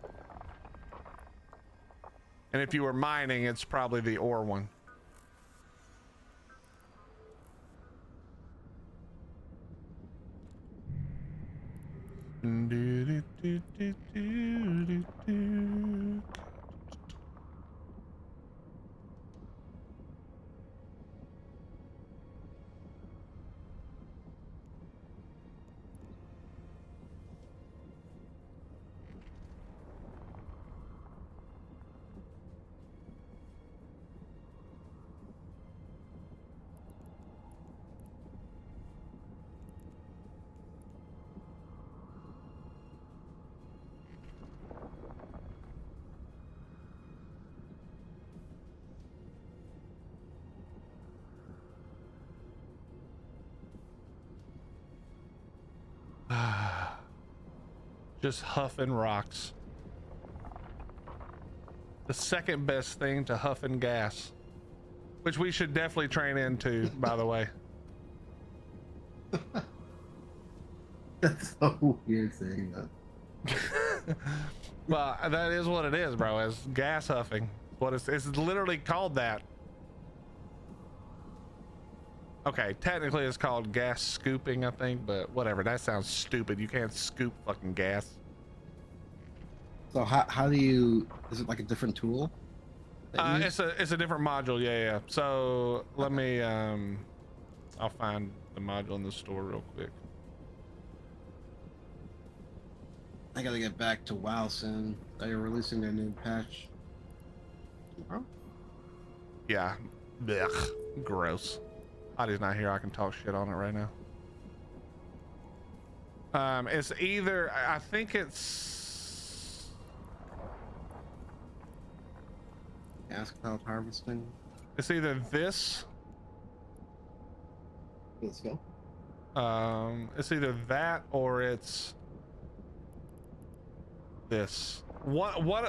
And if you were mining, it's probably the ore one. Just huffing rocks. The second best thing to huffing gas, which we should definitely train into, by the way. That's so weird saying that. Well, that is what it is, bro. It's gas huffing. What it's literally called that. Okay, technically it's called gas scooping, I think, but whatever. That sounds stupid. You can't scoop fucking gas. So how do you? Is it like a different tool? It's a different module. Yeah. So let me I'll find the module in the store real quick. I gotta get back to WoW soon. They're releasing their new patch tomorrow. Yeah. Blech. Gross. Hottie's not here. I can talk shit on it right now. It's either, I think it's Gas cloud harvesting. it's either this. Let's go. It's either that or it's this.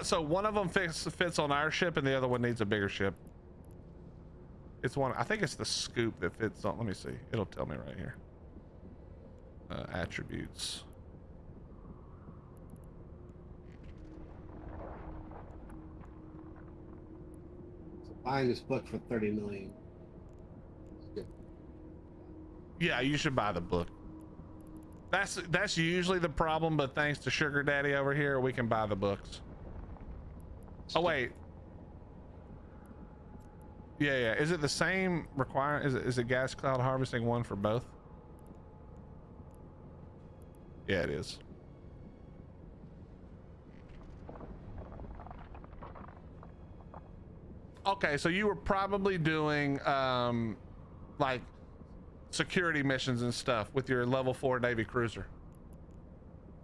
So one of them fits on our ship and the other one needs a bigger ship. It's one, I think it's the scoop that fits on, let me see. It'll tell me right here. Attributes. So buying this book for 30 million. Yeah, you should buy the book. That's usually the problem, but thanks to Sugar Daddy over here, we can buy the books. Oh wait. Yeah. Is it the same requirement? Is it gas cloud harvesting one for both? Yeah, it is. Okay, so you were probably doing like security missions and stuff with your level 4 Navy cruiser.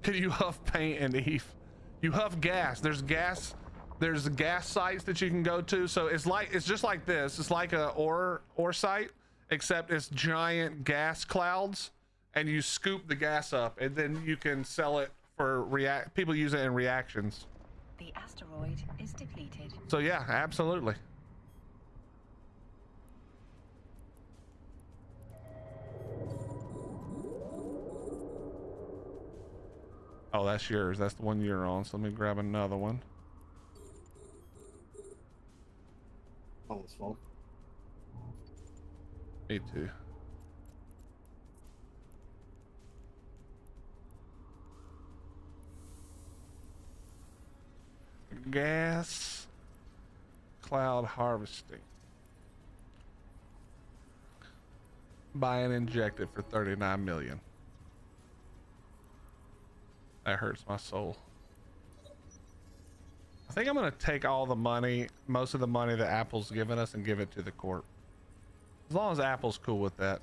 Can you huff paint and Eve? You huff gas. There's gas sites that you can go to. So it's just like this. It's like a ore site, except it's giant gas clouds, and you scoop the gas up, and then you can sell it for people use it in reactions. The asteroid is depleted. So yeah, absolutely. Oh, that's yours. That's the one you're on. So let me grab another one. Oh, it's full. Me too. Gas cloud harvesting. Buy and inject it for 39 million. That hurts my soul. I think I'm gonna take all the money, most of the money that Apple's given us, and give it to the Corp. As long as Apple's cool with that.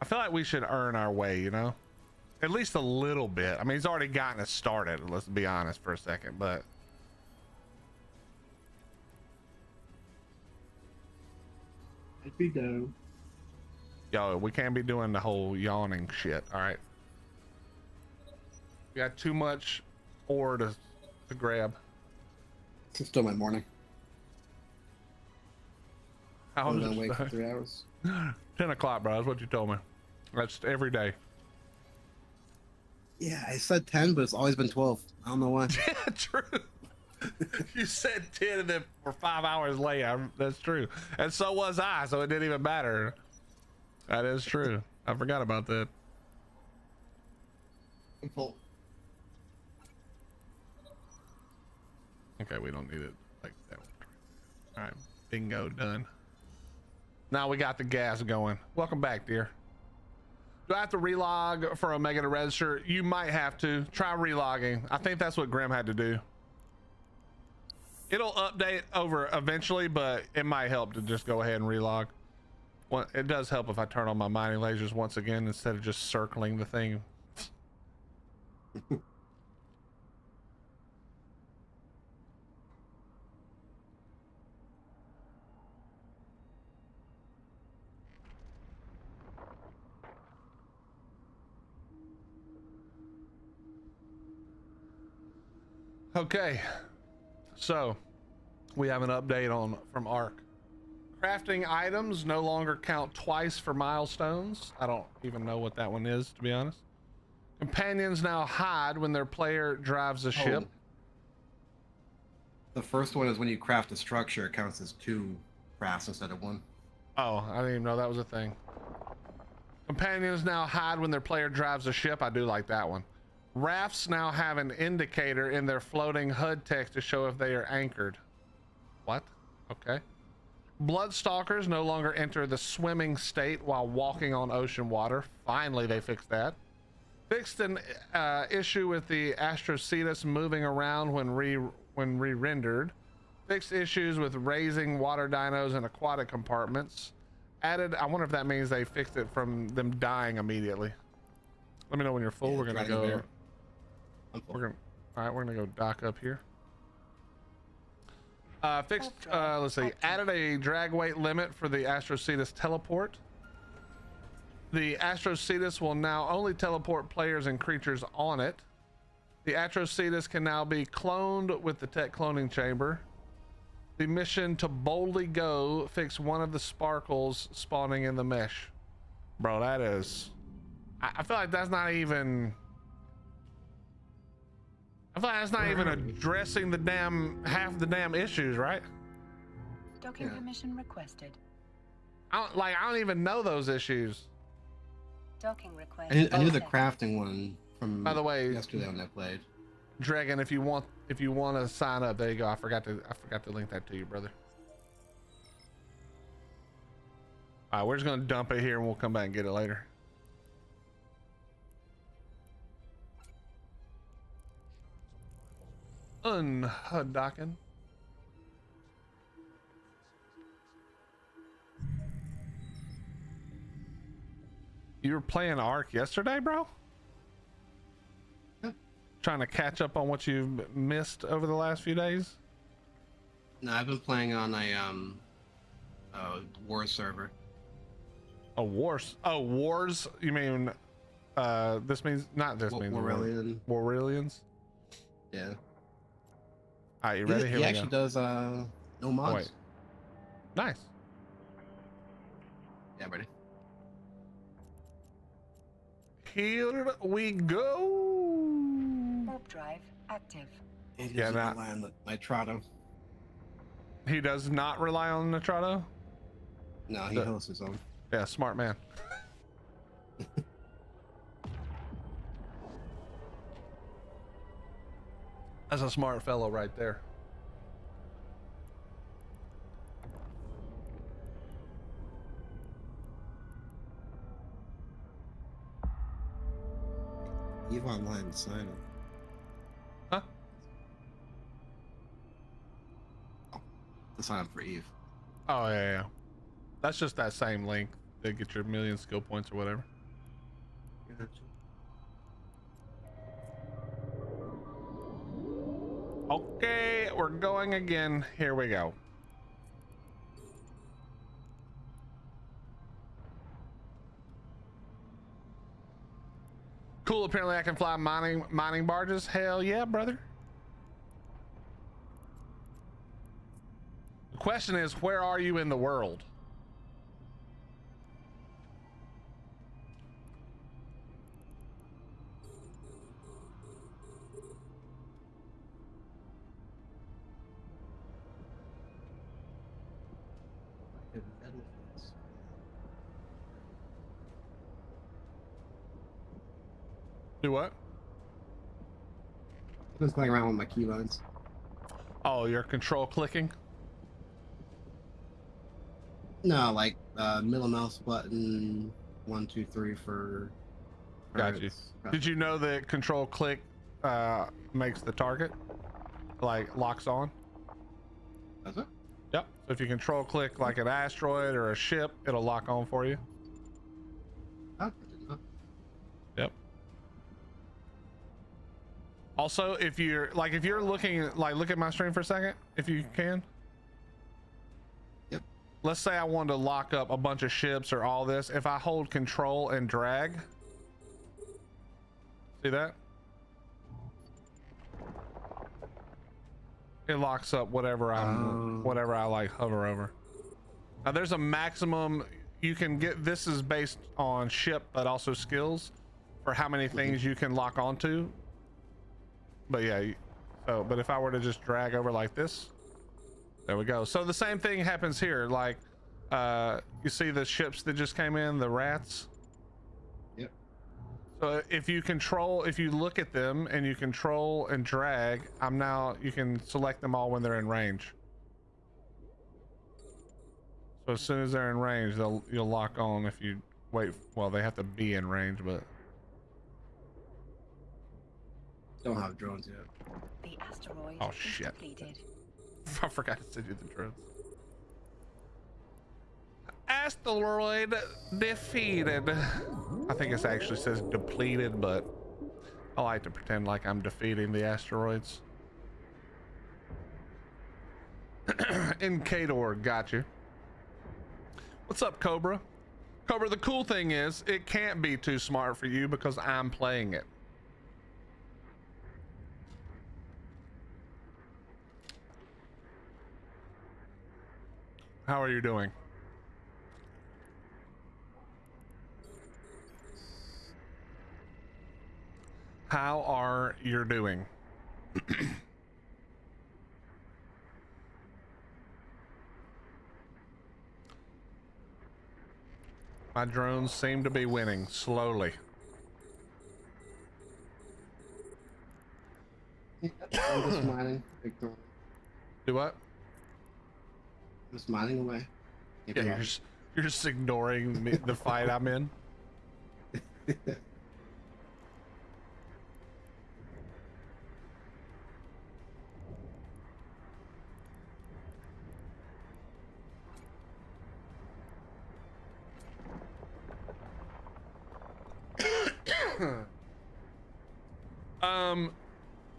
I feel like we should earn our way, you know? At least a little bit. I mean, he's already gotten us started, let's be honest for a second, but... I'd be down. Yo, we can't be doing the whole yawning shit, alright? We got too much ore to grab. It's still my morning. How I'm is gonna it? wait for 3 hours. 10 o'clock, bro. That's what you told me. That's every day. Yeah, I said 10, but it's always been 12. I don't know why. Yeah, true. You said 10 and then for 5 hours late. That's true. And so was I, so it didn't even matter. That is true. I forgot about that. I'm full. Okay, we don't need it like that. All right, bingo, done. Now we got the gas going. Welcome back, dear. Do I have to relog for Omega to register? You might have to. Try relogging. I think that's what Grim had to do. It'll update over eventually, but it might help to just go ahead and relog. Well, it does help if I turn on my mining lasers once again instead of just circling the thing. Okay, so we have an update from ARC. Crafting items no longer count twice for milestones. I don't even know what that one is, to be honest. Companions now hide when their player drives a ship. The first one is when you craft a structure, it counts as 2 crafts instead of 1. Oh, I didn't even know that was a thing. Companions now hide when their player drives a ship. I do like that one. Rafts now have an indicator in their floating HUD text to show if they are anchored. What? Okay. Bloodstalkers no longer enter the swimming state while walking on ocean water. Finally, they fixed that. Fixed an issue with the Astrocetus moving around when re-rendered. Fixed issues with raising water dinos in aquatic compartments. Added, I wonder if that means they fixed it from them dying immediately. Let me know when you're full. Yeah, We're gonna dragon go. bear. I'm full. All right, we're gonna go dock up here. Fixed, let's see, added a drag weight limit for the Astrocetus teleport. The Astrocetus will now only teleport players and creatures on it. The Astrocetus can now be cloned with the tech cloning chamber. The mission to boldly go fix one of the sparkles spawning in the mesh. Bro, that is... I feel like that's not even... I feel like that's not even addressing the half the damn issues, right? Docking permission requested. I don't even know those issues. Docking request. I knew the crafting one from By the way, yesterday when I played. Dragon, if you want to sign up, there you go. I forgot to link that to you, brother. All right, we're just gonna dump it here and we'll come back and get it later. Undocking. You were playing Ark yesterday, bro? Yeah. Trying to catch up on what you've missed over the last few days? No, I've been playing on a war server. A wars? Oh, wars? You mean this means not this means Warrelian. Warrelians? Yeah. All right, you ready? Here he we actually go. does no mods. Oh, wait. Nice. Yeah, ready. Here we go. Warp drive active. He Yeah, doesn't nah. rely on the Nitrado. He does not rely on Nitrado? No, he hosts his own. Yeah, smart man. That's a smart fellow right there. Eve Online sign up. Huh? Oh, the sign up for Eve. Oh, yeah. That's just that same link to get your million skill points or whatever. Okay, we're going again. Here we go. Cool, apparently I can fly mining barges. Hell yeah, brother. The question is, where are you in the world? Do what? I've been playing around with my keylines. Oh, you're control clicking? No, like middle mouse button, 1, 2, 3 for. Got you. Did you know that control click makes the target like locks on? Does it? Yep. So if you control click like an asteroid or a ship, it'll lock on for you. Oh, I did not. Yep. Also, if you're looking, look at my stream for a second, if you can. Yep. Let's say I wanted to lock up a bunch of ships or all this. If I hold control and drag, see that? It locks up whatever I like hover over. Now there's a maximum you can get. This is based on ship, but also skills for how many things you can lock onto. But yeah, but if I were to just drag over like this, there we go. So the same thing happens here. Like, you see the ships that just came in, the rats. Yep. So if you look at them and you control and drag, you can select them all when they're in range. So as soon as they're in range, you'll lock on if you wait. Well, they have to be in range, but Don't have drones yet. The asteroid Oh, is shit. depleted. I forgot to send you the drones. Asteroid defeated. I think it actually says depleted, but I like to pretend like I'm defeating the asteroids. In Kador, got you. What's up, Cobra? Cobra, the cool thing is it can't be too smart for you because I'm playing it. How are you doing? How are you doing? My drones seem to be winning slowly. I'm just mining. Ignore me. Do what? Just mining away. Yeah, you're just ignoring me, the fight I'm in.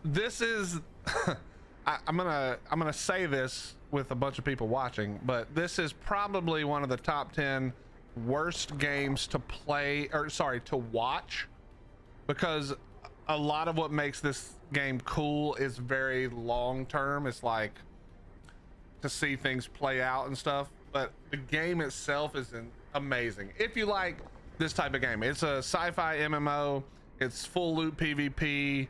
This is I'm gonna say this with a bunch of people watching, but this is probably one of the top 10 worst games to play, or sorry, to watch, because a lot of what makes this game cool is very long term. It's like to see things play out and stuff, but the game itself is amazing. If you like this type of game, it's a sci-fi MMO, it's full loot PvP.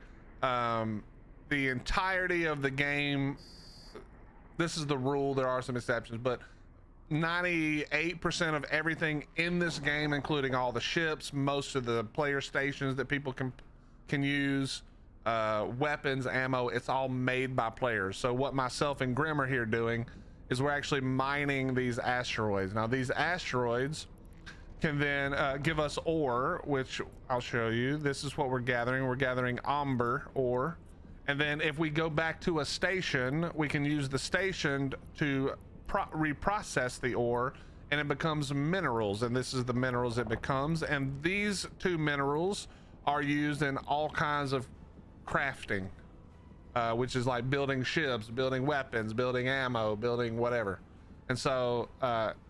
The entirety of the game, this is the rule, there are some exceptions, but 98% of everything in this game, including all the ships, most of the player stations that people can use, weapons, ammo, it's all made by players. So what myself and Grim are here doing is we're actually mining these asteroids. Now these asteroids can then give us ore, which I'll show you. This is what we're gathering. We're gathering amber ore. And then if we go back to a station, we can use the station to reprocess the ore, and it becomes minerals. And this is the minerals it becomes. And these two minerals are used in all kinds of crafting, which is like building ships, building weapons, building ammo, building whatever. And so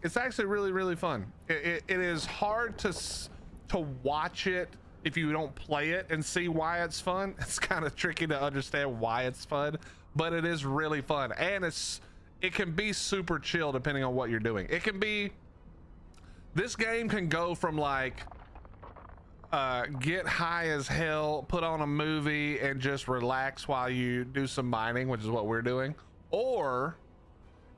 it's actually really, really fun. It is hard to watch it if you don't play it and see why it's fun. It's kind of tricky to understand why it's fun, but it is really fun. And it can be super chill depending on what you're doing. It can be, this game can go from like get high as hell, put on a movie and just relax while you do some mining, which is what we're doing, or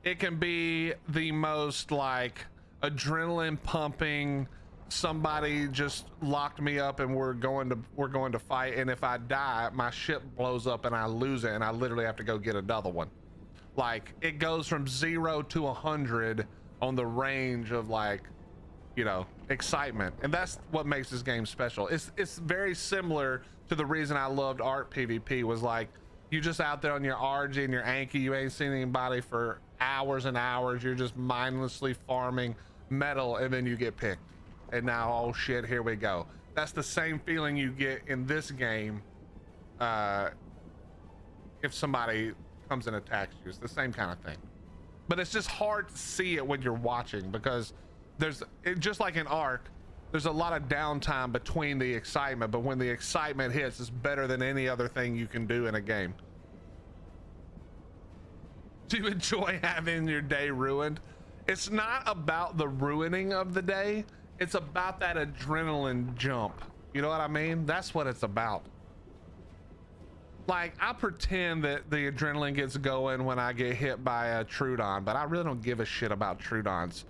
it can be the most like adrenaline pumping, somebody just locked me up and we're going to fight, and if I die my ship blows up and I lose it and I literally have to go get another one. Like it goes from 0 to 100 on the range of, like, you know, excitement, and that's what makes this game special. It's very similar to the reason I loved ARC PvP, was like you just out there on your RG and your Anki, you ain't seen anybody for hours and hours, you're just mindlessly farming metal, and then you get picked. And now, oh shit, here we go. That's the same feeling you get in this game if somebody comes and attacks you. It's the same kind of thing, but it's just hard to see it when you're watching, because just like in Ark, there's a lot of downtime between the excitement, but when the excitement hits, it's better than any other thing you can do in a game. Do you enjoy having your day ruined? It's not about the ruining of the day, it's about that adrenaline jump. You know what I mean? That's what it's about. Like, I pretend that the adrenaline gets going when I get hit by a Trudon, but I really don't give a shit about Trudons.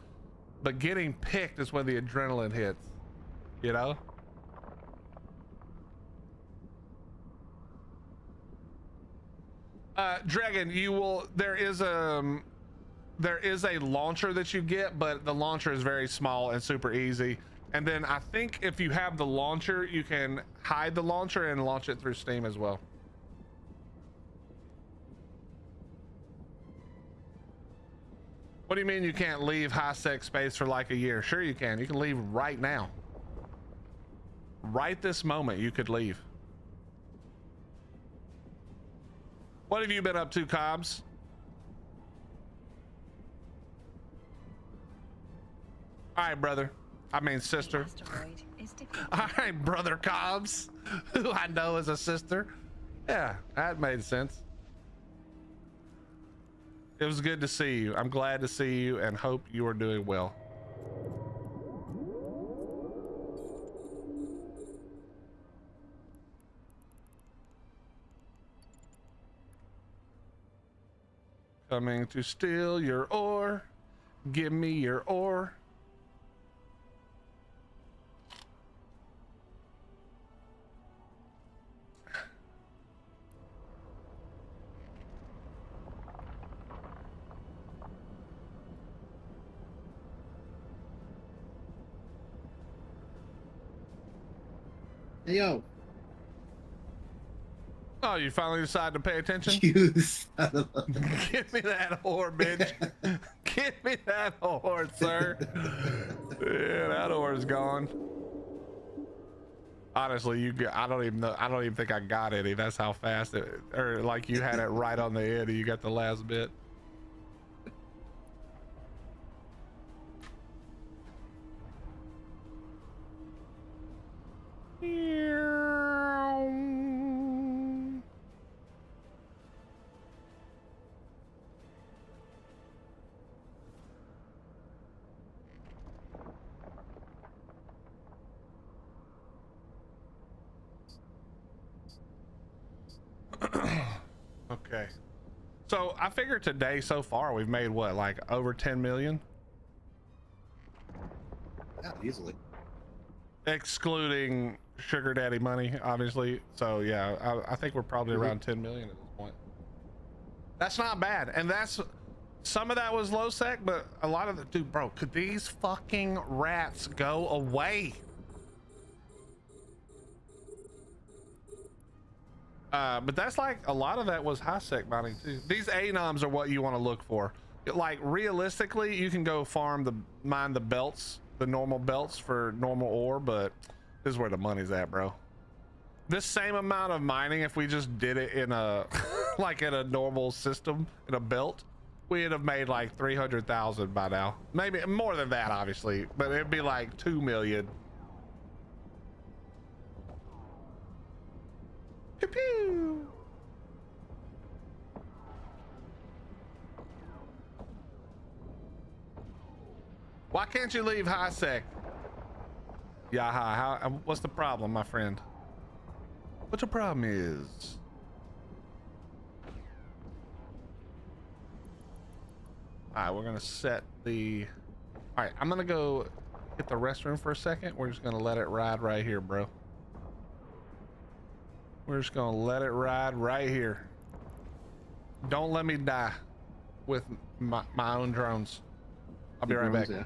But getting picked is when the adrenaline hits, you know? Dragon, there is a launcher that you get, but the launcher is very small and super easy. And then I think if you have the launcher, you can hide the launcher and launch it through Steam as well. What do you mean you can't leave high sec space for like a year? Sure you can. You can leave right now. Right this moment, you could leave. What have you been up to, Cobbs? All right, brother. I mean, sister. Asteroid is depleted. All right, brother Cobbs, who I know is a sister. Yeah, that made sense. It was good to see you. I'm glad to see you and hope you are doing well. Coming to steal your ore. Give me your ore. Hey, yo. Oh, you finally decided to pay attention? You son of a... Give me that ore, bitch. Give me that ore, sir. Yeah, that ore's gone. Honestly, I don't even think I got any. That's how fast it, or like you had it right on the end and you got the last bit. Okay, so I figure today so far we've made what, like over 10 million, Yeah, easily. excluding sugar daddy money, obviously. So yeah, I think we're probably around 10 million at this point. That's not bad, and that's some of that was low sec, but a lot of the dude, bro, could these fucking rats go away? But that's like a lot of that was high sec mining too. These anoms are what you want to look for. Like realistically, you can go mine the belts, the normal belts for normal ore, but this is where the money's at, bro. This same amount of mining, if we just did it in a like in a normal system in a belt, we'd have made like 300,000 by now. Maybe more than that, obviously, but it'd be like 2 million. Pew pew. Why can't you leave high sec? Yaha, what's the problem, my friend? What your problem is? All right, we're gonna set the... All right, I'm gonna go hit the restroom for a second. We're just gonna let it ride right here, bro. We're just gonna let it ride right here. Don't let me die with my own drones. I'll be right back. Yeah.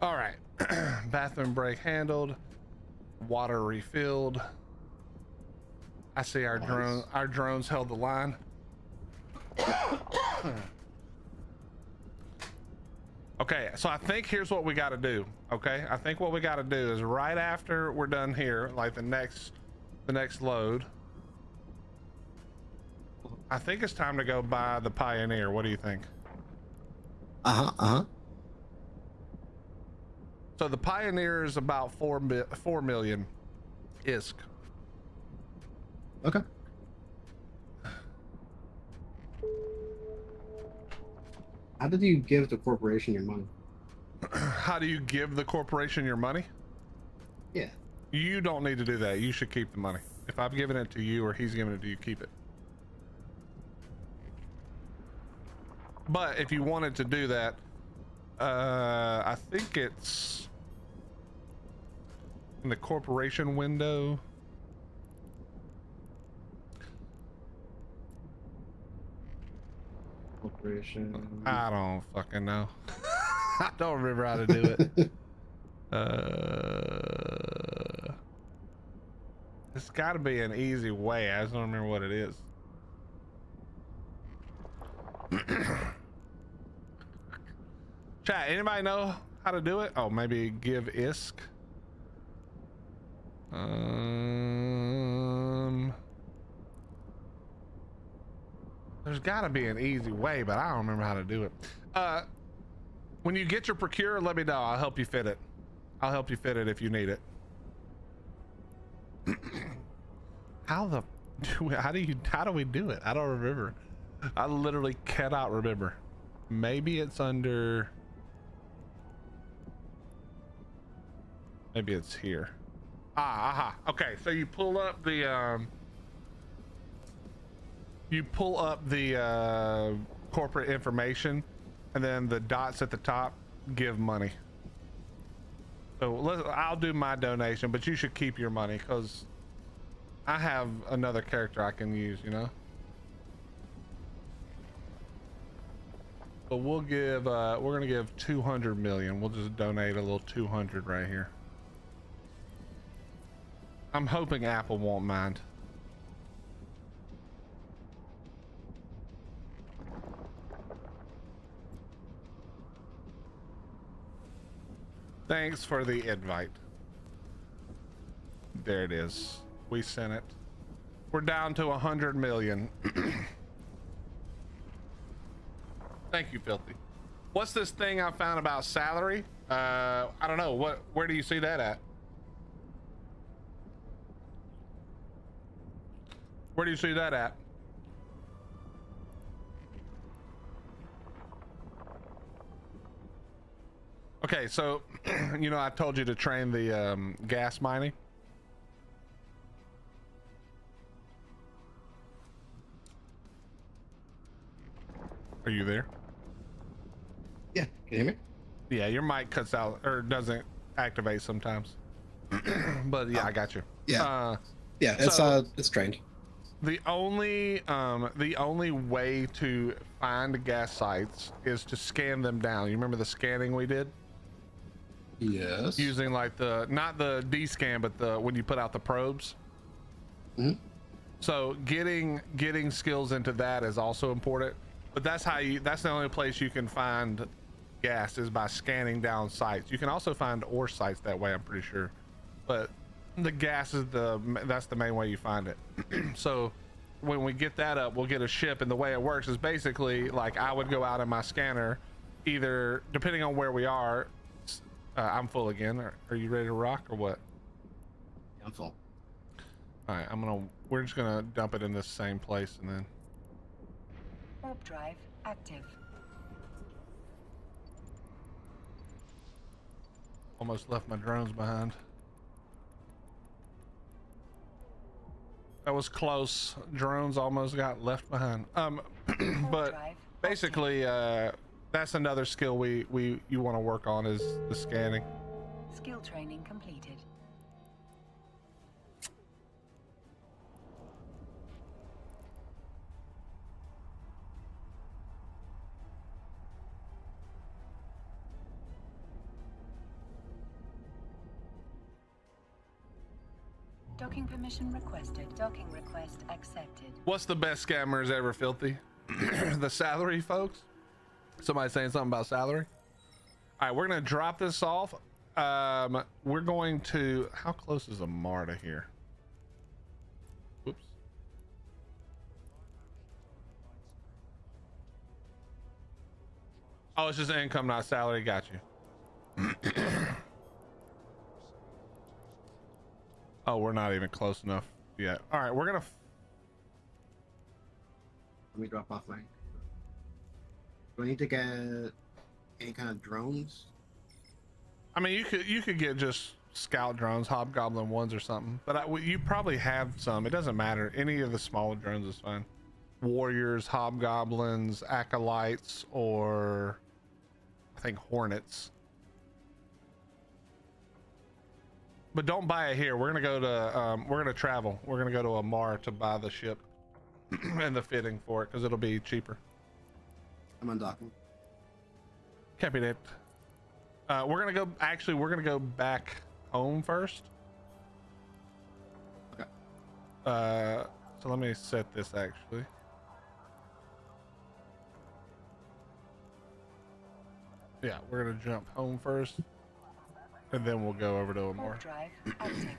All right. Bathroom break handled. Water refilled. I see our Nice. our drones held the line. Okay, so I think here's what we got to do. Okay, I think what we got to do is right after we're done here, like the next load, I think it's time to go buy the Pioneer. What do you think? So the Pioneer is about 4 million ISK. Okay. How did you give the corporation your money? How do you give the corporation your money? Yeah. You don't need to do that. You should keep the money. If I've given it to you or he's given it to you, keep it. But if you wanted to do that, I think it's in the corporation window. Corporation. I don't fucking know. I don't remember how to do it. It's got to be an easy way. I just don't remember what it is. Chat, anybody know how to do it? Oh, maybe give ISK. There's got to be an easy way, but I don't remember how to do it. When you get your procure, let me know. I'll help you fit it. I'll help you fit it if you need it. How do we do it? I don't remember. I literally cannot remember. Maybe it's under. Maybe it's here. Aha. Okay, so you pull up the corporate information, and then the dots at the top give money. So I'll do my donation, but you should keep your money because I have another character I can use, you know. But we'll give we're gonna give 200 million. We'll just donate a little 200 right here. I'm hoping Apple won't mind. Thanks for the invite. There it is. We sent it. We're down to 100 million. Thank you, Filthy. What's this thing I found about salary? I don't know. Where do you see that at? Where do you see that at? Okay, so you know I told you to train the gas mining. Are you there? Yeah, can you hear me? Yeah, your mic cuts out or doesn't activate sometimes. But yeah, I got you. Yeah. It's trained. The only way to find gas sites is to scan them down. You remember the scanning we did? Yes. Using like not the D scan, but when you put out the probes. Mm-hmm. So getting skills into that is also important. But that's the only place you can find gas is by scanning down sites. You can also find ore sites that way, I'm pretty sure. But the gas is that's the main way you find it. So when we get that up, we'll get a ship, and the way it works is basically like I would go out in my scanner, either depending on where we are. I'm full again. Are you ready to rock or what? I'm full. All right, we're just gonna dump it in this same place and then. Warp drive active. Almost left my drones behind. That was close. Drones almost got left behind. But basically, that's another skill you want to work on is the scanning. Skill training completed. Docking permission requested. Docking request accepted. What's the best scammers ever, Filthy? The salary, folks? Somebody saying something about salary? All right, we're gonna drop this off. We're going to, how close is Amar to here? Whoops. Oh, it's just income, not salary. Got you. Oh, we're not even close enough yet. All right, we're gonna. Let me drop off my. Do I need to get any kind of drones? I mean, you could get just scout drones, hobgoblin ones or something. But you probably have some. It doesn't matter. Any of the smaller drones is fine. Warriors, hobgoblins, acolytes, or I think hornets. But don't buy it here. We're gonna go to we're gonna travel. We're gonna go to Amar to buy the ship and the fitting for it because it'll be cheaper. I'm undocking. Copy that. We're gonna go. Actually, we're gonna go back home first. Okay. So let me set this actually. Yeah, we're gonna jump home first, and then we'll go over to Amar. Warp drive active.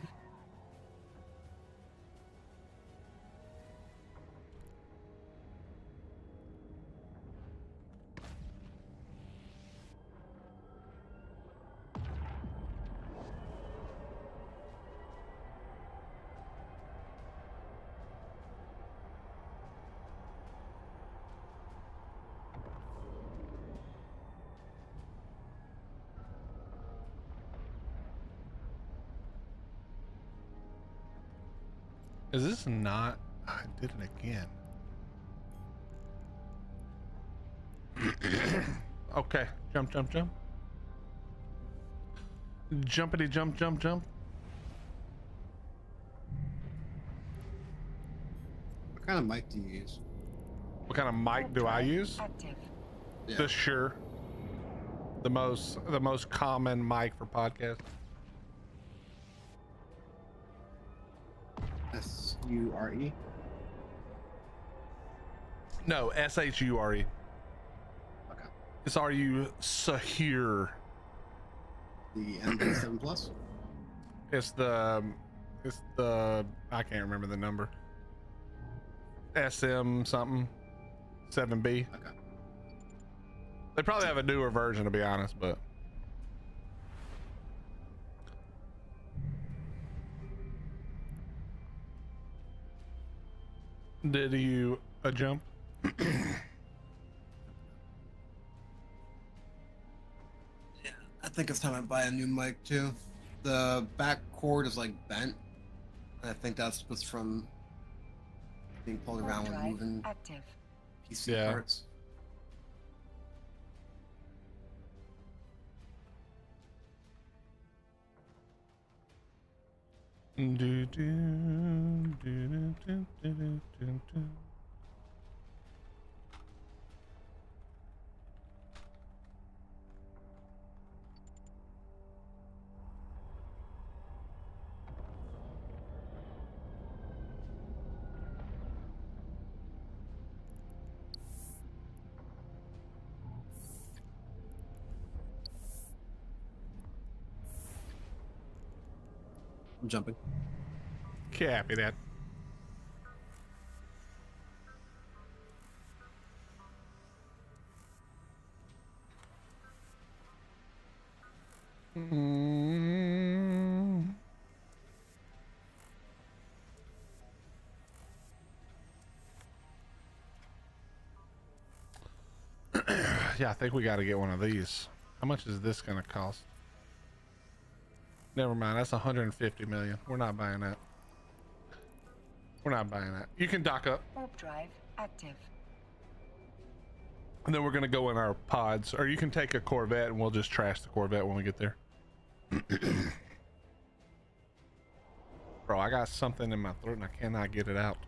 Is this not? I did it again. Okay, jump, jump, jump. Jumpity, jump, jump, jump. What kind of mic do you use? What kind of mic do I use? Active. Yeah. The Shure. The most common mic for podcasts. S-U-R-E? No, S-H-U-R-E. Okay. It's R-U Sahir. The MB7 Plus? It's the I can't remember the number. SM something 7B. Okay. They probably have a newer version to be honest, but did you a jump? I think it's time I buy a new mic too. The back cord is like bent. And I think that's what's from being pulled Warp around when drive moving active. PC Yeah. parts. Do, do, do, do, do, do, do, do. I'm jumping. Copy that. Mm. Yeah, I think we got to get one of these. How much is this going to cost? Never mind. That's 150 million. We're not buying that. We're not buying that. You can dock up, Warp drive active. and then we're gonna go in our pods, or you can take a Corvette, and we'll just trash the Corvette when we get there. Bro, I got something in my throat, and I cannot get it out.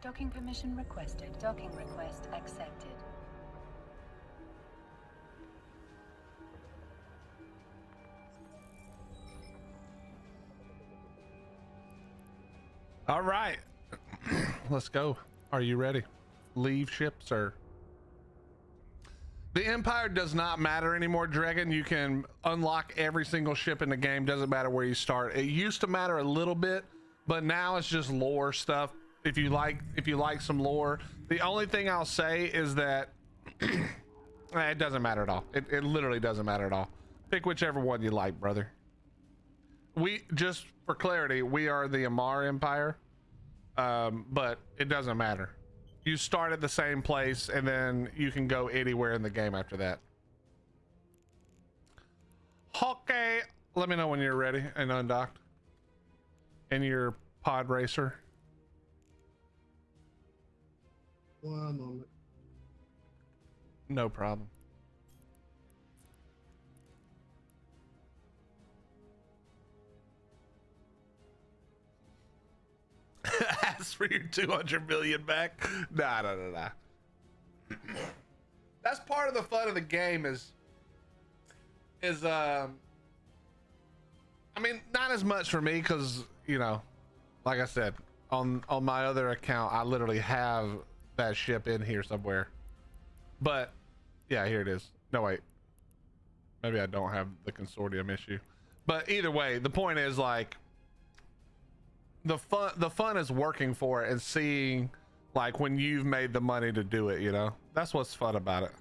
Docking permission requested. Docking request accepted. All right. Let's go. Are you ready? Leave ship, sir. The Empire does not matter anymore, Dragon. You can unlock every single ship in the game. Doesn't matter where you start. It used to matter a little bit, but now it's just lore stuff. If you like some lore, the only thing I'll say is that it doesn't matter at all. It literally doesn't matter at all. Pick whichever one you like, brother. We just for clarity, we are the Amar Empire, but it doesn't matter. You start at the same place and then you can go anywhere in the game after that. Okay, let me know when you're ready and undocked in your pod racer. One moment. No problem. Ask for your 200 million back. Nah. That's part of the fun of the game is I mean, not as much for me because, you know, like I said, on my other account, I literally have that ship in here somewhere. But yeah, here it is. No, wait. Maybe I don't have the consortium issue. But either way, the point is like the fun is working for it and seeing like when you've made the money to do it, you know? That's what's fun about it.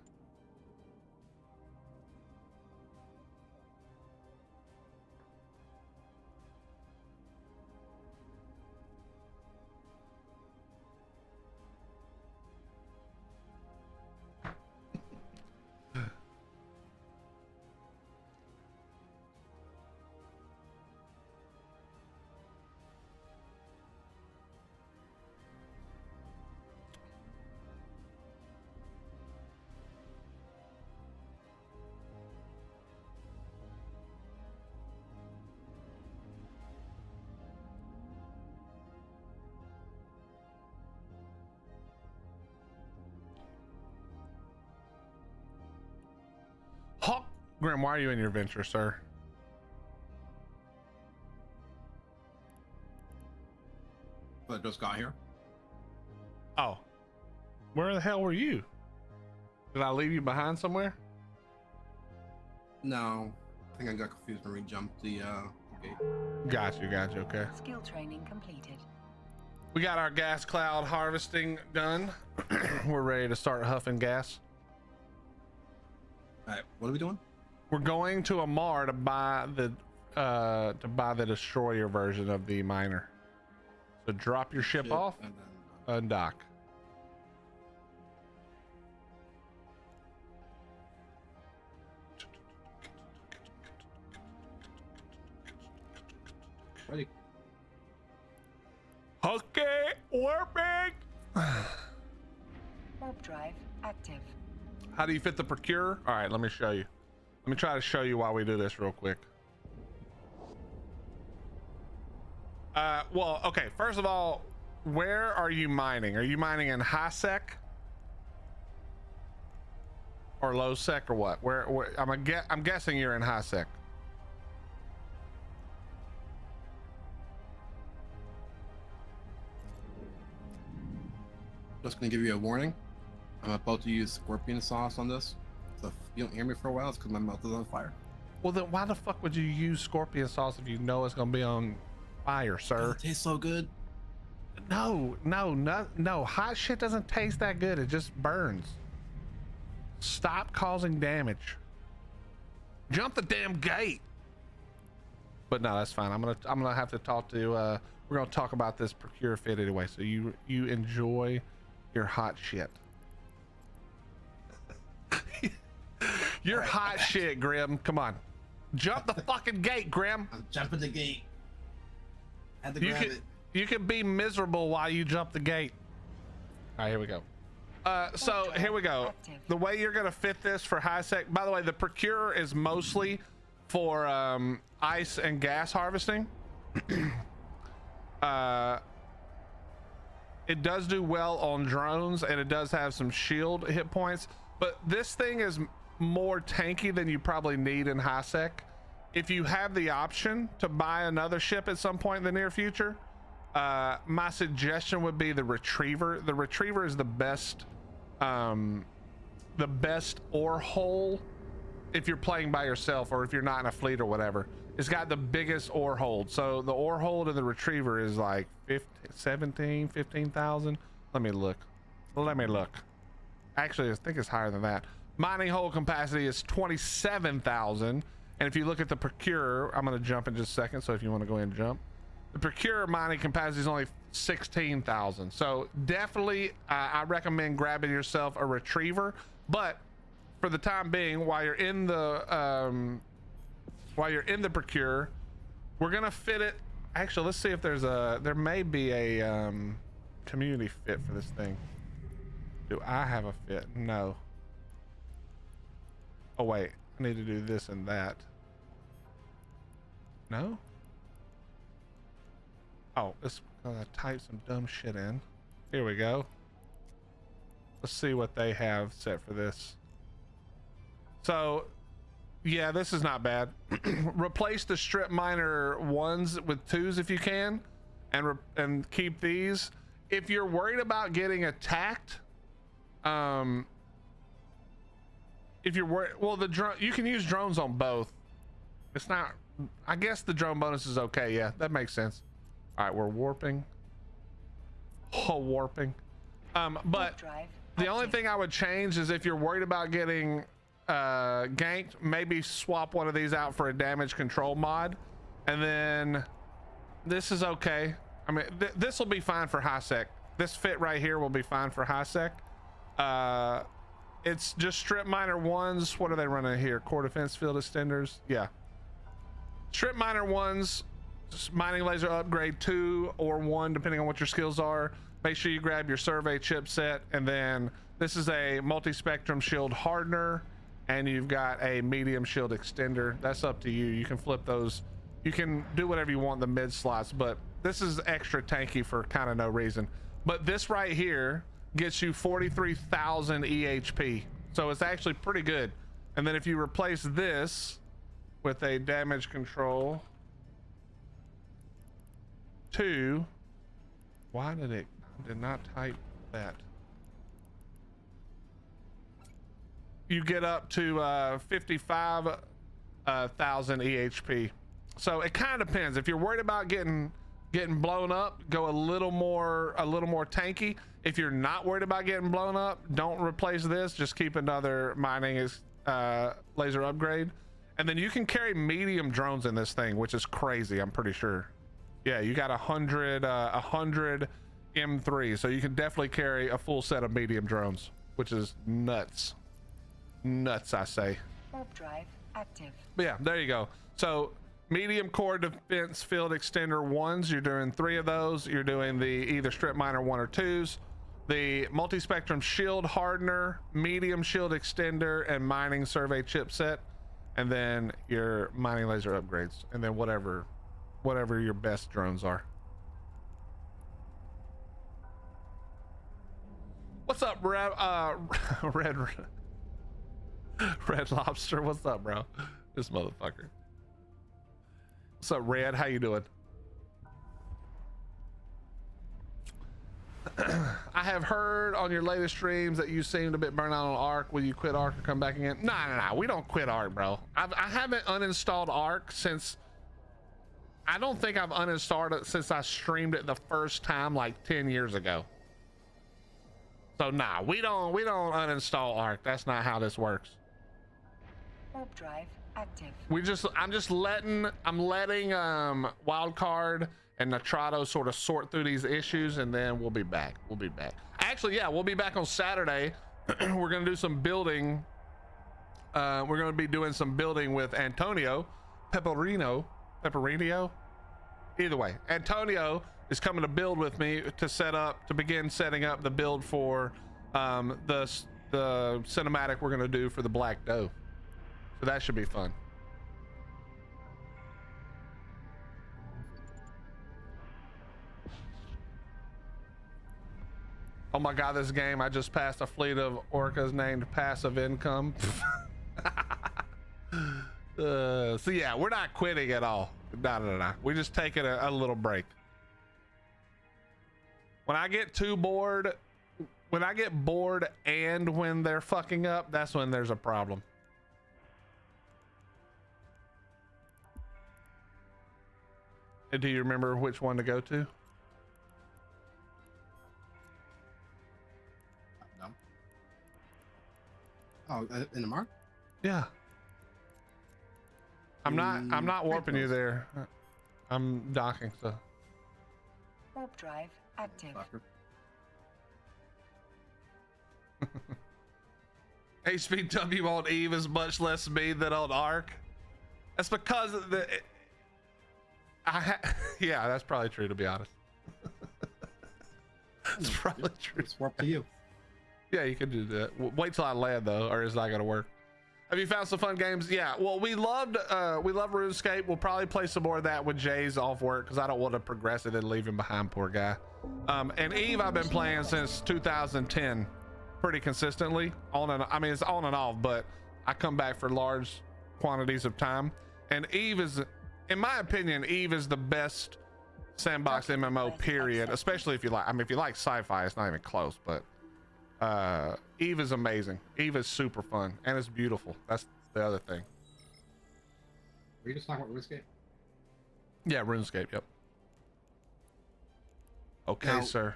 Hawk Grim, why are you in your venture, sir? I just got here. Oh, where the hell were you? Did I leave you behind somewhere? No, I think I got confused when we jumped the gate. Got you. Okay. Skill training completed. We got our gas cloud harvesting done. We're ready to start huffing gas. All right, what are we doing? We're going to Amar to buy the destroyer version of the miner. So drop your ship off, and then, undock. ready. Okay, warping. Warp drive active. How do you fit the procure? All right, let me show you. Let me try to show you why we do this real quick. Well, okay. First of all, where are you mining? Are you mining in high sec or low sec or what? Where I'm guessing you're in high sec. Just gonna give you a warning. I'm about to use scorpion sauce on this. So if you don't hear me for a while, it's because my mouth is on fire. Well, then why the fuck would you use scorpion sauce if you know it's gonna be on fire, sir? It tastes so good. No. Hot shit doesn't taste that good. It just burns. Stop causing damage. Jump the damn gate. But no, that's fine. I'm gonna have to talk to. We're gonna talk about this procure fit anyway. So you enjoy your hot shit. Your right, hot shit, Grim. Come on, jump the fucking gate, Grim. I'm jumping the gate. Had to grab it. You can be miserable while you jump the gate. All right, here we go. So here we go. The way you're gonna fit this for high sec. By the way, the procure is mostly for ice and gas harvesting. It does do well on drones, and it does have some shield hit points, but this thing is more tanky than you probably need in high sec. If you have the option to buy another ship at some point in the near future, my suggestion would be the Retriever. The Retriever is the best ore hole if you're playing by yourself or if you're not in a fleet or whatever. It's got the biggest ore hold. So the ore hold of the Retriever is like 15,000. Let me look. Actually, I think it's higher than that. Mining hold capacity is 27,000. And if you look at the Procurer, I'm going to jump in just a second. So if you want to go ahead and jump, the Procurer mining capacity is only 16,000. So definitely, I recommend grabbing yourself a Retriever. But for the time being, while you're in the Procurer, we're gonna fit it. Actually, let's see if there may be a community fit for this thing. Do I have a fit? No. Oh wait, I need to do this and that. No? Oh, it's gonna type some dumb shit in. Here we go. Let's see what they have set for this. So yeah, this is not bad. Replace the strip miner 1s with 2s if you can, and keep these. If you're worried about getting attacked, if you're worried, well, the drone, you can use drones on both. It's not, I guess the drone bonus is okay. Yeah, that makes sense. All right, we're warping. Oh, warping. But the only thing I would change is if you're worried about getting ganked, maybe swap one of these out for a damage control mod. And then this is okay. I mean, this will be fine for high sec. This fit right here will be fine for high sec. It's just strip miner 1s. What are they running here? Core defense field extenders. Yeah, strip miner 1s, mining laser upgrade 2 or 1 depending on what your skills are. Make sure you grab your survey chipset, and then this is a multi-spectrum shield hardener, and you've got a medium shield extender. That's up to you. You can flip those. You can do whatever you want in the mid slots, but this is extra tanky for kind of no reason. But this right here gets you 43,000 EHP, so it's actually pretty good. And then if you replace this with a damage control 2, why did it did not type that? You get up to 55,000 EHP. So it kind of depends. If you're worried about getting blown up, go a little more tanky. If you're not worried about getting blown up, don't replace this. Just keep another mining laser upgrade, and then you can carry medium drones in this thing, which is crazy. I'm pretty sure. Yeah, you got 100 M3, so you can definitely carry a full set of medium drones, which is nuts. Nuts, I say. Warp drive active. But yeah, there you go. So medium core defense field extender 1s, you're doing 3 of those. You're doing the either strip miner 1 or 2s, the multi-spectrum shield hardener, medium shield extender, and mining survey chipset, and then your mining laser upgrades, and then whatever your best drones are. What's up, Red Lobster? What's up, bro? This motherfucker. What's up, Red? How you doing? I have heard on your latest streams that you seemed a bit burnt out on Ark. Will you quit Ark or come back again? Nah, we don't quit Ark, bro. I haven't uninstalled Ark since, I don't think I've uninstalled it since I streamed it the first time like 10 years ago. So nah, we don't uninstall Ark. That's not how this works. Warp drive active. I'm letting Wildcard and Nitrado sort of sort through these issues, and then we'll be back. Actually, yeah, we'll be back on Saturday. We're gonna do some building. We're gonna be doing some building with Antonio Pepperino. Either way, Antonio is coming to build with me to begin setting up the build for the cinematic we're gonna do for the Black Doe. So that should be fun. Oh my god, this game, I just passed a fleet of orcas named Passive Income. So yeah, we're not quitting at all. No. We're just taking a little break. When I get too bored, when I get bored and when they're fucking up, that's when there's a problem. And do you remember which one to go to? No. Oh, in the mark? Yeah. I'm not warping you there. I'm docking, so. Warp drive active. HPW on Eve is much less speed than on Arc. That's because of the. Yeah, that's probably true, to be honest. It's probably true. It's warp to you. Yeah, you can do that. Wait till I land though, or it's not gonna work. Have you found some fun games? Yeah, well, we love RuneScape. We'll probably play some more of that when Jay's off work, because I don't want to progress it and leave him behind, poor guy. And Eve I've been playing since 2010 pretty consistently. I mean, it's on and off, but I come back for large quantities of time. And Eve is, in my opinion, Eve is the best sandbox MMO, period. Especially if you like, I mean, if you like sci-fi, it's not even close, but Eve is amazing. Eve is super fun and it's beautiful. That's the other thing. Were you just talking about RuneScape? Yeah, RuneScape. Yep. Okay, Now, sir.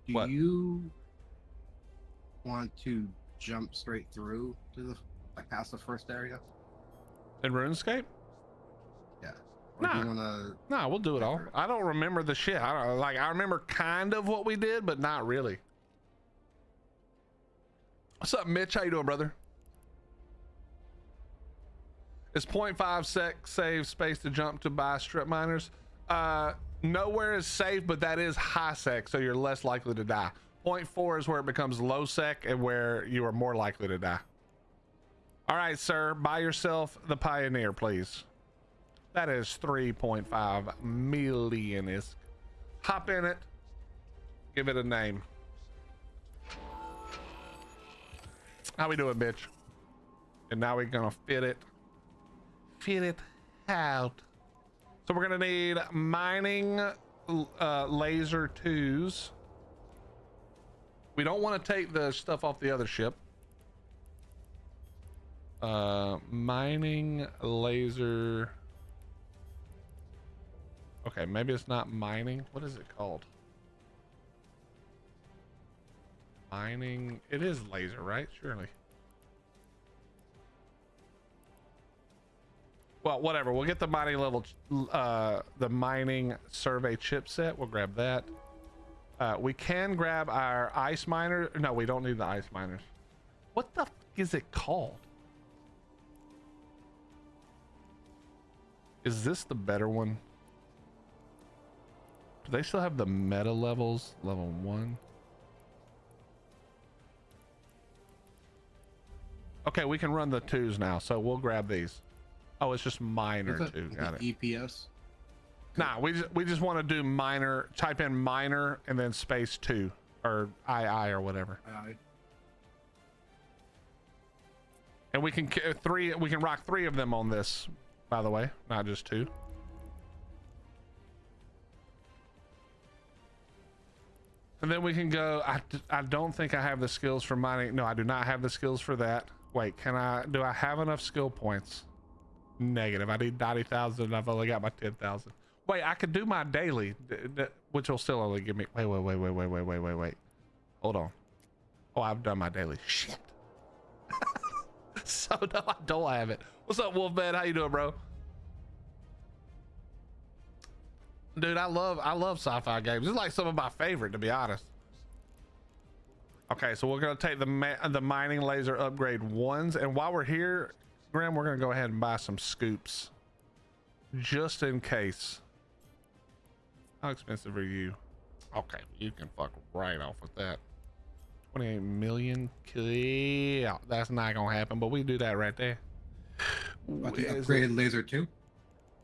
Do What? you want to jump straight through to the past the first area? In RuneScape? Yeah. Or do you Nah. wanna... No, we'll do it all. I don't remember the shit. I remember kind of what we did, but not really. What's up, Mitch? How you doing, brother? Is 0.5 sec save space to jump to buy strip miners? Nowhere is safe, but that is high sec, so you're less likely to die. 0.4 is where it becomes low sec and where you are more likely to die. All right, sir, buy yourself the Pioneer, please. That is 3.5 million. Is hop in it, give it a name. How we doing, bitch? And now we're gonna fit it out. So we're gonna need mining laser 2s. We don't want to take the stuff off the other ship. Mining laser. Okay, maybe it's not mining. What is it called? Mining. It is laser, right? Surely. Well, whatever. We'll get the mining level, the mining survey chipset. We'll grab that. We can grab our ice miner. No, we don't need the ice miners. What the f is it called? Is this the better one? Do they still have the meta levels? Level 1. Okay, we can run the 2s now, so we'll grab these. Oh, it's just miner 2. Got it. EPS. Nah, we just want to do miner. Type in miner and then space 2 or II or whatever. And we can we can rock 3 of them on this, by the way, not just 2. And then we can go. I don't think I have the skills for mining. No, I do not have the skills for that. Wait, do I have enough skill points? Negative. I need 90,000 and I've only got my 10,000. Wait, I could do my daily, which will still only give me, wait. Hold on. Oh, I've done my daily. Shit. So no, I don't have it. What's up, Wolfman? How you doing, bro? Dude, I love sci-fi games. It's like some of my favorite, to be honest. Okay, so we're gonna take the mining laser upgrade 1s, and while we're here, Graham, we're gonna go ahead and buy some scoops, just in case. How expensive are you? Okay, you can fuck right off with that. 28 million. Yeah, that's not gonna happen, but we do that right there. About the upgraded laser 2?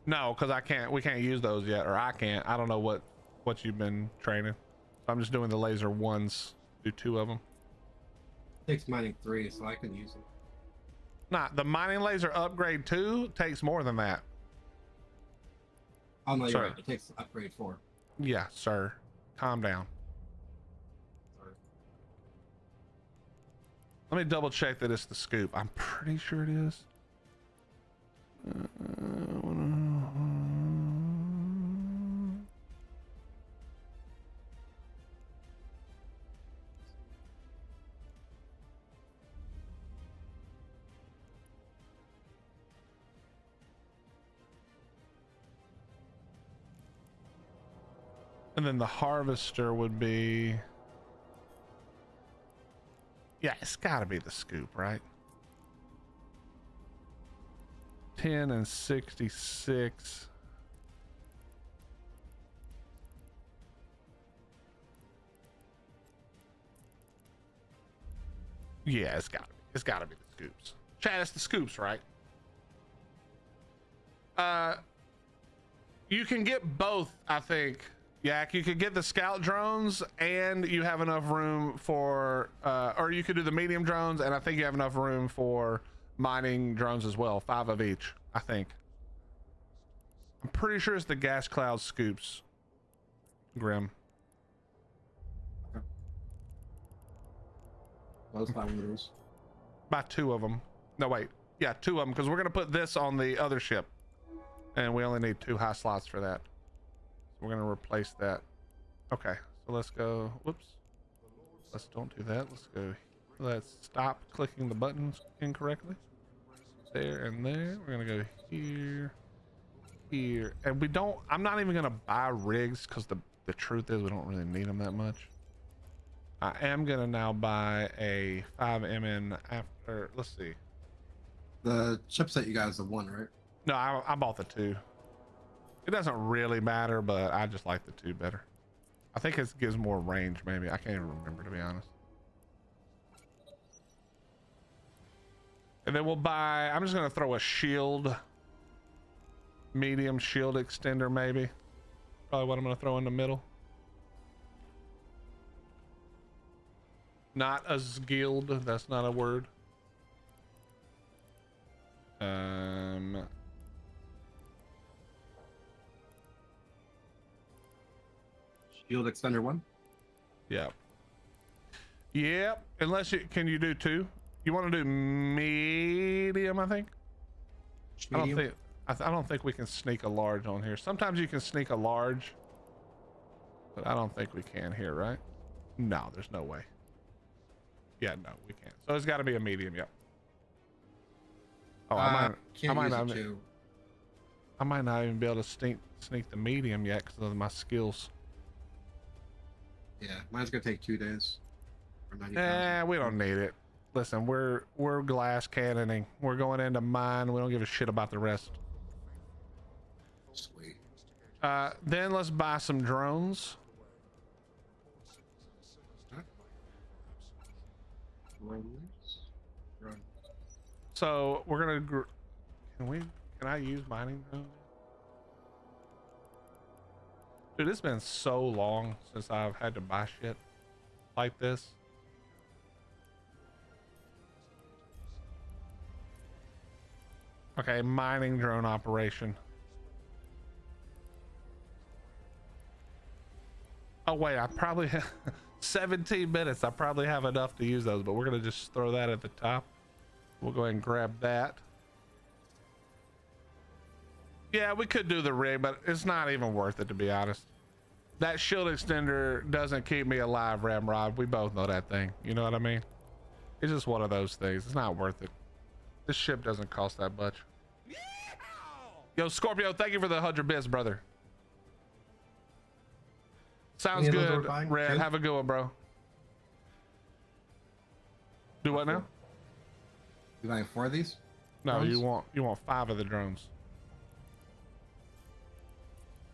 No, because we can't use those yet, or I can't. I don't know what you've been training. I'm just doing the laser ones. Do 2 of them. Takes mining 3, so I can use it. Nah, the mining laser upgrade 2 takes more than that. Oh no, you're Sir. right. It takes upgrade 4. Yeah, sir. Calm down. Sorry. Let me double check that it's the scoop. I'm pretty sure it is. And then the harvester would be, yeah, it's gotta be the scoop, right? 10 and 66. Yeah, it's gotta be the scoops. Chad, it's the scoops, right? You can get both, I think. Yak, you could get the scout drones and you have enough room for, or you could do the medium drones and I think you have enough room for mining drones as well. 5 of each, I think. I'm pretty sure it's the gas cloud scoops, Grim. Those 5 meters. By 2 of them. No, wait. Yeah, 2 of them, because we're going to put this on the other ship. And we only need 2 high slots for that. So we're going to replace that. Okay, so let's go. Whoops. Let's don't do that. Let's go. Let's stop clicking the buttons incorrectly. There and there. We're going to go here, here. And we don't, I'm not even going to buy rigs because the truth is we don't really need them that much. I am going to now buy a 5MN after, let's see. The chipset you got is the 1, right? No, I bought the 2. It doesn't really matter, but I just like the 2 better. I think it gives more range, maybe. I can't even remember, to be honest. And then we'll buy, I'm just going to throw a shield, medium shield extender, maybe. Probably what I'm going to throw in the middle. Not a skilled, that's not a word. Shield extender 1. Yep. Yep. Unless you can you do 2? You want to do medium? I think. Medium? I don't think we can sneak a large on here. Sometimes you can sneak a large, but I don't think we can here, right? No, there's no way. Yeah, no, we can't. So it's got to be a medium. Yep. Oh, I might not even be able to sneak the medium yet because of my skills. Yeah, mine's gonna take 2 days. Or 90,000. We don't need it. Listen, we're glass cannoning. We're going into mine. We don't give a shit about the rest. Sweet. Then let's buy some drones. So we're gonna. Can I use mining drones? Dude, it's been so long since I've had to buy shit like this. Okay, mining drone operation. Oh wait, I probably have 17 minutes. I probably have enough to use those, but we're gonna just throw that at the top. We'll go ahead and grab that. Yeah, we could do the rig, but it's not even worth it, to be honest. That shield extender doesn't keep me alive, Ramrod. We both know that thing. You know what I mean? It's just one of those things. It's not worth it. This ship doesn't cost that much. Yo, Scorpio, thank you for the 100 bits, brother. Sounds good, Red. Have a good one, bro. Do what now? You buying 4 of these? No, drones? you want 5 of the drones.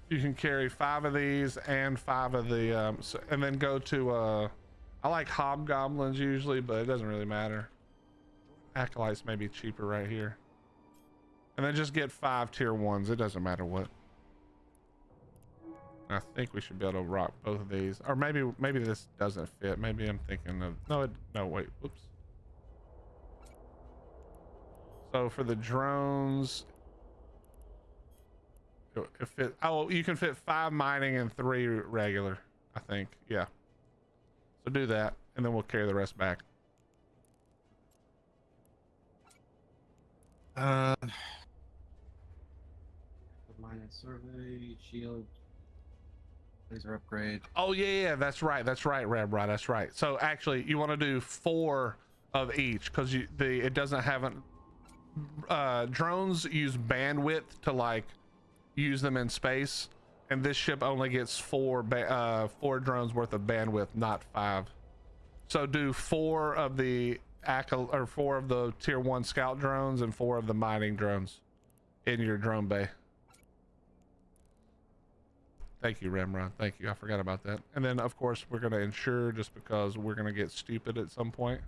You can carry 5 of these and 5 of the and then go to I like hobgoblins usually, but it doesn't really matter. Acolytes may be cheaper right here. And then just get 5 tier 1s. It doesn't matter what. I think we should be able to rock both of these, or maybe this doesn't fit. Maybe I'm thinking of no wait, whoops. So for the drones, it fit. Oh, you can fit 5 mining and 3 regular, I think. Yeah. So do that, and then we'll carry the rest back. Mining survey, shield, laser upgrade. Oh yeah, that's right, Rebra, that's right. So actually, you want to do 4 of each because it doesn't have an. Drones use bandwidth to like use them in space, and this ship only gets 4 drones worth of bandwidth, not 5. So do 4 of the 4 of the tier 1 scout drones and 4 of the mining drones in your drone bay. Thank you, Remron. Thank you. I forgot about that. And then of course we're going to insure just because we're going to get stupid at some point.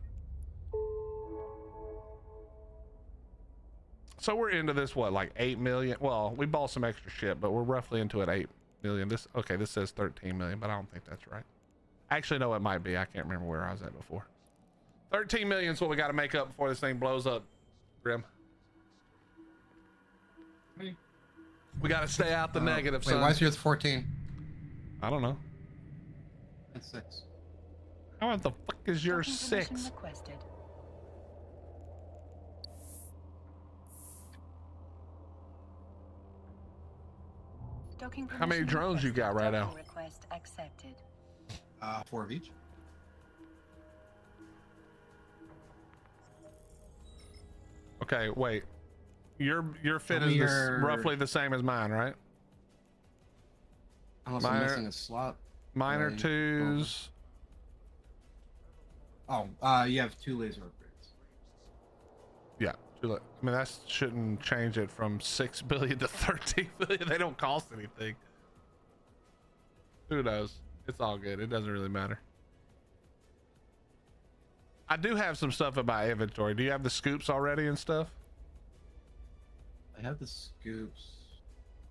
So we're into this, what, like 8 million? Well, we bought some extra shit, but we're roughly into it 8 million. This says 13 million, but I don't think that's right. Actually, no, it might be. I can't remember where I was at before. 13 million is what we got to make up before this thing blows up, Grim. We got to stay out the negative Wait, son. why is yours 14? I don't know. That's 6. How the fuck is yours Docking permission 6? requested. Docking How many permission drones you got right now? Docking request accepted. 4 of each. Okay, wait. Your fit Tell is me your- roughly the same as mine, right? Unless Minor- I'm missing a slot. Mine are Right. 2s. Oh, you have 2 laser upgrades. Yeah, I mean that shouldn't change it from 6 billion to 13 billion. They don't cost anything. Who knows? It's all good. It doesn't really matter. I do have some stuff in my inventory. Do you have the scoops already and stuff? I have the scoops.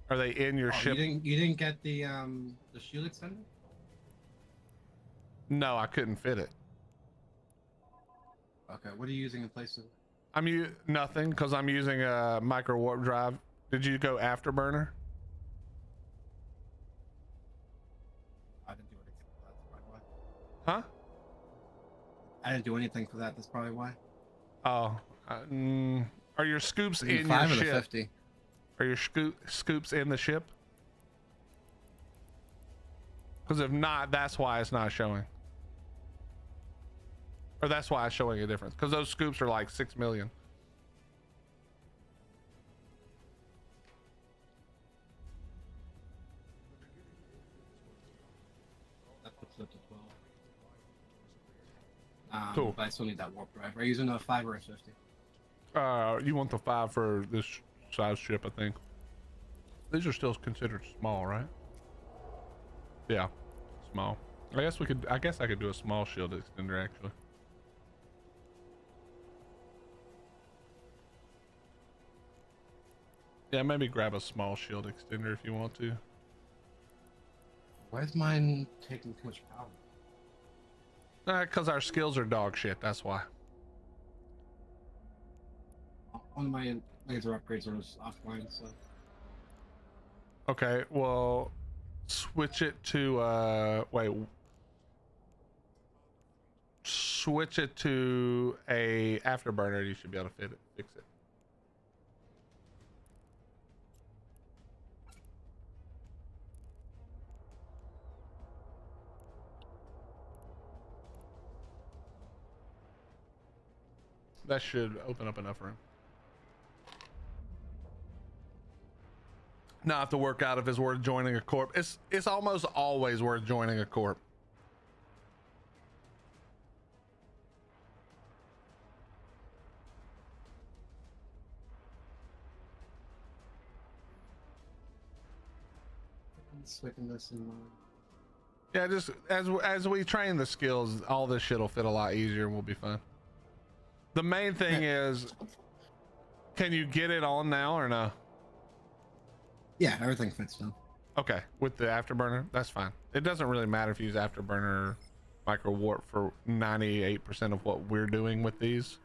Are they in your ship? You didn't get the shield extender? No, I couldn't fit it. Okay, what are you using in place of? Nothing, because I'm using a micro warp drive. Did you go afterburner? I didn't do anything for that. That's probably why. Huh? I didn't do anything for that. That's probably why. Oh, are your scoops You need in 5 your or the ship? 50. Are your scoops in the ship? Because if not, that's why it's not showing. Or that's why it's showing a difference. Because those scoops are like 6 million. That puts it up to 12. Cool. But I still need that warp drive. Are you using a 5 or a 50? You want the 5 for this size ship, I think. These are still considered small, right? Yeah, small. I guess I could do a small shield extender actually. Yeah, maybe grab a small shield extender if you want to. Why is mine taking too much power? Because our skills are dog shit, that's why. One of my laser upgrades are just offline, so. Okay, well, switch it to, switch it to a afterburner. You should be able to fix it. That should open up enough room. Now I have to work out if it's worth joining a corp. It's almost always worth joining a corp. Sticking this in. Yeah, just as we train the skills, all this shit will fit a lot easier and we'll be fine. The main thing is, can you get it on now or no? Yeah, everything fits now. Okay, with the afterburner, that's fine. It doesn't really matter if you use afterburner micro warp for 98% of what we're doing with these.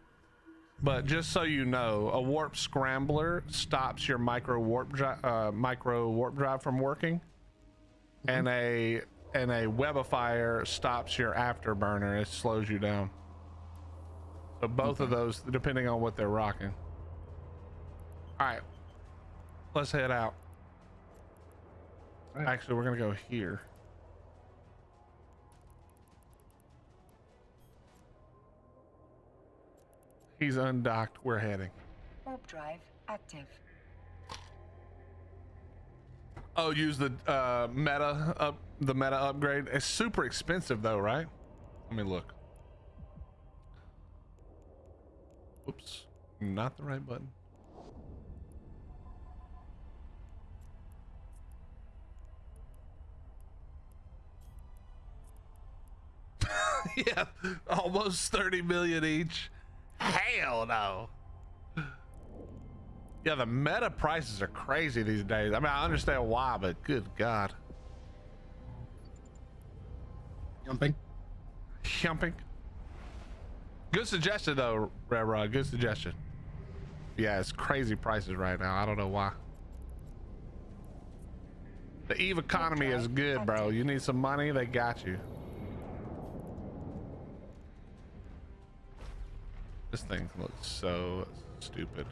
But just so you know, a warp scrambler stops your micro warp drive from working, and a webifier stops your afterburner. It slows you down. So both of those, depending on what they're rocking. All right, let's head out. Right. Actually, we're gonna go here. He's undocked. We're heading. Warp drive active. Oh, use the meta upgrade. It's super expensive though, right? Let me look. Oops, not the right button. Yeah, almost 30 million each. Hell no. Yeah, the meta prices are crazy these days. I mean, I understand why, but good God. Jumping. Jumping. Good suggestion though, Red Rod. Good suggestion. Yeah, it's crazy prices right now. I don't know why. The EVE economy is good, bro. You need some money, they got you. This thing looks so stupid.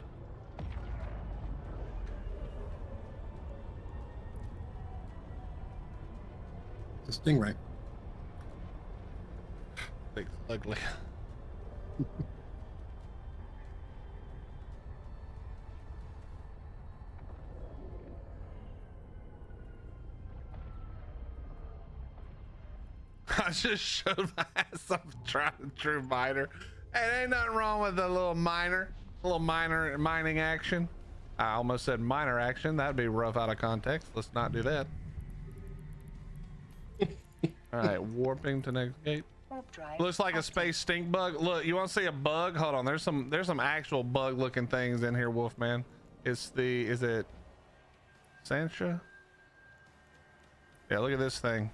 The Stingray. Thing's ugly. I just showed my ass off trying to true miner. Hey, ain't nothing wrong with a little mining action. I almost said minor action. That'd be rough out of context. Let's not do that. All right, warping to next gate. Warp drive Looks like a active. space stink bug. Look, you want to see a bug? Hold on. There's some actual bug looking things in here, Wolfman. Is it Sancha? Yeah, look at this thing.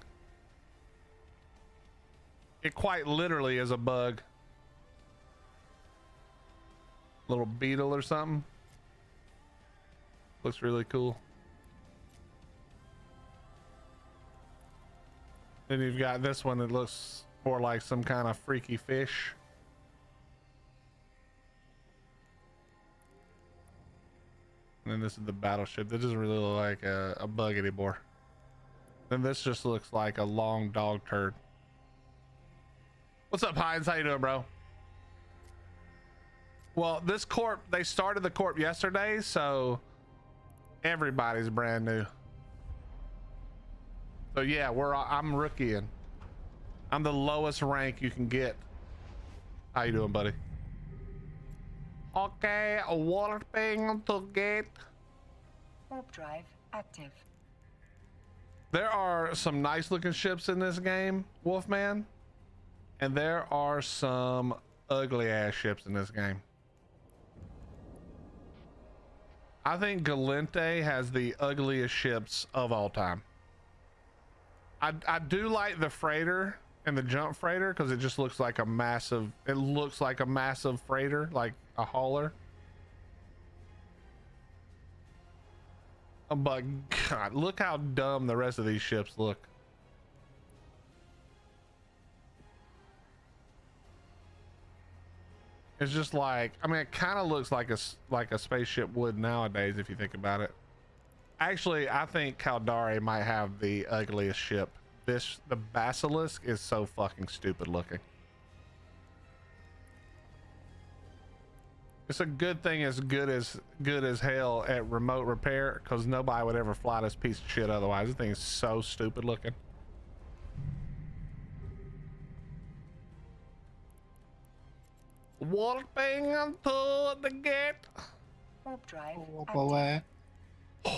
It quite literally is a bug. Little beetle or something. Looks really cool. Then you've got this one that looks more like some kind of freaky fish. And then this is the battleship. This doesn't really look like a bug anymore. Then this just looks like a long dog turd. What's up, Hines? How you doing, bro? Well, this Corp, they started the Corp yesterday, so everybody's brand new. So yeah, I'm rookieing. I'm the lowest rank you can get. How you doing, buddy? Okay, warping to gate. Warp drive active. There are some nice looking ships in this game, Wolfman, and there are some ugly ass ships in this game. I think Galente has the ugliest ships of all time. I do like the freighter and the jump freighter because it just looks like a massive, freighter, like a hauler. But God, look how dumb the rest of these ships look. It's just like, I mean, it kind of looks like a spaceship would nowadays if you think about it. Actually, I think Caldari might have the ugliest ship. The Basilisk is so fucking stupid looking. It's a good thing it's good as hell at remote repair, because nobody would ever fly this piece of shit otherwise. This thing is so stupid looking. Warping into the gate. Warp drive Walk active. away.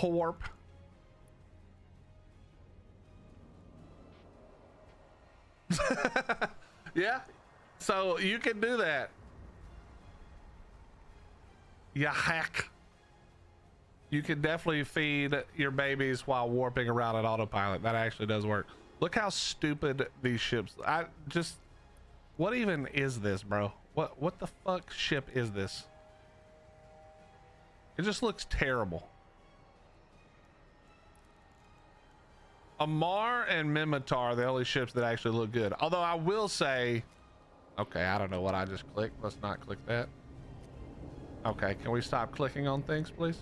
Warp. Yeah, so you can do that. You hack. You can definitely feed your babies while warping around at autopilot. That actually does work. Look how stupid these ships. What even is this, bro? What the fuck ship is this? It just looks terrible. Amar and Mimitar are the only ships that actually look good. Although I will say, okay, I don't know what I just clicked. Let's not click that. Okay, can we stop clicking on things, please?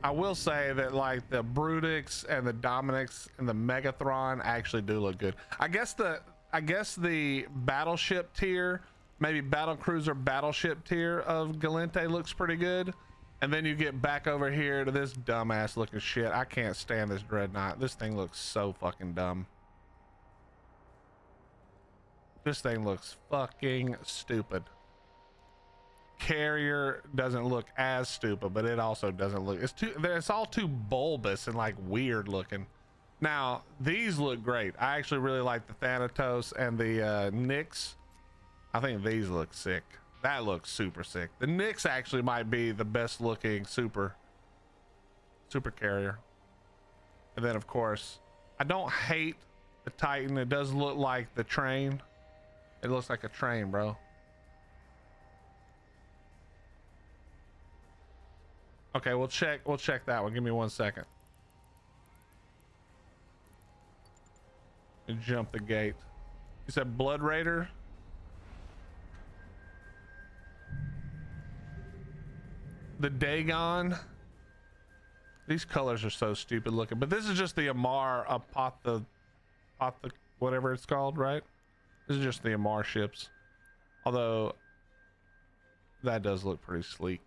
I will say that like the Brutix and the Dominix and the Megathron actually do look good. I guess the battleship tier, maybe battlecruiser battleship tier of Galente looks pretty good. And then you get back over here to this dumbass looking shit. I can't stand this Dreadnought. This thing looks so fucking dumb. This thing looks fucking stupid. Carrier doesn't look as stupid, but it also doesn't look, it's all too bulbous and like weird looking. Now these look great. I actually really like the Thanatos and the Nyx. I think these look sick. That looks super sick. The Nyx actually might be the best looking super carrier. And then of course, I don't hate the Titan. It does look like the train. It looks like a train, bro. Okay, we'll check that one. Give me 1 second. And jump the gate. You said Blood Raider? The Dagon. These colors are so stupid looking, but this is just the Amar Apotha whatever it's called, right? This is just the Amar ships. Although that does look pretty sleek.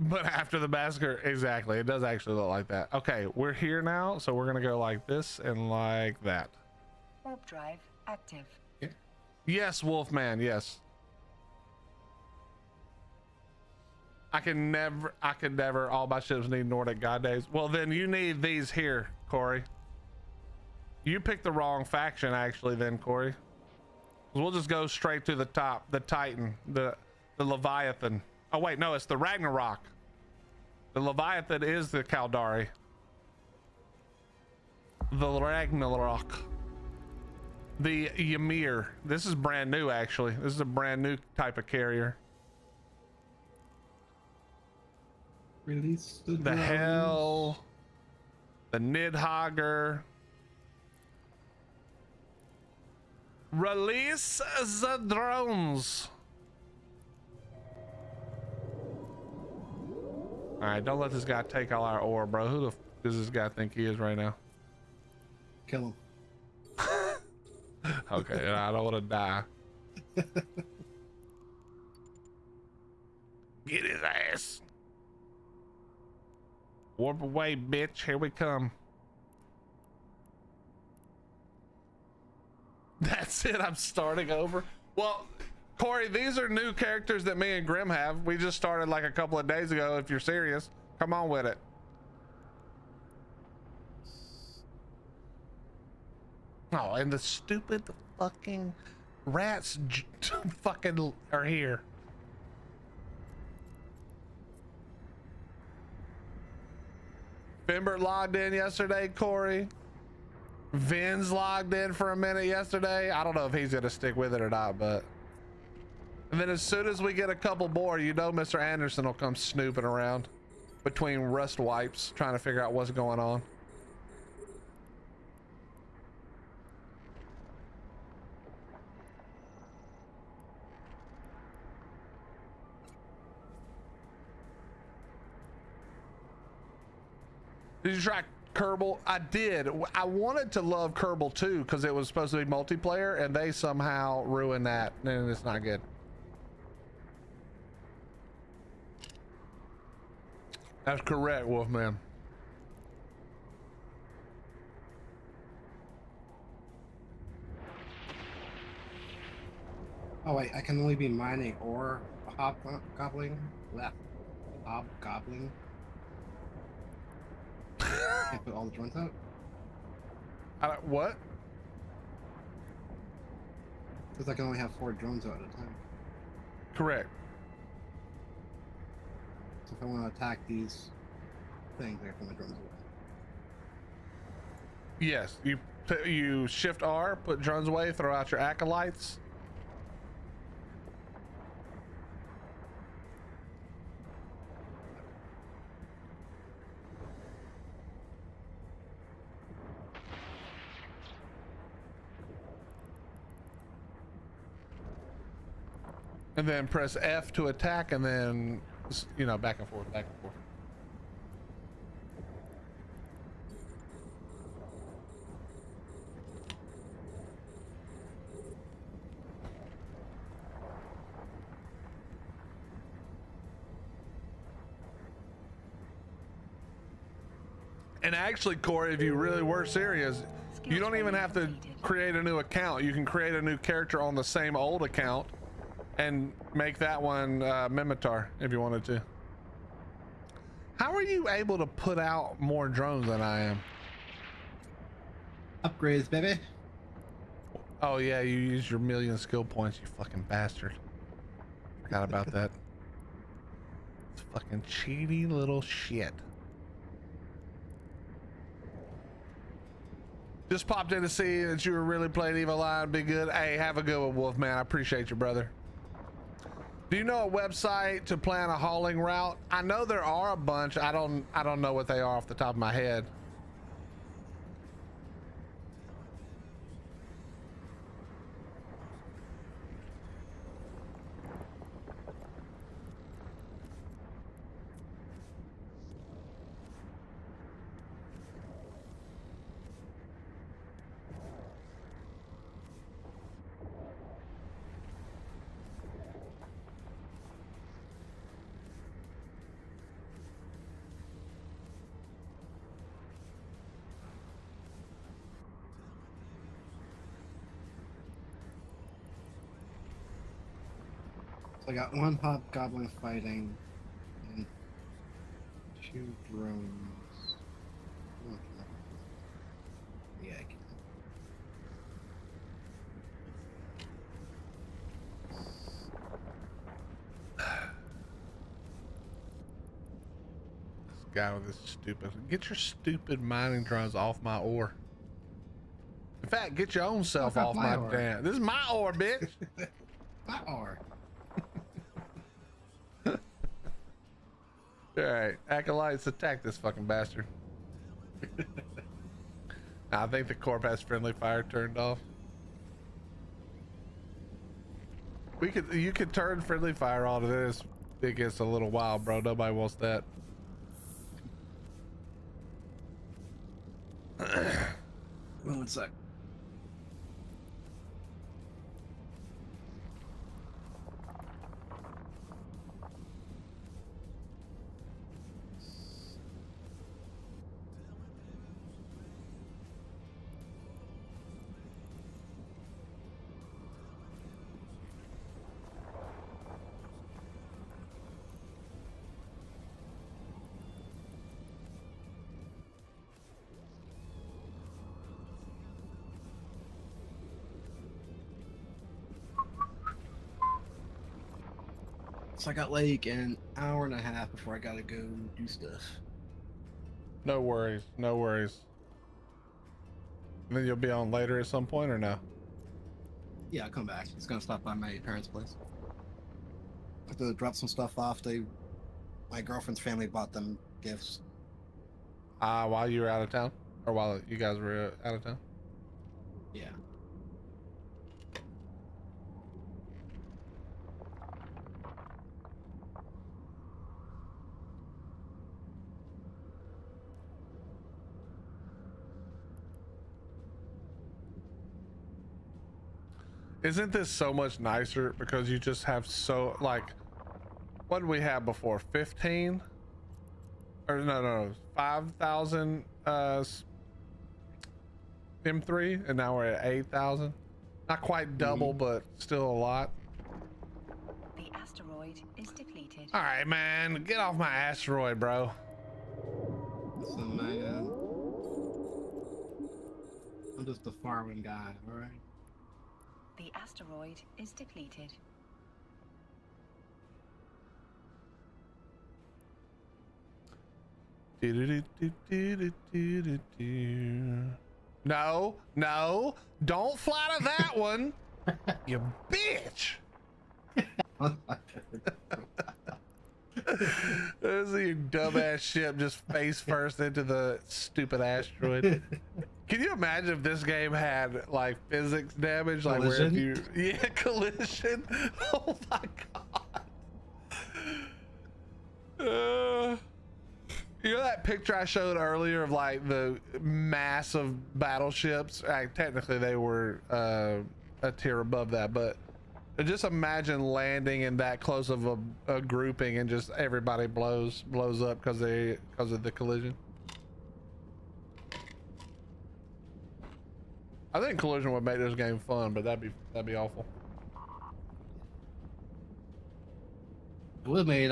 But after the massacre, exactly, it does actually look like that. Okay, we're here now, so we're gonna go like this and like that. Warp drive active. Yeah. Yes, Wolfman, yes. I can never, all my ships need Nordic God Days. Well, then you need these here, Corey. You picked the wrong faction, actually, then, Corey. We'll just go straight to the top, the Titan, the Leviathan. Oh wait, no, it's the Ragnarok. The Leviathan is the Kaldari. The Ragnarok. The Ymir. This is brand new, actually. This is a brand new type of carrier. Release the The Hell. The Nidhogger. Release the drones. All right, don't let this guy take all our ore, bro. Who the f does this guy think he is right now? Kill him. Okay, I don't want to die. Get his ass. Warp away, bitch. Here we come. That's it. I'm starting over. Well, Corey, these are new characters that me and Grim have. We just started like a couple of days ago, if you're serious. Come on with it. Oh, and the stupid fucking rats fucking are here. Fimbert logged in yesterday, Corey. Vin's logged in for a minute yesterday. I don't know if he's gonna stick with it or not, but... And then as soon as we get a couple more, you know Mr. Anderson will come snooping around between rust wipes, trying to figure out what's going on. Did you try Kerbal? I did. I wanted to love Kerbal too because it was supposed to be multiplayer, and they somehow ruined that, and it's not good. That's correct, Wolfman. Oh wait, I can only be mining or hobgoblin left. Hobgoblin. Can't put all the joints out. What? Because I can only have 4 drones out at a time. Correct. So if I want to attack these things, I have to put my drones away. Yes, you shift R, put drones away, throw out your acolytes. And then press F to attack, and then, you know, back and forth, back and forth. And actually, Corey, if you really were serious, you don't even have to create a new account. You can create a new character on the same old account and make that one Mimitar if you wanted to. How are you able to put out more drones than I am? Upgrades, baby. Oh yeah, you use your 1,000,000 skill points, you fucking bastard. Forgot about that. It's fucking cheaty little shit. Just popped in to see that you were really playing Evil Line. Be good. Hey, have a good one, Wolfman. I appreciate you, brother. Do you know a website to plan a hauling route? I know there are a bunch. I don't know what they are off the top of my head. So I got 1 pop goblin fighting and 2 drones. Oh, yeah, I can. This guy with this stupid. Get your stupid mining drones off my ore. In fact, get your own self off my ore. damn. This is my ore, bitch. My R. All right, acolytes, attack this fucking bastard. I think the Corp has friendly fire turned off. You could turn friendly fire on to this. It gets a little wild, bro. Nobody wants that. One sec. So I got like an hour and a half before I gotta go do stuff. No worries, no worries. And then you'll be on later at some point, or no? Yeah, I'll come back. It's gonna stop by my parents' place. I have to drop some stuff off. My girlfriend's family bought them gifts. While you were out of town, or while you guys were out of town? Yeah. Isn't this so much nicer because you just have so, like, what did we have before? 15? Or no, 5,000 M3, and now we're at 8,000. Not quite double, but still a lot. The asteroid is depleted. All right, man, get off my asteroid, bro. Listen, man. I'm just a farming guy, alright? The asteroid is depleted. No, no, don't fly to that one, you bitch. This is your dumbass ship just face first into the stupid asteroid. Can you imagine if this game had like physics damage, like where if you, yeah, collision? Oh my god. You know that picture I showed earlier of like the massive battleships? Technically they were a tier above that, but just imagine landing in that close of a grouping and just everybody blows up because of the collision. I think collision would make this game fun, but that'd be awful. It would have made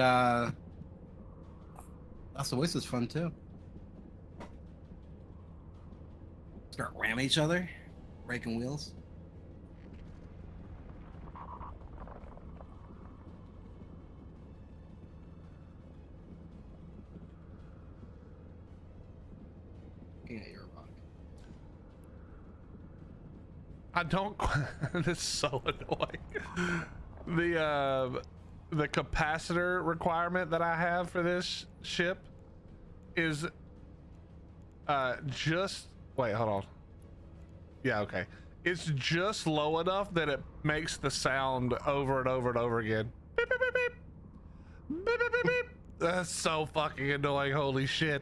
Lost Oasis fun too. Start ramming each other, breaking wheels. Yeah, you're wrong. I don't. This is so annoying. The capacitor requirement that I have for this ship is just wait, hold on. Yeah, okay. It's just low enough that it makes the sound over and over and over again. Beep, beep, beep, beep. Beep, beep, beep, beep. That's so fucking annoying. Holy shit.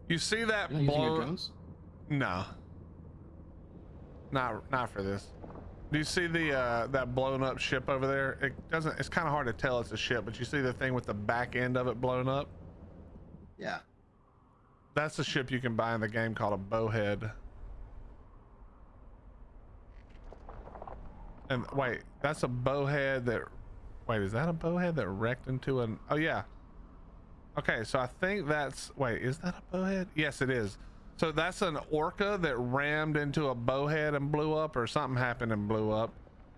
You see that blow? No, not for this. Do you see the that blown up ship over there? It doesn't. It's kind of hard to tell it's a ship, but you see the thing with the back end of it blown up? Yeah. That's a ship you can buy in the game called a bowhead. And wait, that's a bowhead that. Wait, is that a bowhead that wrecked into an? Oh yeah. Okay, so I think that's, wait, is that a bowhead? Yes, it is. So that's an orca that rammed into a bowhead and blew up, or something happened and blew up.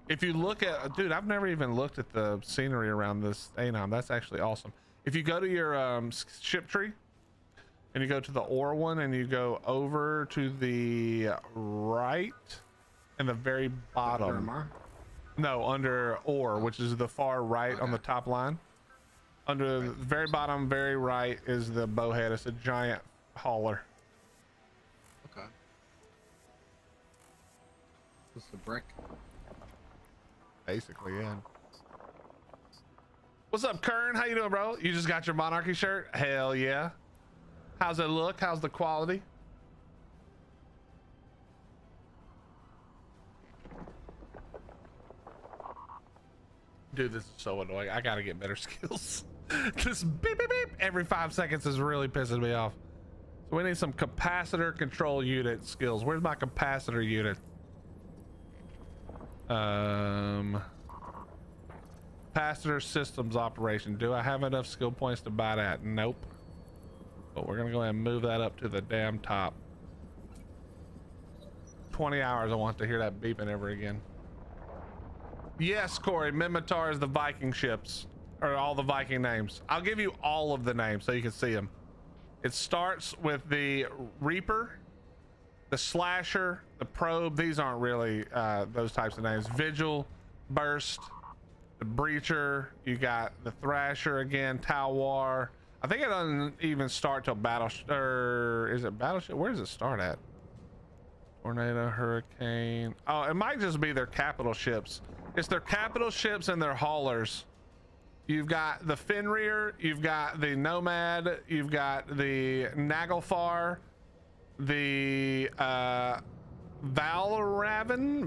If you look at, dude, I've never even looked at the scenery around this Anom. That's actually awesome. If you go to your ship tree and you go to the ore one and you go over to the right and the very bottom. No, under ore, which is the far right on the top line. Under the very bottom, very right is the bowhead. It's a giant hauler. Okay. What's the brick? Basically, yeah. What's up, Kern? How you doing, bro? You just got your Monarchy shirt? Hell yeah. How's it look? How's the quality? Dude, this is so annoying. I gotta get better skills. This beep beep beep every 5 seconds is really pissing me off. So we need some capacitor control unit skills. Where's my capacitor unit? Capacitor systems operation. Do I have enough skill points to buy that? Nope. But we're gonna go ahead and move that up to the damn top. 20 hours I want to hear that beeping ever again. Yes, Corey, Mimitar is the Viking ships, or all the Viking names. I'll give you all of the names so you can see them. It starts with the Reaper, the Slasher, the Probe. These aren't really those types of names. Vigil, Burst, the Breacher. You got the Thrasher again, Talwar. I think it doesn't even start till Battleship, or is it Battleship? Where does it start at? Tornado, Hurricane. Oh, it might just be their capital ships. It's their capital ships and their haulers. You've got the Fenrir, you've got the Nomad, you've got the Naglfar, the Valraven,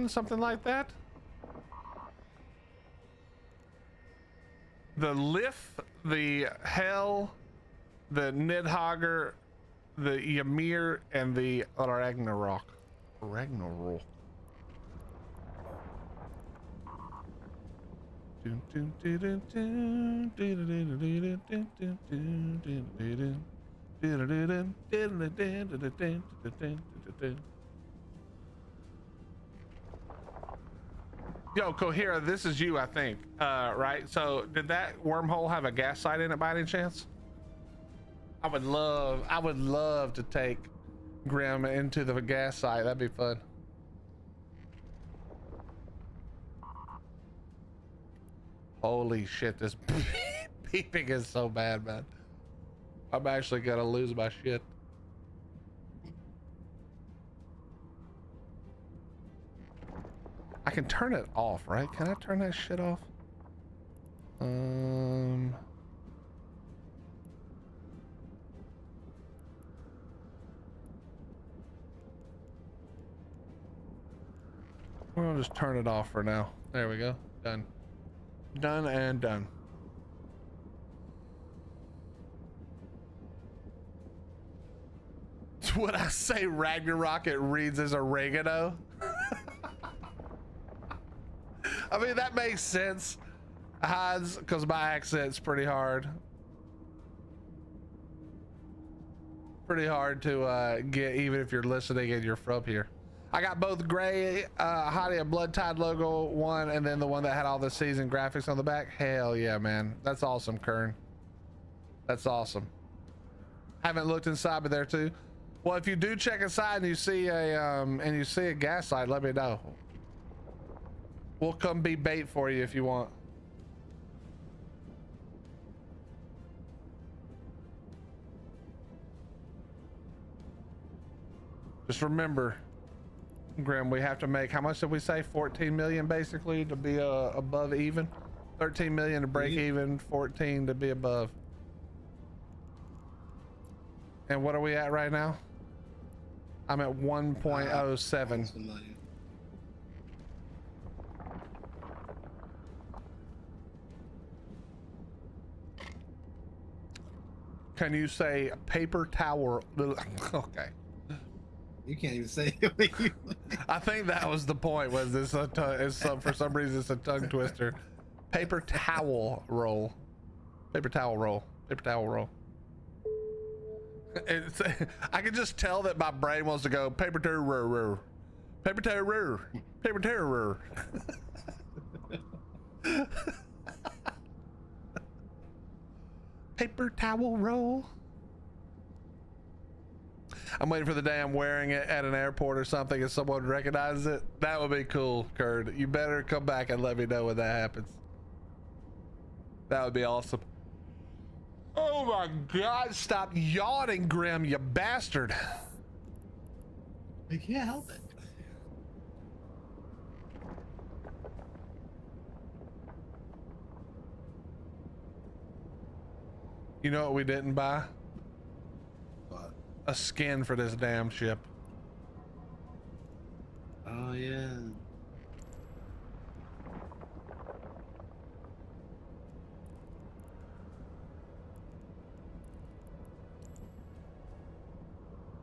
something like that. The Lif, the Hel, the Nidhogger, the Ymir, and the Ragnarok. Yo, Cohera, this is you, I think. Right? So did that wormhole have a gas site in it by any chance? I would love to take Grim into the gas site. That'd be fun. Holy shit, this beeping is so bad, man. I'm actually gonna lose my shit. I can turn it off, right? Can I turn that shit off? We'll just turn it off for now. There we go. Done. Done and done. Would I say Ragnarok it reads as oregano? I mean, that makes sense, Hans, because my accent's pretty hard. Pretty hard to get, even if you're listening and you're from here. I got both gray Hottie and Blood Tide logo one, and then the one that had all the season graphics on the back. Hell yeah, man. That's awesome, Kern. That's awesome. Haven't looked inside, but there too. Well, if you do check inside and you see a gas site, let me know. We'll come be bait for you if you want. Just remember, Grim, we have to make, how much did we say? 14 million basically to be above even. 13 million to break even, 14 to be above. And what are we at right now? I'm at 1.07. Can you say paper towel? Okay. You can't even say it. I think that was the point. Was this for some reason it's a tongue twister? Paper towel roll. Paper towel roll. Paper towel roll. It's, I can just tell that my brain wants to go paper towel. Paper towel. Paper towel. Paper towel roll. I'm waiting for the day I'm wearing it at an airport or something and someone recognizes it. That would be cool, Kurt. You better come back and let me know when that happens. That would be awesome. Oh my God, stop yawning, Grim, you bastard. I can't help it. You know what we didn't buy? What? A skin for this damn ship. Oh yeah.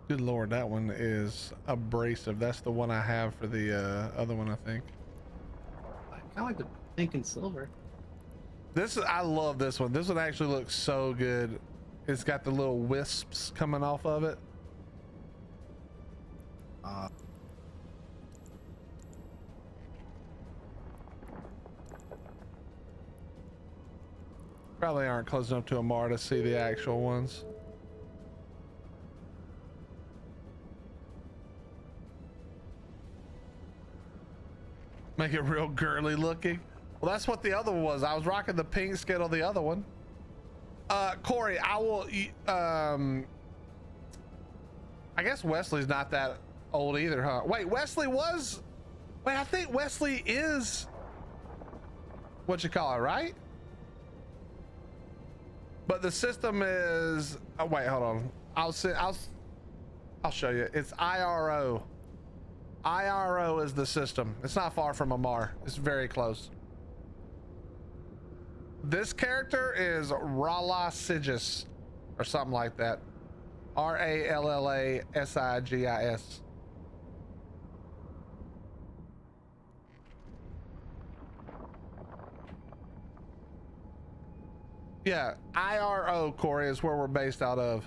Good Lord, that one is abrasive. That's the one I have for the other one, I think. I kind of like the pink and silver. I love this one. This one actually looks so good. It's got the little wisps coming off of it. Probably aren't close enough to Amar to see the actual ones. Make it real girly looking. Well, that's what the other one was. I was rocking the pink skin on the other one. Corey, I will, I guess Wesley's not that old either, huh? Wait, I think Wesley is what you call it, right? But the system is, oh wait, hold on. I'll show you. It's IRO. IRO is the system. It's not far from Amar. It's very close. This character is Rala Sigis or something like that. RALLASIGIS. Yeah, IRO, Corey, is where we're based out of.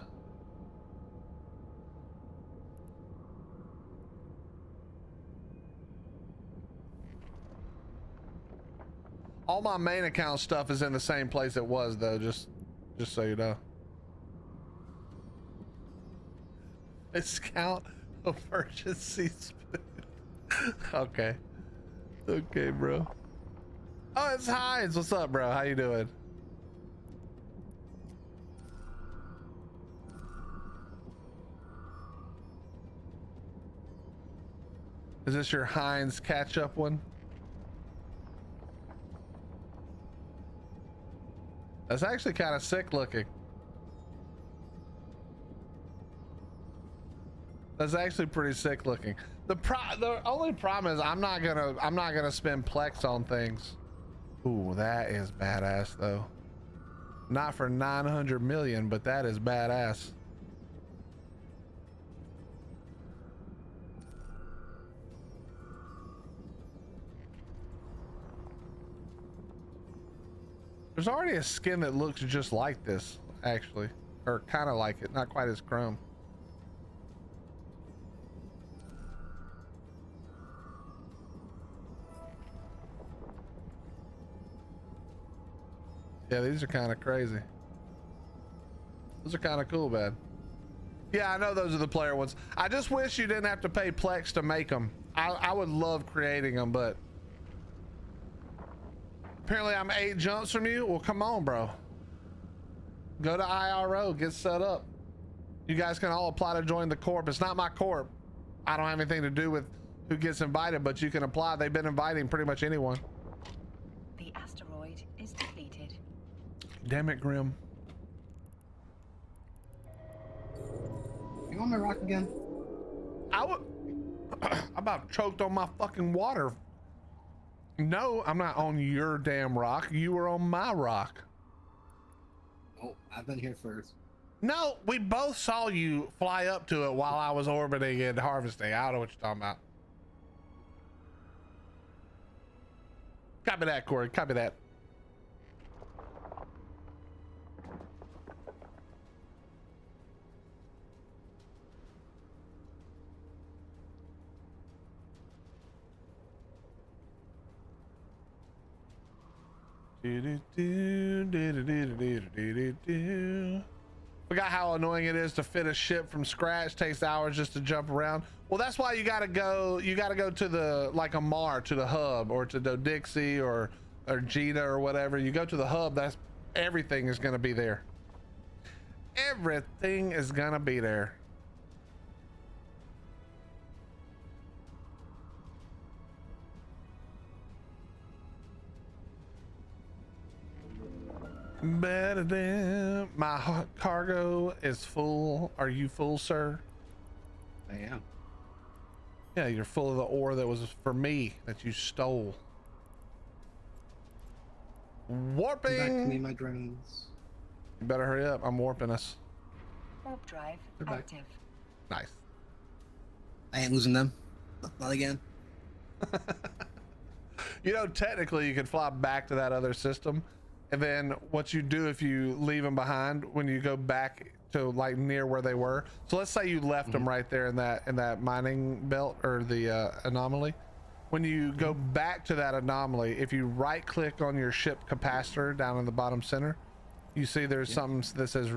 All my main account stuff is in the same place it was, though, just so you know. Discount emergency spoon. Okay. Okay, bro. Oh, it's Hines. What's up, bro? How you doing? Is this your Heinz catch-up one? That's actually kind of sick looking. That's actually pretty sick looking. The only problem is I'm not gonna spend Plex on things. Ooh, that is badass though. Not for 900 million, but that is badass. There's already a skin that looks just like this, actually, or kind of like it, not quite as chrome. Yeah, these are kind of crazy. Those are kind of cool, man. Yeah, I know those are the player ones. I just wish you didn't have to pay Plex to make them. I would love creating them, but apparently I'm 8 jumps from you. Well, come on, bro. Go to IRO, get set up. You guys can all apply to join the Corp. It's not my Corp. I don't have anything to do with who gets invited, but you can apply. They've been inviting pretty much anyone. The asteroid is depleted. Damn it, Grim. You on my rock again? I about choked on my fucking water. No, I'm not on your damn rock. You were on my rock. Oh, I've been here first. No, we both saw you fly up to it while I was orbiting and harvesting. I don't know what you're talking about. Copy that, Corey. Copy that. Forgot how annoying it is to fit a ship from scratch. Takes hours just to jump around. Well, that's why you gotta go to the, like a Mar, to the hub, or to the Dixie or Jita or whatever. You go to the hub, that's everything is gonna be there. Everything is gonna be there. Better than my cargo is full. Are you full, sir? I am. Yeah, you're full of the ore that was for me that you stole. Warping. Come back to me, my drones. You better hurry up. I'm warping us. Warp drive They're back. active. Nice. I ain't losing them. Not again. You know, technically you could fly back to that other system, and then what you do if you leave them behind, when you go back to like near where they were. So let's say you left them right there in that mining belt or the anomaly. When you go back to that anomaly, if you right click on your ship capacitor down in the bottom center, you see there's something that says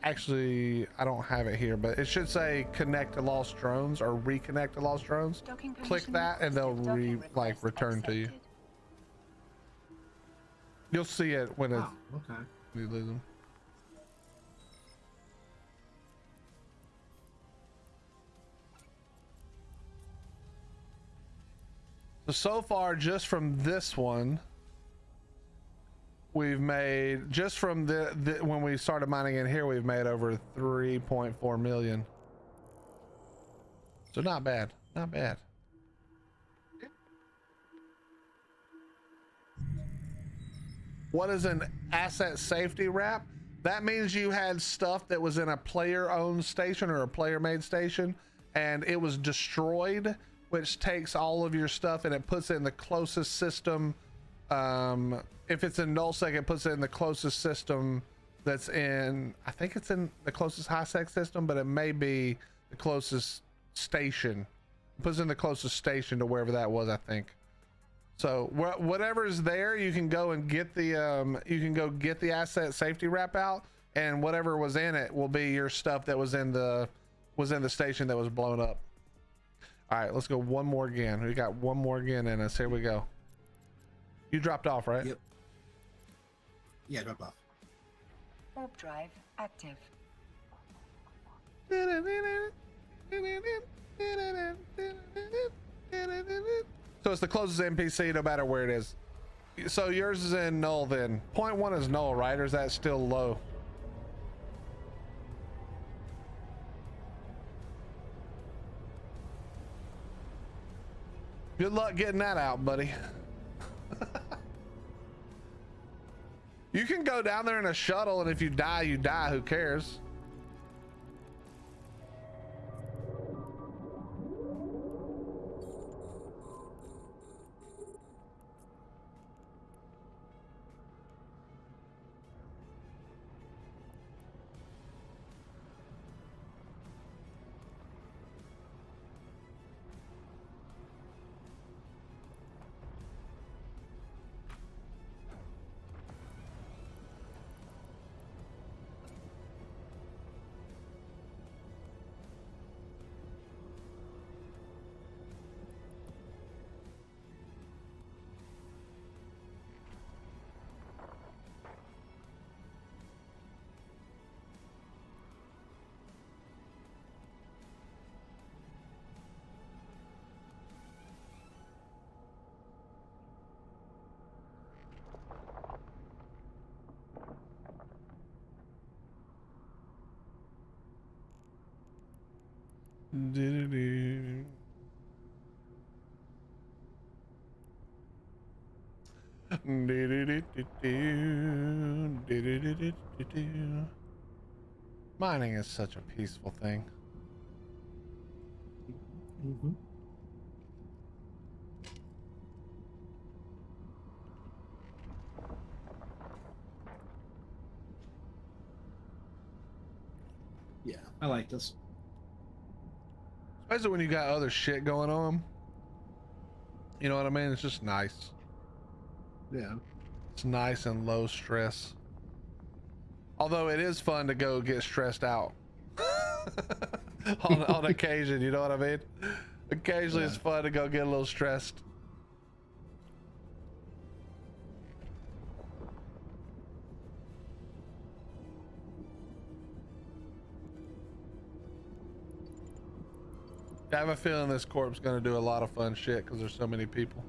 actually I don't have it here, but it should say connect to lost drones or reconnect to lost drones. Click that and they'll return to you. You'll see it when it's okay. you lose them. So far, just from this one, we've made, just from the when we started mining in here, we've made over 3.4 million. So not bad, not bad. What is an asset safety wrap? That means you had stuff that was in a player-owned station or a player-made station, and it was destroyed, which takes all of your stuff and it puts it in the closest system if it's in nullsec, it puts it in the closest system that's in, I think it's in the closest high sec system, but it may be the closest station. It puts in the closest station to wherever that was, I think. So whatever's there, you can go and get the get the asset safety wrap out, and whatever was in it will be your stuff that was in the station that was blown up. All right, let's go one more again. We got one more again in us. Here we go. You dropped off, right? Yep. Yeah, dropped off. Warp drive active. So it's the closest NPC no matter where it is. So yours is in null then. 0.1 is null, right? Or is that still low? Good luck getting that out, buddy. You can go down there in a shuttle, and if you die, you die. Who cares? Mining is such a peaceful thing. Mm-hmm. Yeah, I like this. Especially when you got other shit going on. You know what I mean? It's just nice. Yeah. It's nice and low stress. Although it is fun to go get stressed out. on occasion, you know what I mean? Occasionally it's fun to go get a little stressed. I have a feeling this Corp's gonna do a lot of fun shit because there's so many people.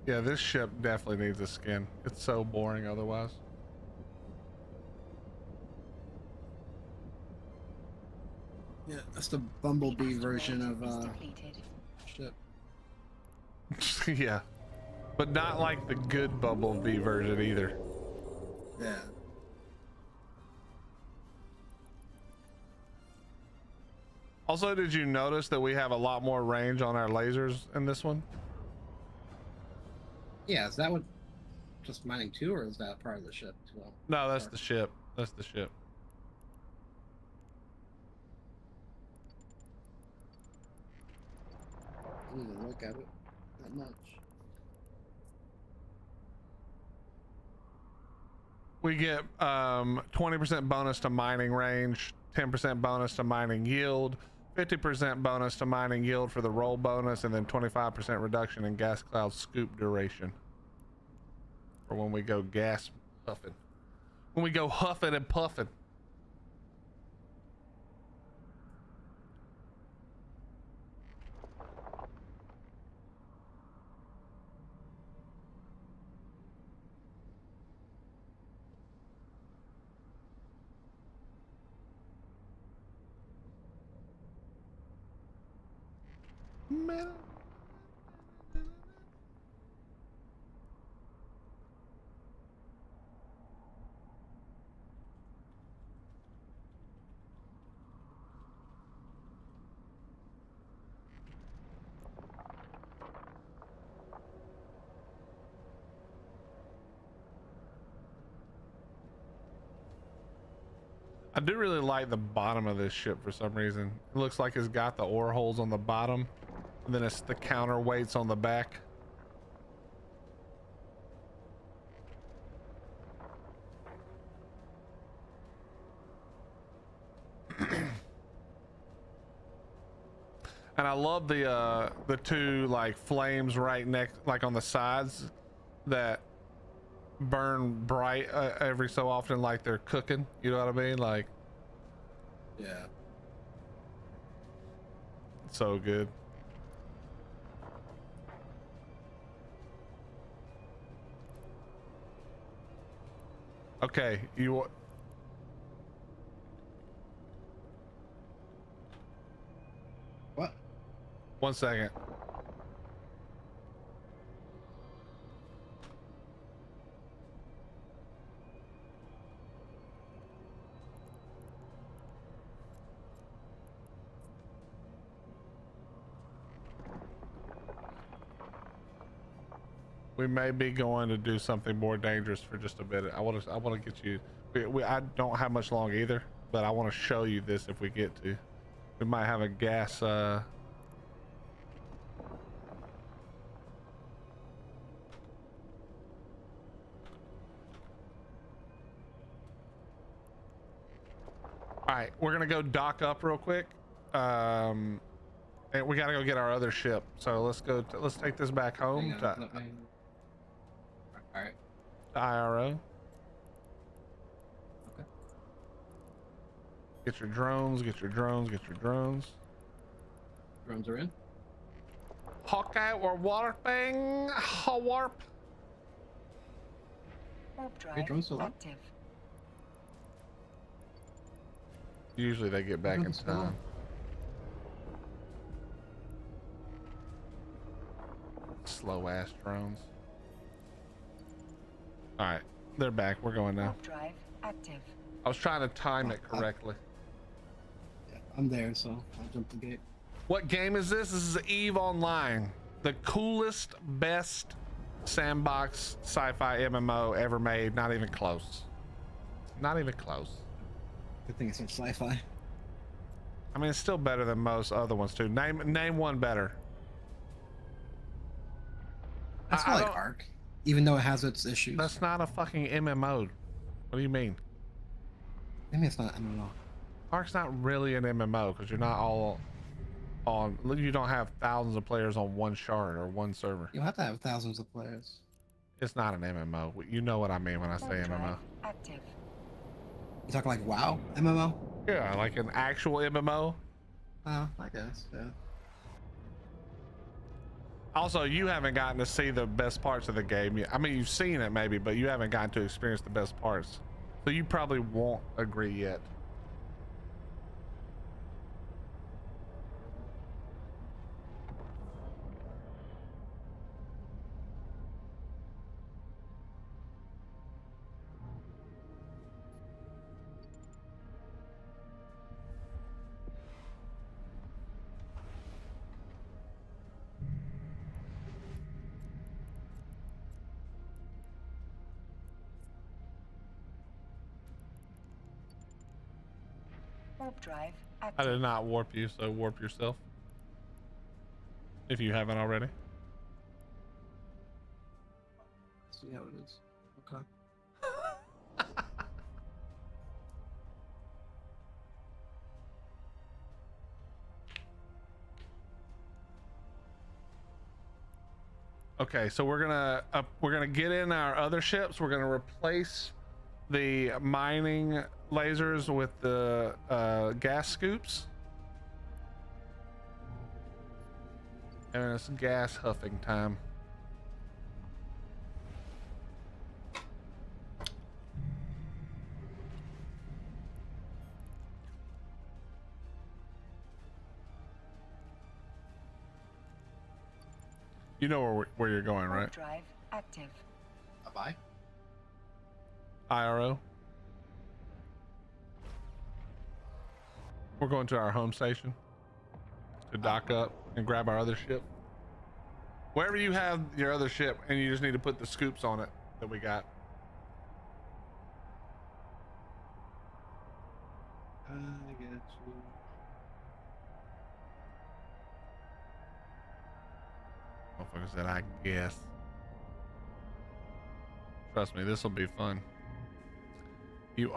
Yeah, this ship definitely needs a skin. It's so boring otherwise. Yeah, that's the Bumblebee version of ship. Yeah, but not like the good Bumblebee version either. Yeah. Also, did you notice that we have a lot more range on our lasers in this one? Yeah, is that what just mining too, or is that part of the ship as well? No, that's the ship. That's the ship. I didn't even look at it that much. We get 20% bonus to mining range, 10% bonus to mining yield, 50% bonus to mining yield for the roll bonus, and then 25% reduction in gas cloud scoop duration. Or when we go gas huffing. When we go huffing and puffing. Man. I do really like the bottom of this ship for some reason. It looks like it's got the ore holes on the bottom, and then it's the counterweights on the back. And I love the two like flames right next, like on the sides, that burn bright every so often, like they're cooking. You know what I mean? Like, Yeah. so good. Okay, What? 1 second. We may be going to do something more dangerous for just a bit. I want to get you. I don't have much long either, but I want to show you this if we get to. We might have a gas. All right, we're gonna go dock up real quick. And we gotta go get our other ship. So let's go. Let's take this back home to All right. IRO. Okay. Get your drones. Get your drones. Get your drones. Drones are in. Hawkeye or warping. Warp. Warp drive Hey, drone's still up. active. Usually they get back in Drone's still time. up. Slow ass drones. All right, they're back. We're going now. Warp drive active. I was trying to time it correctly. Yeah, I'm there, so I'll jump the gate. What game is this? This is EVE Online, the coolest, best sandbox sci-fi MMO ever made. Not even close. Not even close. Good thing it's in sci-fi. I mean, it's still better than most other ones too. Name one better. That's I not like don't- Ark, even though it has its issues. That's not a fucking MMO. What do you mean? Maybe it's not MMO. Ark's not really an MMO because you're not all on. You don't have thousands of players on one shard or one server. You have to have thousands of players. It's not an MMO. You know what I mean when I say Warp MMO. drive active. You talking like WoW MMO? Yeah, like an actual MMO. Oh, I guess. Yeah. Also, you haven't gotten to see the best parts of the game. I mean, you've seen it maybe, but you haven't gotten to experience the best parts. So you probably won't agree yet. Warp drive I active. did not warp you, so warp yourself. If you haven't already. See how it is. Okay. Okay, so we're gonna get in our other ships. We're gonna replace the mining lasers with the gas scoops, and it's gas huffing time. You know where you're going, right? Drive active. Bye. IRO. We're going to our home station to dock up and grab our other ship. Wherever you have your other ship, and you just need to put the scoops on it that we got. I get you. Motherfucker said, I guess. Trust me, this will be fun. You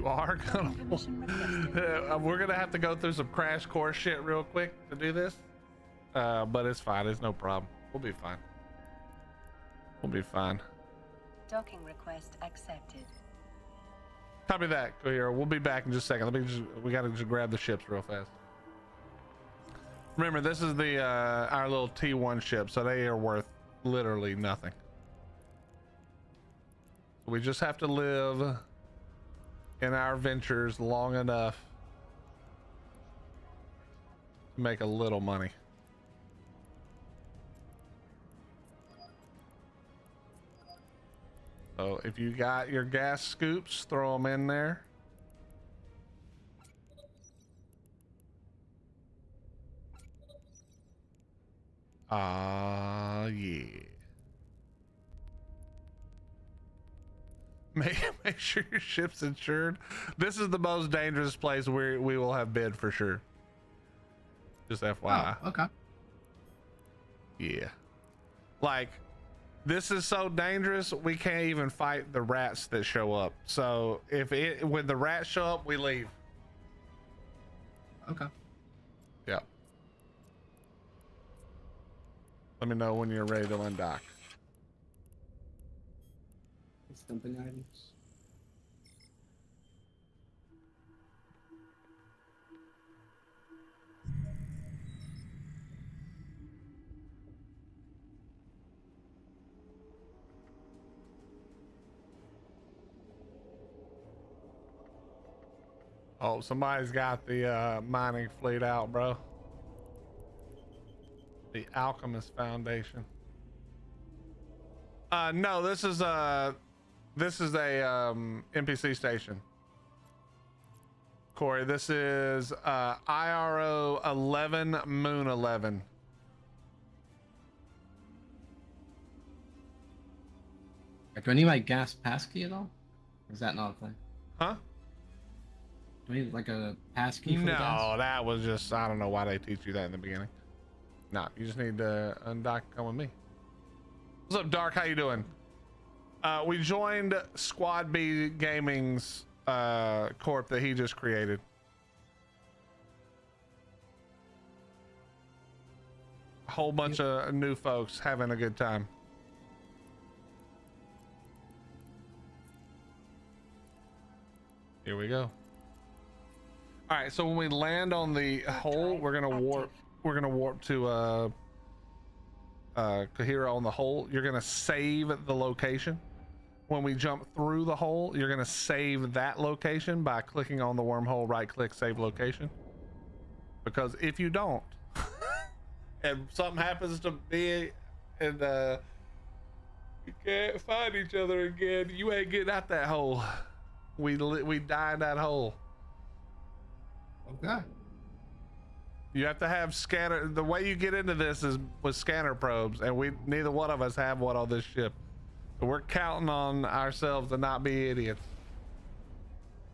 are gonna. We're gonna have to go through some crash course shit real quick to do this, but it's fine. It's no problem. We'll be fine. We'll be fine. Docking request accepted. Copy that, Cohero. We'll be back in just a second. We gotta just grab the ships real fast. Remember, this is the our little T1 ship, so they are worth literally nothing. We just have to live in our ventures long enough to make a little money. So if you got your gas scoops, throw them in there. Yeah. Make sure your ship's insured. This is the most dangerous place we will have been for sure. Just FYI. Oh, okay. Yeah. Like, this is so dangerous, we can't even fight the rats that show up. So when the rats show up, we leave. Okay. Yeah. Let me know when you're ready to undock. Dumping items. Oh, somebody's got the mining fleet out, bro. The Alchemist Foundation. No, this is a NPC station. Corey, this is IRO 11 Moon 11. Do I need my gas passkey at all? Or is that not a thing? Huh? Do I need like a passkey for the gas? No, that was just, I don't know why they teach you that in the beginning. No, you just need to undock and come with me. What's up, Dark? How you doing? We joined Squad B Gaming's corp that he just created. A whole bunch of new folks having a good time. Here we go. All right, so when we land on the hole, we're gonna warp. We're gonna warp to Cohero on the hole. You're gonna save the location. When we jump through the hole, you're gonna save that location by clicking on the wormhole, right click, save location. Because if you don't, and something happens to be, and you can't find each other again, you ain't getting out that hole. We die in that hole. Okay. You have to have scanner. The way you get into this is with scanner probes, and neither one of us have one on this ship. So we're counting on ourselves to not be idiots.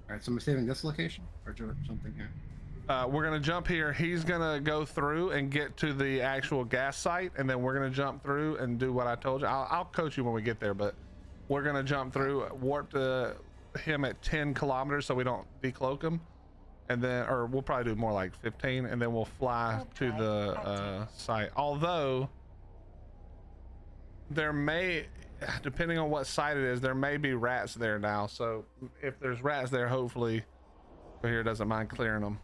All right, so I'm saving this location or something here. We're gonna jump here. He's gonna go through and get to the actual gas site, and then we're gonna jump through and do what I told you. I'll coach you when we get there, but we're gonna jump through, warp to him at 10 kilometers so we don't decloak him, and then, or we'll probably do more like 15, and then we'll fly to the site. Although there may, depending on what site it is, there may be rats there now. So if there's rats there, hopefully here doesn't mind clearing them.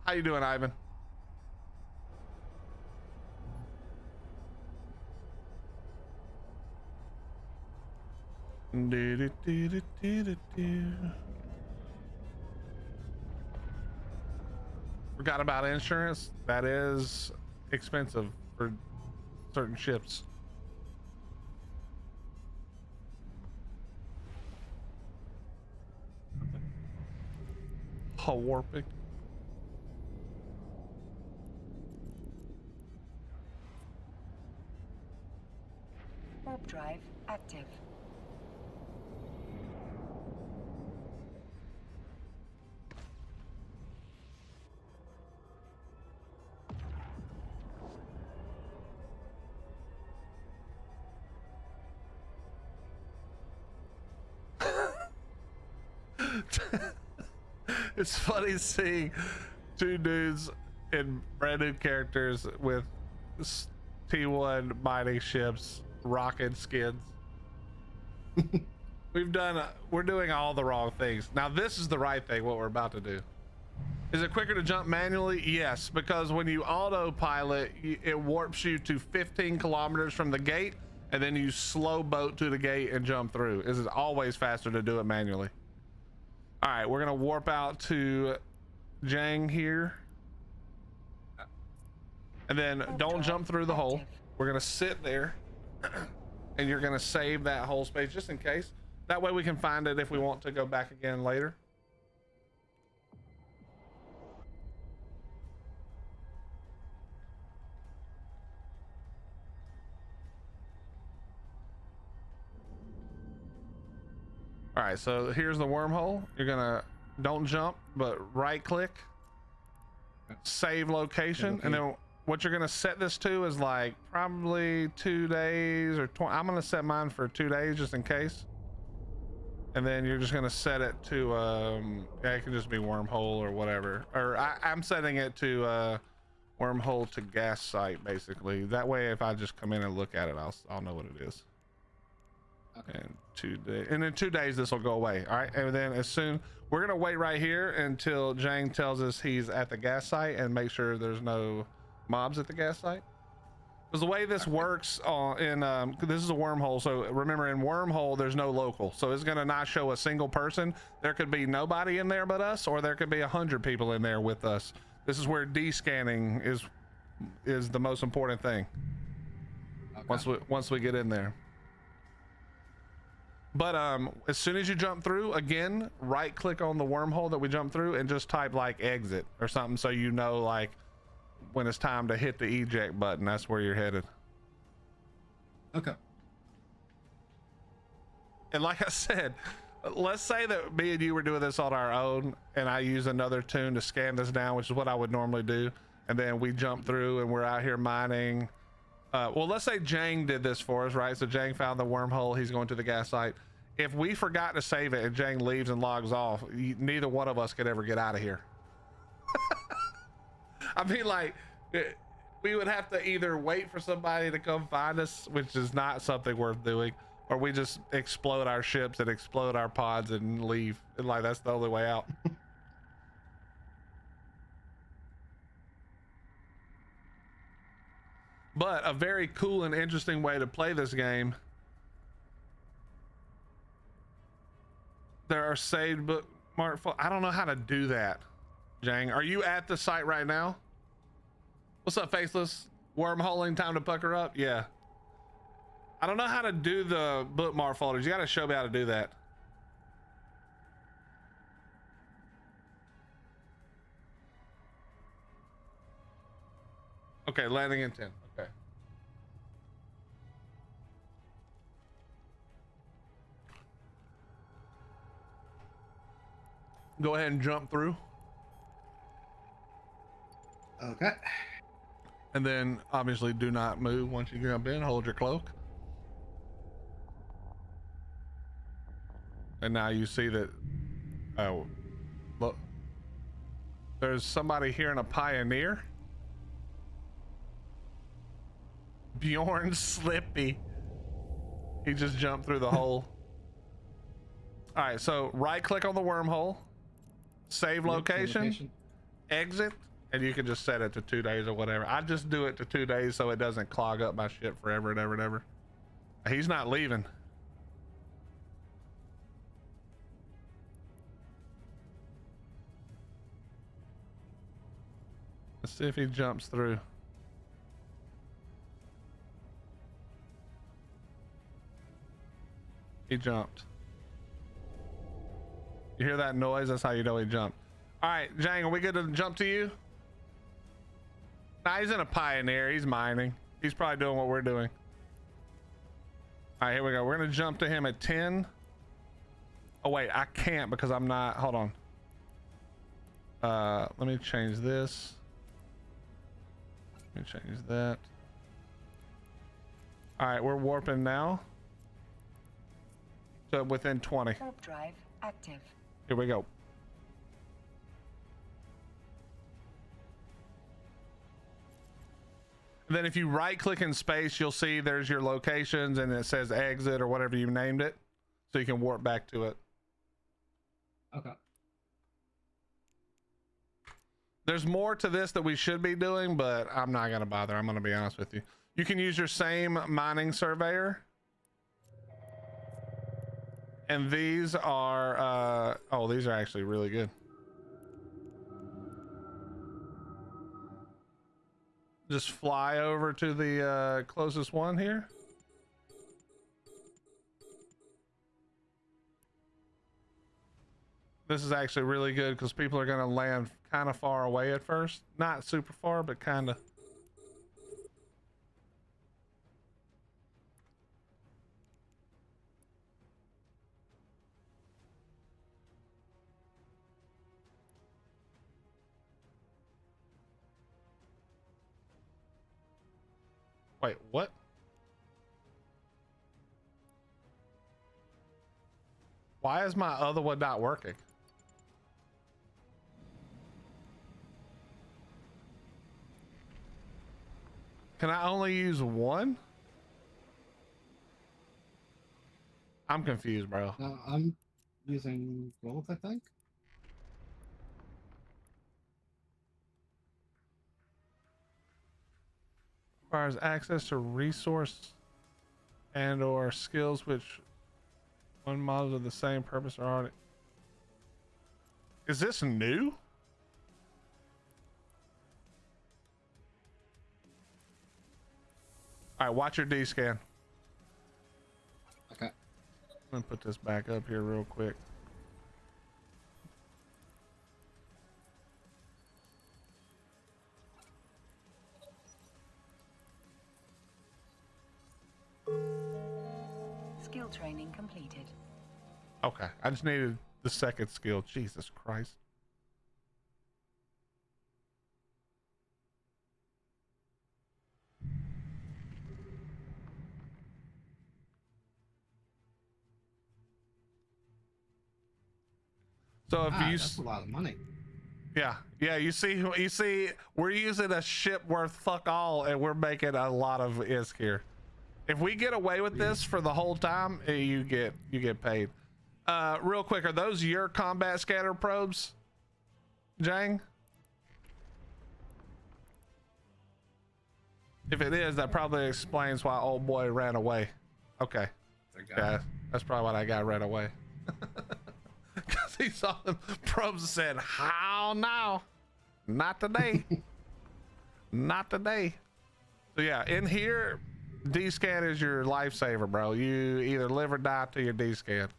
How you doing, Ivan? Forgot about insurance. That is expensive for certain ships. Oh, warping. Warp drive active. It's funny seeing two dudes in brand new characters with T1 mining ships rocking skins. We're doing all the wrong things. Now this is the right thing, what we're about to do. Is it quicker to jump manually? Yes, because when you autopilot, it warps you to 15 kilometers from the gate, and then you slow boat to the gate and jump through. It is always faster to do it manually. All right, we're gonna warp out to Jang here. And then don't jump through the hole. We're gonna sit there and you're gonna save that whole space just in case. That way we can find it if we want to go back again later. All right, so here's the wormhole. You're gonna, don't jump, but right click, save location. And then what you're gonna set this to is like probably 2 days or 20. I'm gonna set mine for 2 days just in case. And then you're just gonna set it to, yeah, it can just be wormhole or whatever. Or I'm setting it to wormhole to gas site basically. That way if I just come in and look at it, I'll know what it is. Okay. And 2 days, and in 2 days this will go away. All right, and then as soon, we're gonna wait right here until Jang tells us he's at the gas site and make sure there's no mobs at the gas site. Because the way this works this is a wormhole, so remember in wormhole there's no local, so it's gonna not show a single person. There could be nobody in there but us, or there could be 100 people in there with us. This is where de-scanning is the most important thing. Okay. Once we get in there. But as soon as you jump through, again, right click on the wormhole that we jumped through and just type like exit or something, so you know like when it's time to hit the eject button, that's where you're headed. Okay. And like I said, let's say that me and you were doing this on our own and I use another tune to scan this down, which is what I would normally do, and then we jump through and we're out here mining. Well, let's say Jang did this for us, right? So Jang found the wormhole, he's going to the gas site. If we forgot to save it and Jang leaves and logs off, neither one of us could ever get out of here. I mean, like, we would have to either wait for somebody to come find us, which is not something worth doing, or we just explode our ships and explode our pods and leave. And like, that's the only way out. But a very cool and interesting way to play this game. There are saved bookmark. I don't know how to do that. Jang, are you at the site right now? What's up, Faceless? Wormholing, time to pucker up? Yeah. I don't know how to do the bookmark folders. You got to show me how to do that. Okay, landing in 10. Okay. Go ahead and jump through. Okay. And then obviously do not move once you jump in. Hold your cloak. And now you see that, oh, look, there's somebody here in a Pioneer. Bjorn Slippy. He just jumped through the hole. All right, so right click on the wormhole, save location, exit, and you can just set it to 2 days or whatever. I just do it to 2 days so it doesn't clog up my shit forever and ever and ever. He's not leaving. Let's see if he jumps through. He jumped. You hear that noise? That's how you know he jumped. All right, Jang, are we good to jump to you? Nah, he's in a pioneer. He's mining. He's probably doing what we're doing. All right, here we go. We're gonna jump to him at 10. Oh wait, I can't because I'm not. Hold on. Let me change this. Let me change that. All right, we're warping now. So within 20. Warp drive active. Here we go. And then if you right click in space, you'll see there's your locations and it says exit or whatever you named it. So you can warp back to it. Okay. There's more to this that we should be doing, but I'm not going to bother. I'm going to be honest with you. You can use your same mining surveyor. And these are, oh, these are actually really good. Just fly over to the closest one here. This is actually really good because people are going to land kind of far away at first. Not super far, but kind of. Wait, what? Why is my other one not working? Can I only use one? I'm confused, bro. I'm using both, I think. Requires access to resource and or skills which one models of the same purpose are already. Is this new? All right, watch your D scan. Okay. Let me put this back up here real quick. Skill training completed. Okay, I just needed the second skill. Jesus Christ. So if you, that's a lot of money. yeah, you see, we're using a ship worth fuck all, and we're making a lot of ISK here. If we get away with this for the whole time, you get paid. Real quick, are those your combat scatter probes, Jang? If it is, that probably explains why old boy ran away. Okay, yeah, that's probably why that guy ran away. Because he saw them probes and said, "How now? Not today, not today." So yeah, in here, D-scan is your lifesaver, bro. You either live or die to your D-scan.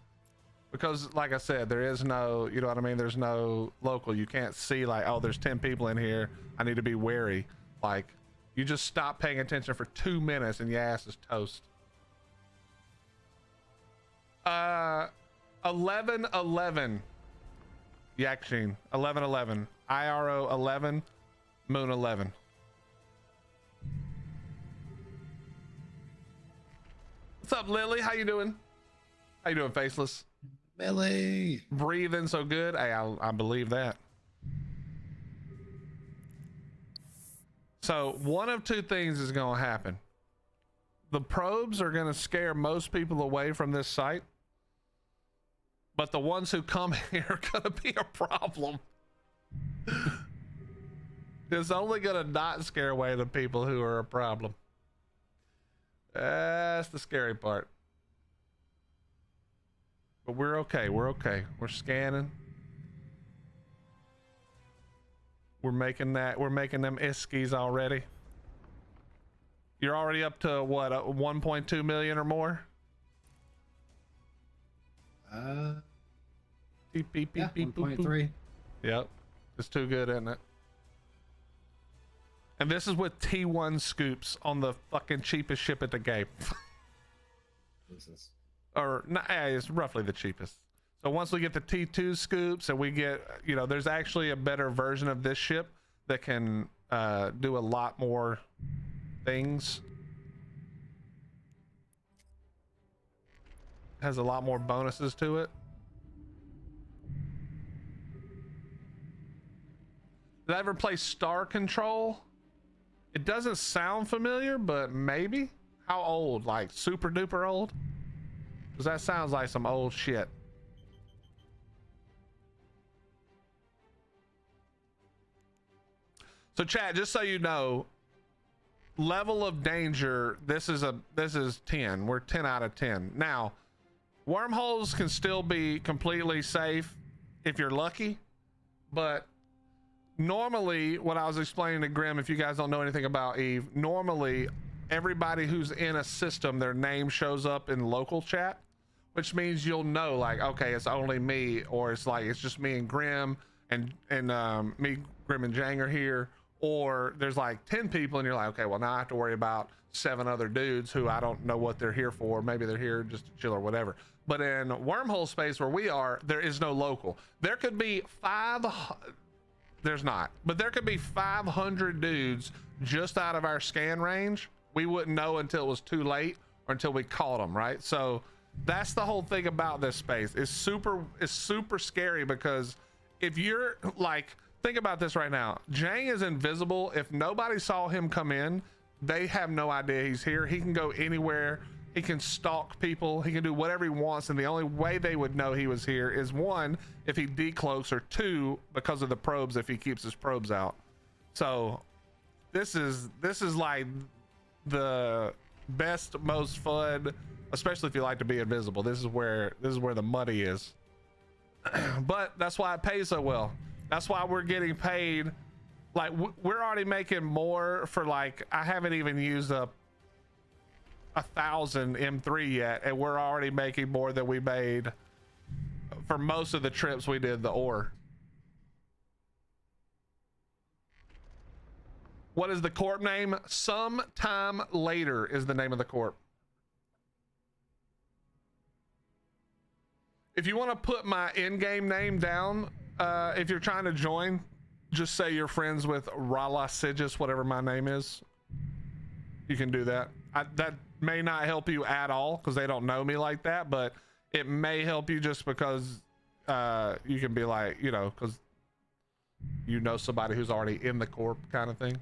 Because like I said, there is no, you know what I mean? There's no local. You can't see like, oh, there's 10 people in here. I need to be wary. Like, you just stop paying attention for 2 minutes and your ass is toast. 1111. Yakshin. 1111. IRO 11. Moon 11. What's up, Lily? How you doing? How you doing, Faceless? Billy. Breathing so good. Hey, I believe that. So one of two things is gonna happen. the probes are going to scare most people away from this site, but the ones who come here are going to be a problem. It's only going to not scare away the people who are a problem. That's the scary part. But we're okay. We're okay. We're scanning. We're making that. We're making them iskies already. You're already up to what, 1.2 million or more? Beep, beep, beep, Yeah, beep, boop, boop. 1.3. Yep. It's too good, isn't it? And this is with T1 scoops on the fucking cheapest ship at the game. Jesus. Or not, it's roughly the cheapest. So once we get the T2 scoops and we get, you know, there's actually a better version of this ship that can do a lot more things. Has a lot more bonuses to it. Did I ever play Star Control? It doesn't sound familiar, but maybe. How old? Like super duper old? Because that sounds like some old shit. So chat, just so you know, level of danger, this is 10. We're 10 out of 10. Now, wormholes can still be completely safe if you're lucky, but normally, what I was explaining to Grim, if you guys don't know anything about Eve, normally everybody who's in a system, their name shows up in local chat, which means you'll know, like, okay, it's only me, or it's like it's just me and Grim, and me, Grim, and Jang are here, or there's like 10 people, and you're like, okay, well, now I have to worry about 7 other dudes who I don't know what they're here for. Maybe they're here just to chill or whatever. But in wormhole space where we are, there is no local. There could be there's not, but there could be 500 dudes just out of our scan range. We wouldn't know until it was too late or until we caught them, right? So that's the whole thing about this space. It's super scary, because if you're like, think about this right now. Jang is invisible. If nobody saw him come in, they have no idea he's here. He can go anywhere. He can stalk people. He can do whatever he wants. And the only way they would know he was here is 1, if he decloaks, or 2, because of the probes, if he keeps his probes out. So this is like the best, most fun, especially if you like to be invisible. This is where the money is. But that's why it pays so well. That's why we're getting paid. Like, we're already making more for, like, I haven't even used up 1,000 M3 yet, and we're already making more than we made for most of the trips we did the ore. What is the corp name? Sometime Later is the name of the corp. If you want to put my in-game name down, if you're trying to join, just say you're friends with Rala Sigis, whatever my name is. You can do that. That may not help you at all, because they don't know me like that, but it may help you just because you can be like, you know, because you know somebody who's already in the corp kind of thing.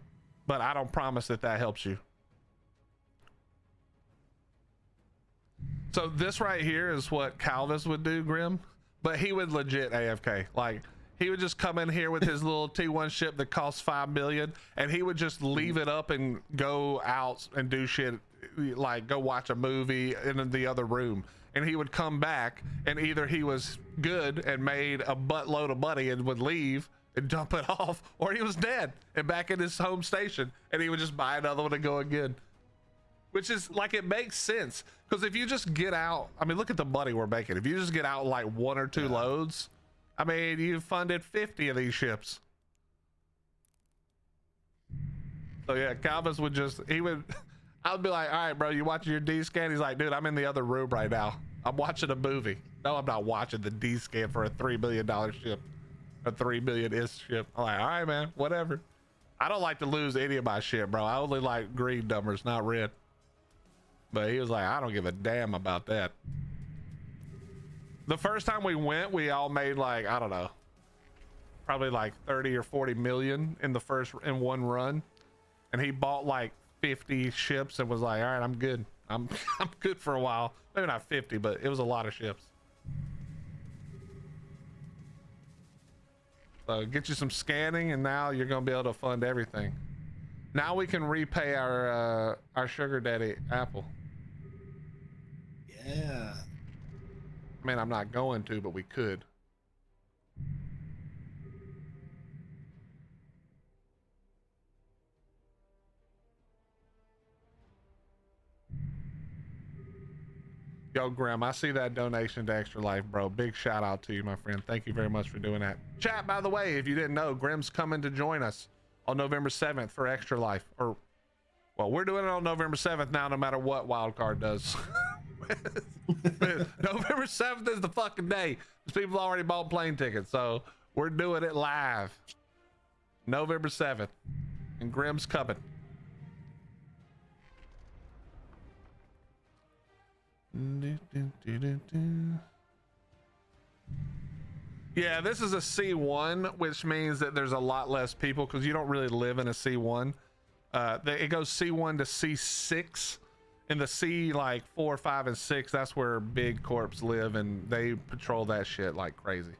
But I don't promise that helps you. So this right here is what Calvis would do, Grim, but he would legit AFK. Like, he would just come in here with his little T1 ship that costs 5 million, and he would just leave it up and go out and do shit, like go watch a movie in the other room. And he would come back, and either he was good and made a buttload of money and would leave and dump it off, or he was dead and back in his home station, and he would just buy another one and go again. Which is like, it makes sense, because if you just get out, I mean, look at the money we're making. If you just get out like 1 or 2 loads, I mean, you funded 50 of these ships. So yeah, Calvis would just, I would be like, all right, bro, you watching your D-scan? He's like, dude, I'm in the other room right now. I'm watching a movie. No, I'm not watching the D-scan for a $3 million ship. A $3 million-ish ship. I'm like, all right, man, whatever. I don't like to lose any of my shit, bro. I only like green numbers, not red. But he was like, I don't give a damn about that. The first time we went, we all made like, I don't know, probably like 30 or 40 million in one run. And he bought like 50 ships and was like, all right, I'm good. I'm I'm good for a while. Maybe not 50, but it was a lot of ships. So get you some scanning, and now you're gonna be able to fund everything. Now we can repay our sugar daddy Apple. Yeah. I mean, I'm not going to, but we could. Yo, Grim, I see that donation to Extra Life, bro. Big shout out to you, my friend. Thank you very much for doing that. Chat, by the way, if you didn't know, Grim's coming to join us on November 7th for Extra Life. Or, well, we're doing it on November 7th now, no matter what Wildcard does. November 7th is the fucking day. Because people already bought plane tickets, so we're doing it live. November 7th. And Grim's coming. Yeah, this is a C1, which means that there's a lot less people because you don't really live in a C1. It goes C1 to C6. In the C, like 4, 5, and 6, that's where big corps live, and they patrol that shit like crazy.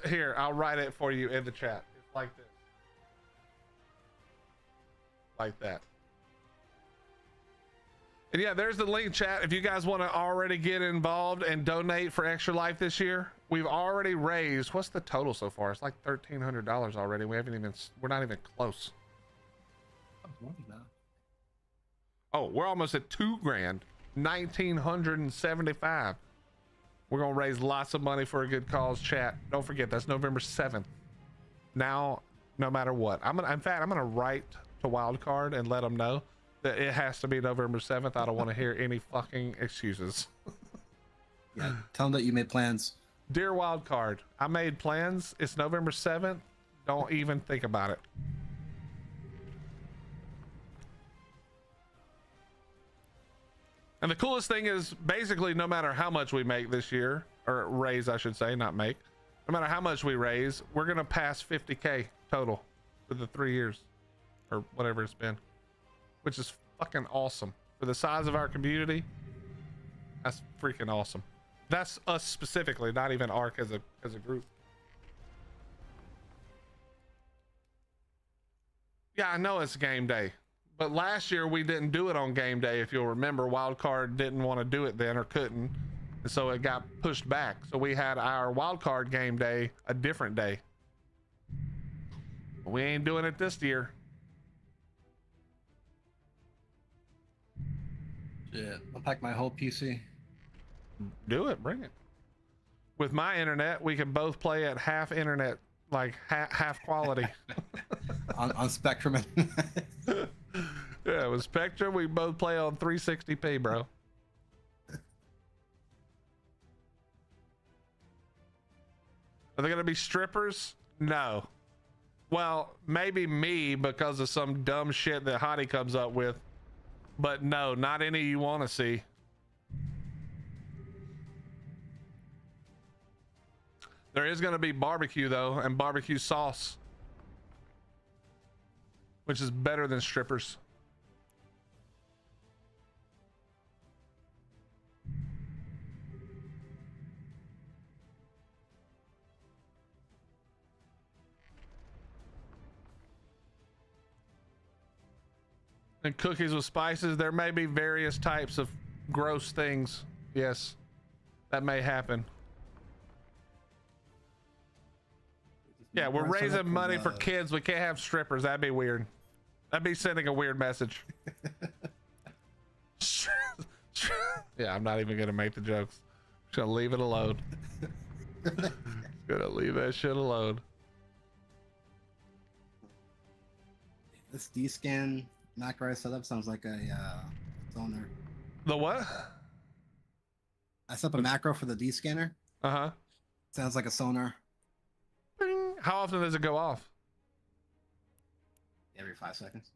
Here, I'll write it for you in the chat. It's like this. Like that. And yeah, there's the link, chat. If you guys want to already get involved and donate for Extra Life this year, we've already raised, what's the total so far? It's like $1,300 already. We're not even close. Oh, we're almost at $2 grand, 1,975. We're gonna raise lots of money for a good cause, chat. Don't forget, that's November 7th. Now, no matter what, I'm gonna write to Wildcard and let them know that it has to be November 7th. I don't want to hear any fucking excuses. Yeah, tell them that you made plans. Dear Wildcard, I made plans. It's November 7th. Don't even think about it. And the coolest thing is, basically, no matter how much we make this year, or raise, I should say, not make, no matter how much we raise, we're going to pass 50K total for the 3 years, or whatever it's been, which is fucking awesome. For the size of our community, that's freaking awesome. That's us specifically, not even ARC as a group. Yeah, I know it's game day. But last year we didn't do it on game day. If you'll remember, Wildcard didn't want to do it then, or couldn't. And so it got pushed back. So we had our Wildcard game day a different day. We ain't doing it this year. Yeah, I'll pack my whole PC. Do it, bring it. With my internet, we can both play at half internet, like half quality. on Spectrum. Yeah, with Spectrum, we both play on 360p, bro. Are they gonna be strippers? No. Well, maybe me because of some dumb shit that Hottie comes up with, but no, not any you want to see. There is gonna be barbecue though, and barbecue sauce, which is better than strippers. And cookies with spices. There may be various types of gross things. Yes, that may happen. Yeah, we're raising money for kids. We can't have strippers. That'd be weird. That'd be sending a weird message. Yeah, I'm not even gonna make the jokes. Just gonna leave it alone. Just gonna leave that shit alone. This D-scan macro setup sounds like a sonar. The what? I set up a macro for the D-scanner. Uh-huh. Sounds like a sonar. Bing. How often does it go off? Every 5 seconds.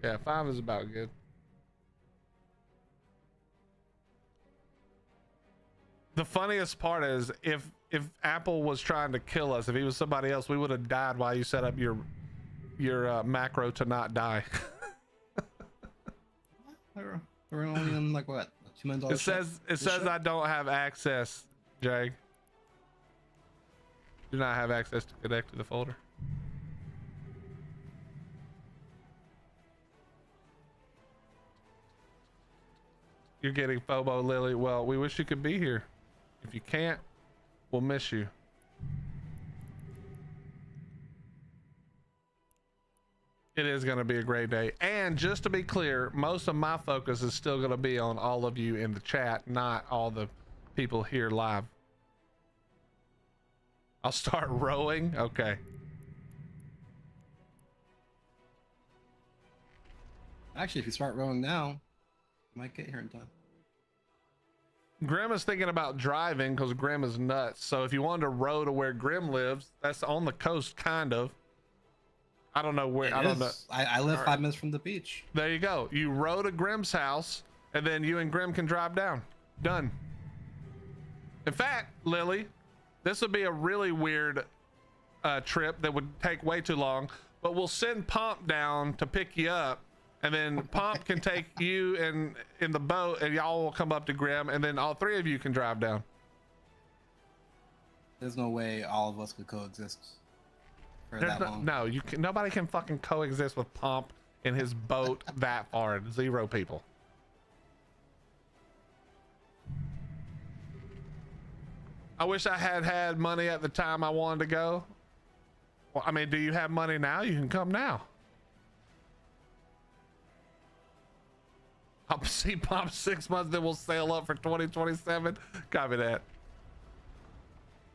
Yeah, 5 is about good. The funniest part is if Apple was trying to kill us, if he was somebody else, we would have died while you set up your macro to not die. We're only in like what, $2 million? It says I don't have access, Jag. Do not have access to connect to the folder. You're getting FOMO, Lily. Well, we wish you could be here. If you can't, we'll miss you. It is going to be a great day. And just to be clear, most of my focus is still going to be on all of you in the chat, not all the people here live. I'll start rowing. Okay. Actually, if you start rowing now, you might get here in time. Grim is thinking about driving because Grim is nuts. So if you wanted to row to where Grim lives, that's on the coast, kind of. I don't know where. I don't know. I live 5 minutes from the beach. There you go. You row to Grim's house, and then you and Grim can drive down. Done. In fact, Lily, this would be a really weird trip that would take way too long, but we'll send Pomp down to pick you up, and then Pomp can take you in the boat, and y'all will come up to Grim, and then all three of you can drive down. There's no way all of us could coexist for that long. No, you can. Nobody can fucking coexist with Pomp in his boat that far. 0 people. I wish I had money at the time I wanted to go. Well, I mean, do you have money now? You can come now. I'll see Pomp 6 months, then we'll sail up for 2027. Copy that.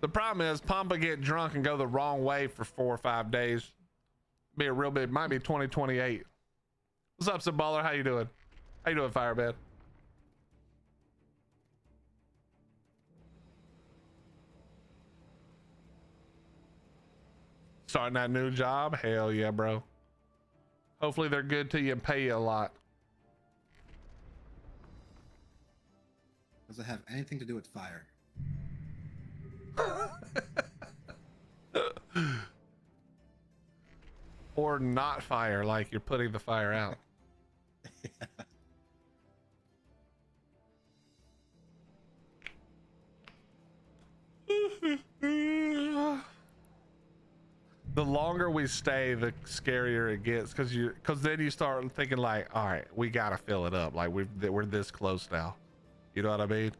The problem is Pomp will get drunk and go the wrong way for 4 or 5 days. Be a real big, might be 2028. What's up, Saballer? How you doing? How you doing, Firebed? Starting that new job? Hell yeah, bro. Hopefully they're good to you and pay you a lot. Does it have anything to do with fire? Or not fire, like you're putting the fire out. The longer we stay, the scarier it gets, because then you start thinking like, all right, we gotta fill it up, like we're this close now. You know what I mean?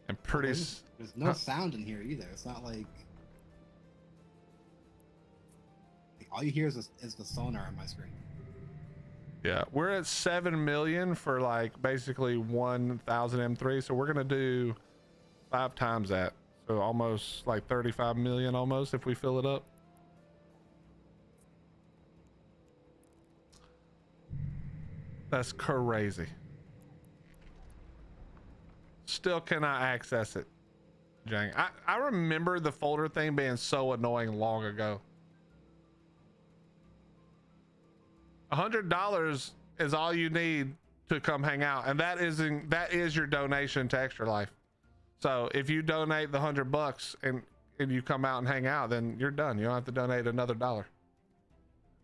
And pretty. There's no sound in here either. It's not like all you hear is the sonar on my screen. Yeah, we're at 7 million for like basically 1,000 M3, so we're gonna do 5 times that, so almost like 35 million almost if we fill it up. That's crazy. Still cannot access it. Jang. I remember the folder thing being so annoying long ago. $100 is all you need to come hang out, and that is your donation to Extra Life. So if you donate the $100 and you come out and hang out, then you're done. You don't have to donate another $1.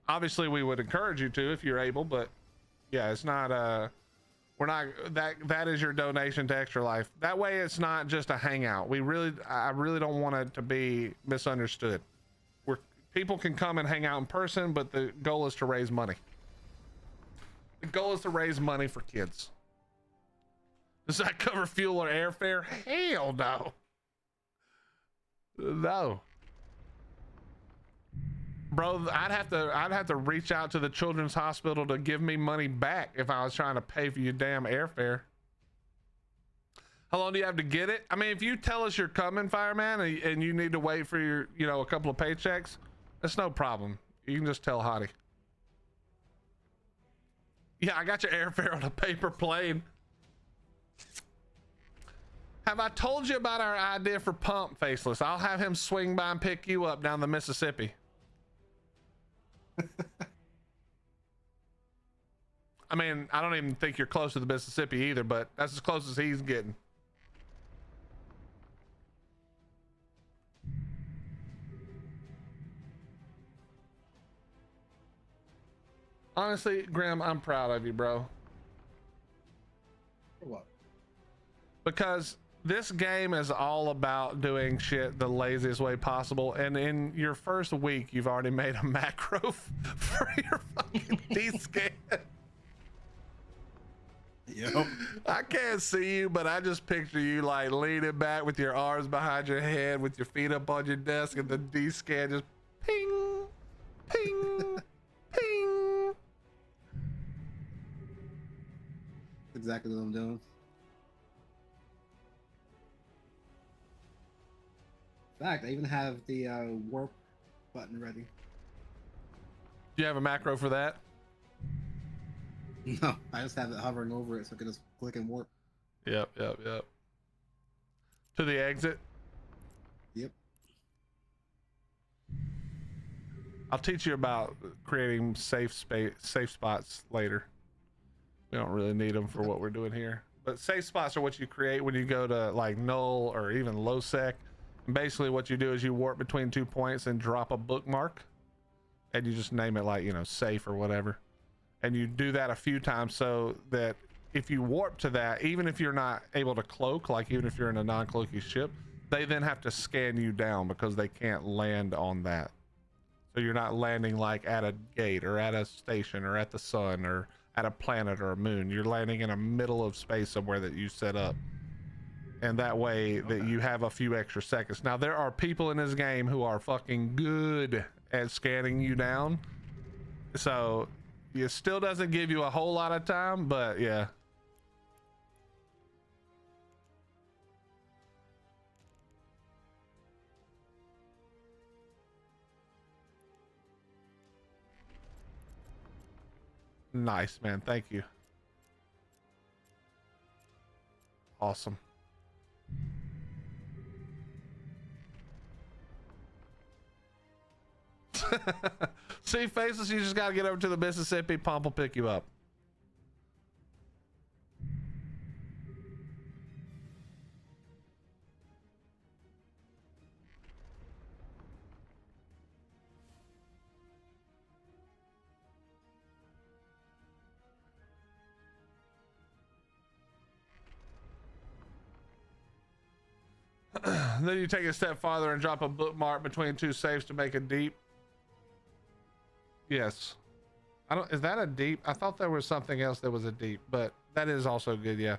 Obviously, we would encourage you to if you're able, but yeah, it's not we're not that is your donation to Extra Life. That way it's not just a hangout. I really don't want it to be misunderstood. People can come and hang out in person, but the goal is to raise money. The goal is to raise money for kids. Does that cover fuel or airfare? Hell no. No. Bro, I'd have to reach out to the children's hospital to give me money back if I was trying to pay for your damn airfare. How long do you have to get it? I mean, if you tell us you're coming, Fireman, and you need to wait for your, a couple of paychecks, that's no problem. You can just tell Hottie. Yeah, I got your airfare on a paper plane. Have I told you about our idea for Pump, Faceless? I'll have him swing by and pick you up down the Mississippi. I mean, I don't even think you're close to the Mississippi either, but that's as close as he's getting. Honestly, Grim, I'm proud of you, bro. For what? Because this game is all about doing shit the laziest way possible, and in your first week you've already made a macro for your fucking D-scan. Yep. I can't see you, but I just picture you like leaning back with your arms behind your head with your feet up on your desk and the D-scan just ping, ping, ping. Exactly what I'm doing. In fact, I even have the warp button ready. Do you have a macro for that? No, I just have it hovering over it so I can just click and warp. Yep. To the exit. Yep. I'll teach you about creating safe spots later. We don't really need them for what we're doing here, but safe spots are what you create when you go to like null or even low sec. And basically what you do is you warp between 2 points and drop a bookmark, and you just name it like, you know, safe or whatever. And you do that a few times so that if you warp to that, even if you're not able to cloak, like even if you're in a non-cloaky ship, they then have to scan you down because they can't land on that. So you're not landing like at a gate or at a station or at the sun or at a planet or a moon. You're landing in a middle of space somewhere that you set up. And that way that you have a few extra seconds. Now there are people in this game who are fucking good at scanning you down. So it still doesn't give you a whole lot of time, but yeah. Nice, man. Thank you. Awesome. See, Faceless, you just got to get over to the Mississippi. Pomp will pick you up. Then you take a step farther and drop a bookmark between 2 safes to make a deep. Yes. I don't, is that a deep? I thought there was something else that was a deep, but that is also good, yeah.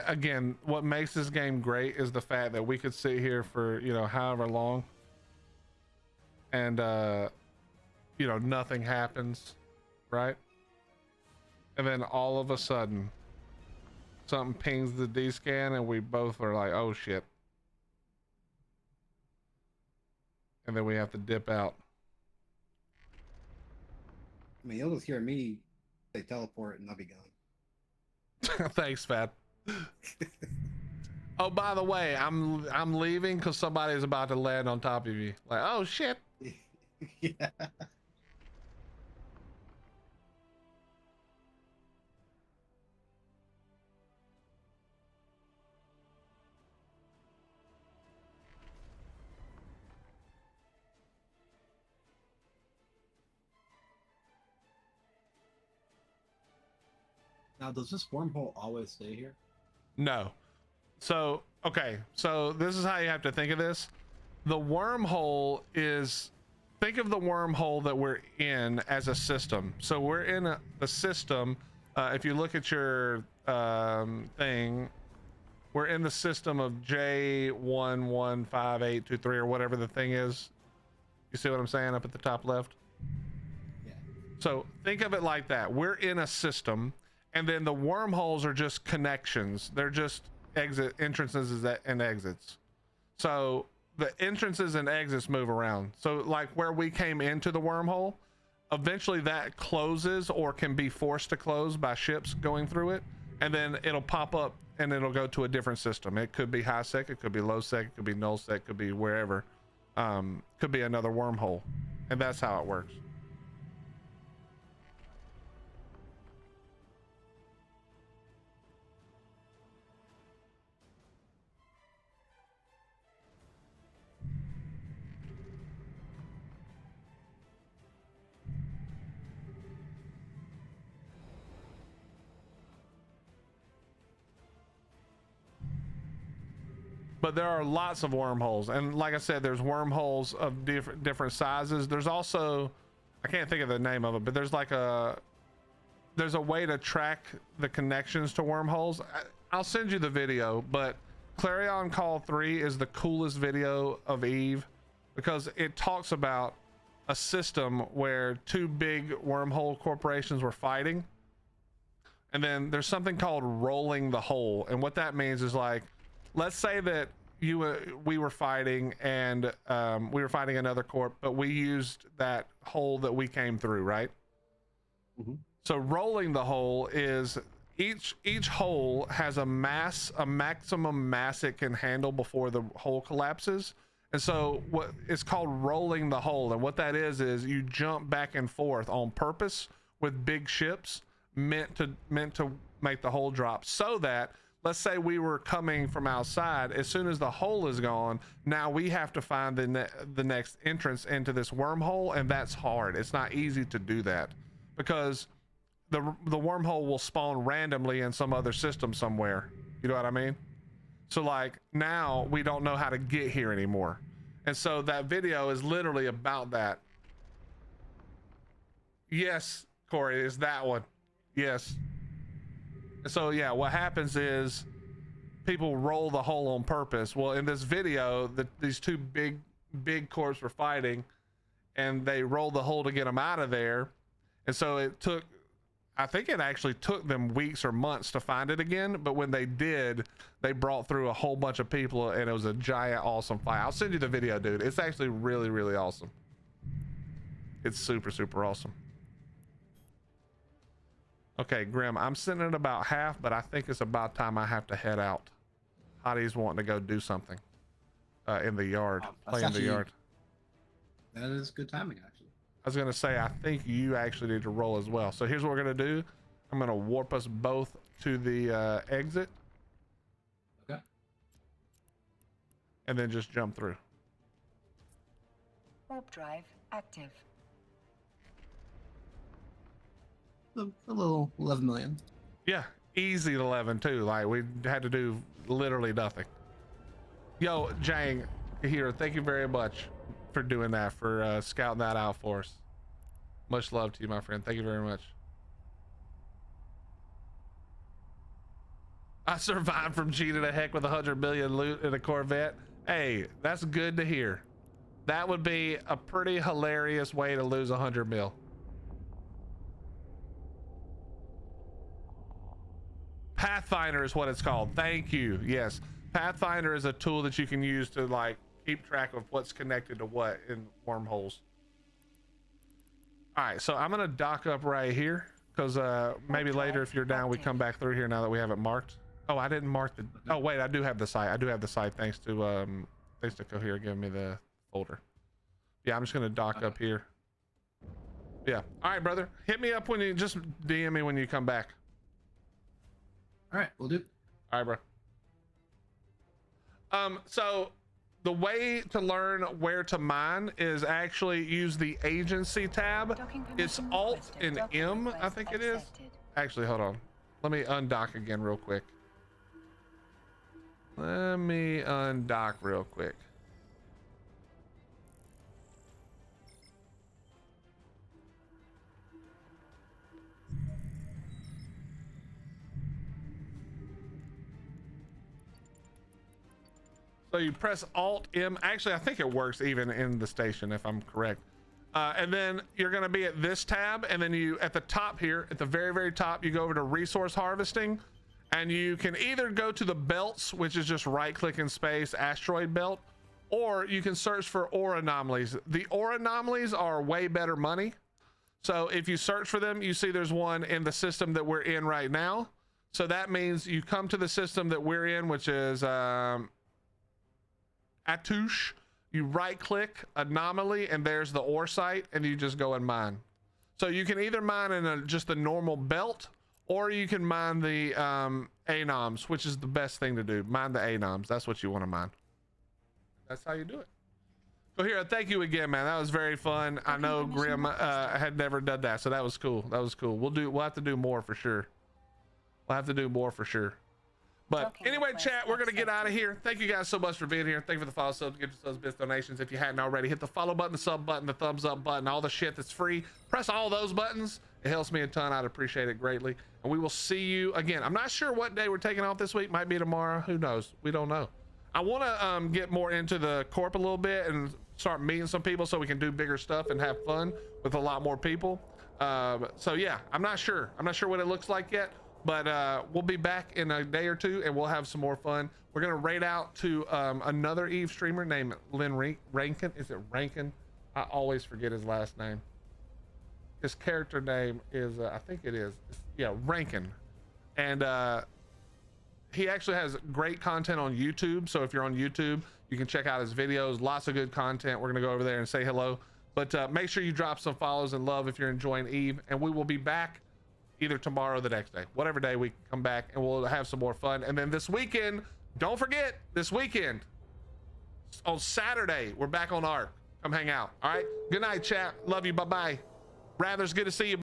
Again, what makes this game great is the fact that we could sit here for, you know, however long and you know, nothing happens, right? And then all of a sudden something pings the D-scan and we both are like, oh shit. And then we have to dip out. I mean, you'll just hear me say teleport and I'll be gone. Thanks, Fat. Oh, by the way, I'm leaving because somebody's about to land on top of you. Like, oh shit. Yeah. Now, does this wormhole always stay here? No. So, okay. So this is how you have to think of this. The wormhole is, think of the wormhole that we're in as a system. So we're in the system. If you look at your thing, we're in the system of J115823 or whatever the thing is. You see what I'm saying up at the top left? Yeah. So think of it like that. We're in a system, and then the wormholes are just connections. They're just entrances and exits. So the entrances and exits move around. So like where we came into the wormhole, eventually that closes or can be forced to close by ships going through it, and then it'll pop up and it'll go to a different system. It could be high sec, it could be low sec, it could be null sec, it could be wherever. Could be another wormhole, and that's how it works. but there are lots of wormholes. And like I said, there's wormholes of different sizes. There's also, I can't think of the name of it, but there's like there's a way to track the connections to wormholes. I'll send you the video, but Clarion Call 3 is the coolest video of Eve because it talks about a system where two big wormhole corporations were fighting. And then there's something called rolling the hole. And what that means is, like, let's say that we were fighting and we were fighting another corp, but we used that hole that we came through, right? Mm-hmm. So rolling the hole is each hole has a maximum mass it can handle before the hole collapses. And so what it's called rolling the hole. And what that is you jump back and forth on purpose with big ships meant to make the hole drop, so that, let's say we were coming from outside, as soon as the hole is gone, now we have to find the next entrance into this wormhole, and that's hard. It's not easy to do that because the wormhole will spawn randomly in some other system somewhere. You know what I mean? So like now we don't know how to get here anymore. And so that video is literally about that. Yes, Corey, is that one. Yes. So yeah, what happens is people roll the hole on purpose. Well, in this video, these two big corps were fighting, and they rolled the hole to get them out of there. And so I think it actually took them weeks or months to find it again. But when they did, they brought through a whole bunch of people, and it was a giant, awesome fight. I'll send you the video, dude. It's actually really, really awesome. It's super, super awesome. Okay, Grim, I'm sitting at about half, but I think it's about time I have to head out. Hottie's wanting to go do something in the yard, play in the yard. That is good timing, actually. I was gonna say, I think you actually need to roll as well. So here's what we're gonna do. I'm gonna warp us both to the exit. Okay. And then just jump through. Warp drive active. A little 11 million. Yeah, easy 11 too. Like, we had to do literally nothing. Yo, Jang here, thank you very much for doing that, for scouting that out for us. Much love to you, my friend. Thank you very much. I survived from G to the heck with 100 million loot in a Corvette. Hey, that's good to hear. That would be a pretty hilarious way to lose 100 mil. Pathfinder is what it's called. Thank you. Yes, Pathfinder is a tool that you can use to like keep track of what's connected to what in wormholes. All right, so I'm gonna dock up right here because maybe later, if you're down, we come back through here now that we have it marked. Oh, I didn't mark the. Oh wait, I do have the site. I do have the site thanks to Cohere giving me the folder. Yeah, I'm just gonna dock up here. Yeah. All right, brother. Hit me up when you just DM me when you come back. All right, we'll do. All right, bro. So the way to learn where to mine is actually use the agency tab. It's Alt and M, I think it is. Actually, hold on. Let me undock again real quick. Let me undock real quick. So you press Alt M. Actually, I think it works even in the station, if I'm correct. And then you're going to be at this tab, and then you at the top here, at the very, very top, you go over to resource harvesting, and you can either go to the belts, which is just right-click in space, asteroid belt, or you can search for ore anomalies. The ore anomalies are way better money. So if you search for them, you see there's one in the system that we're in right now. So that means you come to the system that we're in, which is Atouche, you right click anomaly, and there's the ore site, and you just go and mine. So you can either mine in just the normal belt, or you can mine the anoms, which is the best thing to do. Mine the anoms. That's what you want to mine. That's how you do it. So here, thank you again, man. That was very fun. I know Grim had never done that, so that was cool. That was cool. We'll have to do more for sure. We'll have to do more for sure. But Docking anyway, request chat, we're gonna get out of accepted. here. Thank you guys so much for being here. Thank you for the follow, subs, give yourselves bits, donations. If you hadn't already, hit the follow button, the sub button, the thumbs up button, all the shit that's free. Press all those buttons. It helps me a ton. I'd appreciate it greatly. And we will see you again. I'm not sure what day we're taking off this week. Might be tomorrow. Who knows? We don't know. I want to get more into the Corp a little bit and start meeting some people so we can do bigger stuff and have fun with a lot more people. So yeah, I'm not sure what it looks like yet, but we'll be back in a day or two and we'll have some more fun. We're gonna raid out to another Eve streamer named Lynn Rankin. Is it Rankin? I always forget his last name. His character name is I think it is, yeah, Rankin. And he actually has great content on YouTube, so if you're on YouTube you can check out his videos. Lots of good content. We're gonna go over there and say hello, but make sure you drop some follows and love if you're enjoying Eve, and we will be back either tomorrow or the next day, whatever day we come back, and we'll have some more fun. And then this weekend, don't forget, this weekend on Saturday we're back on Arc. Come hang out. All right, good night, chat. Love you. Bye bye. Rather's good to see you.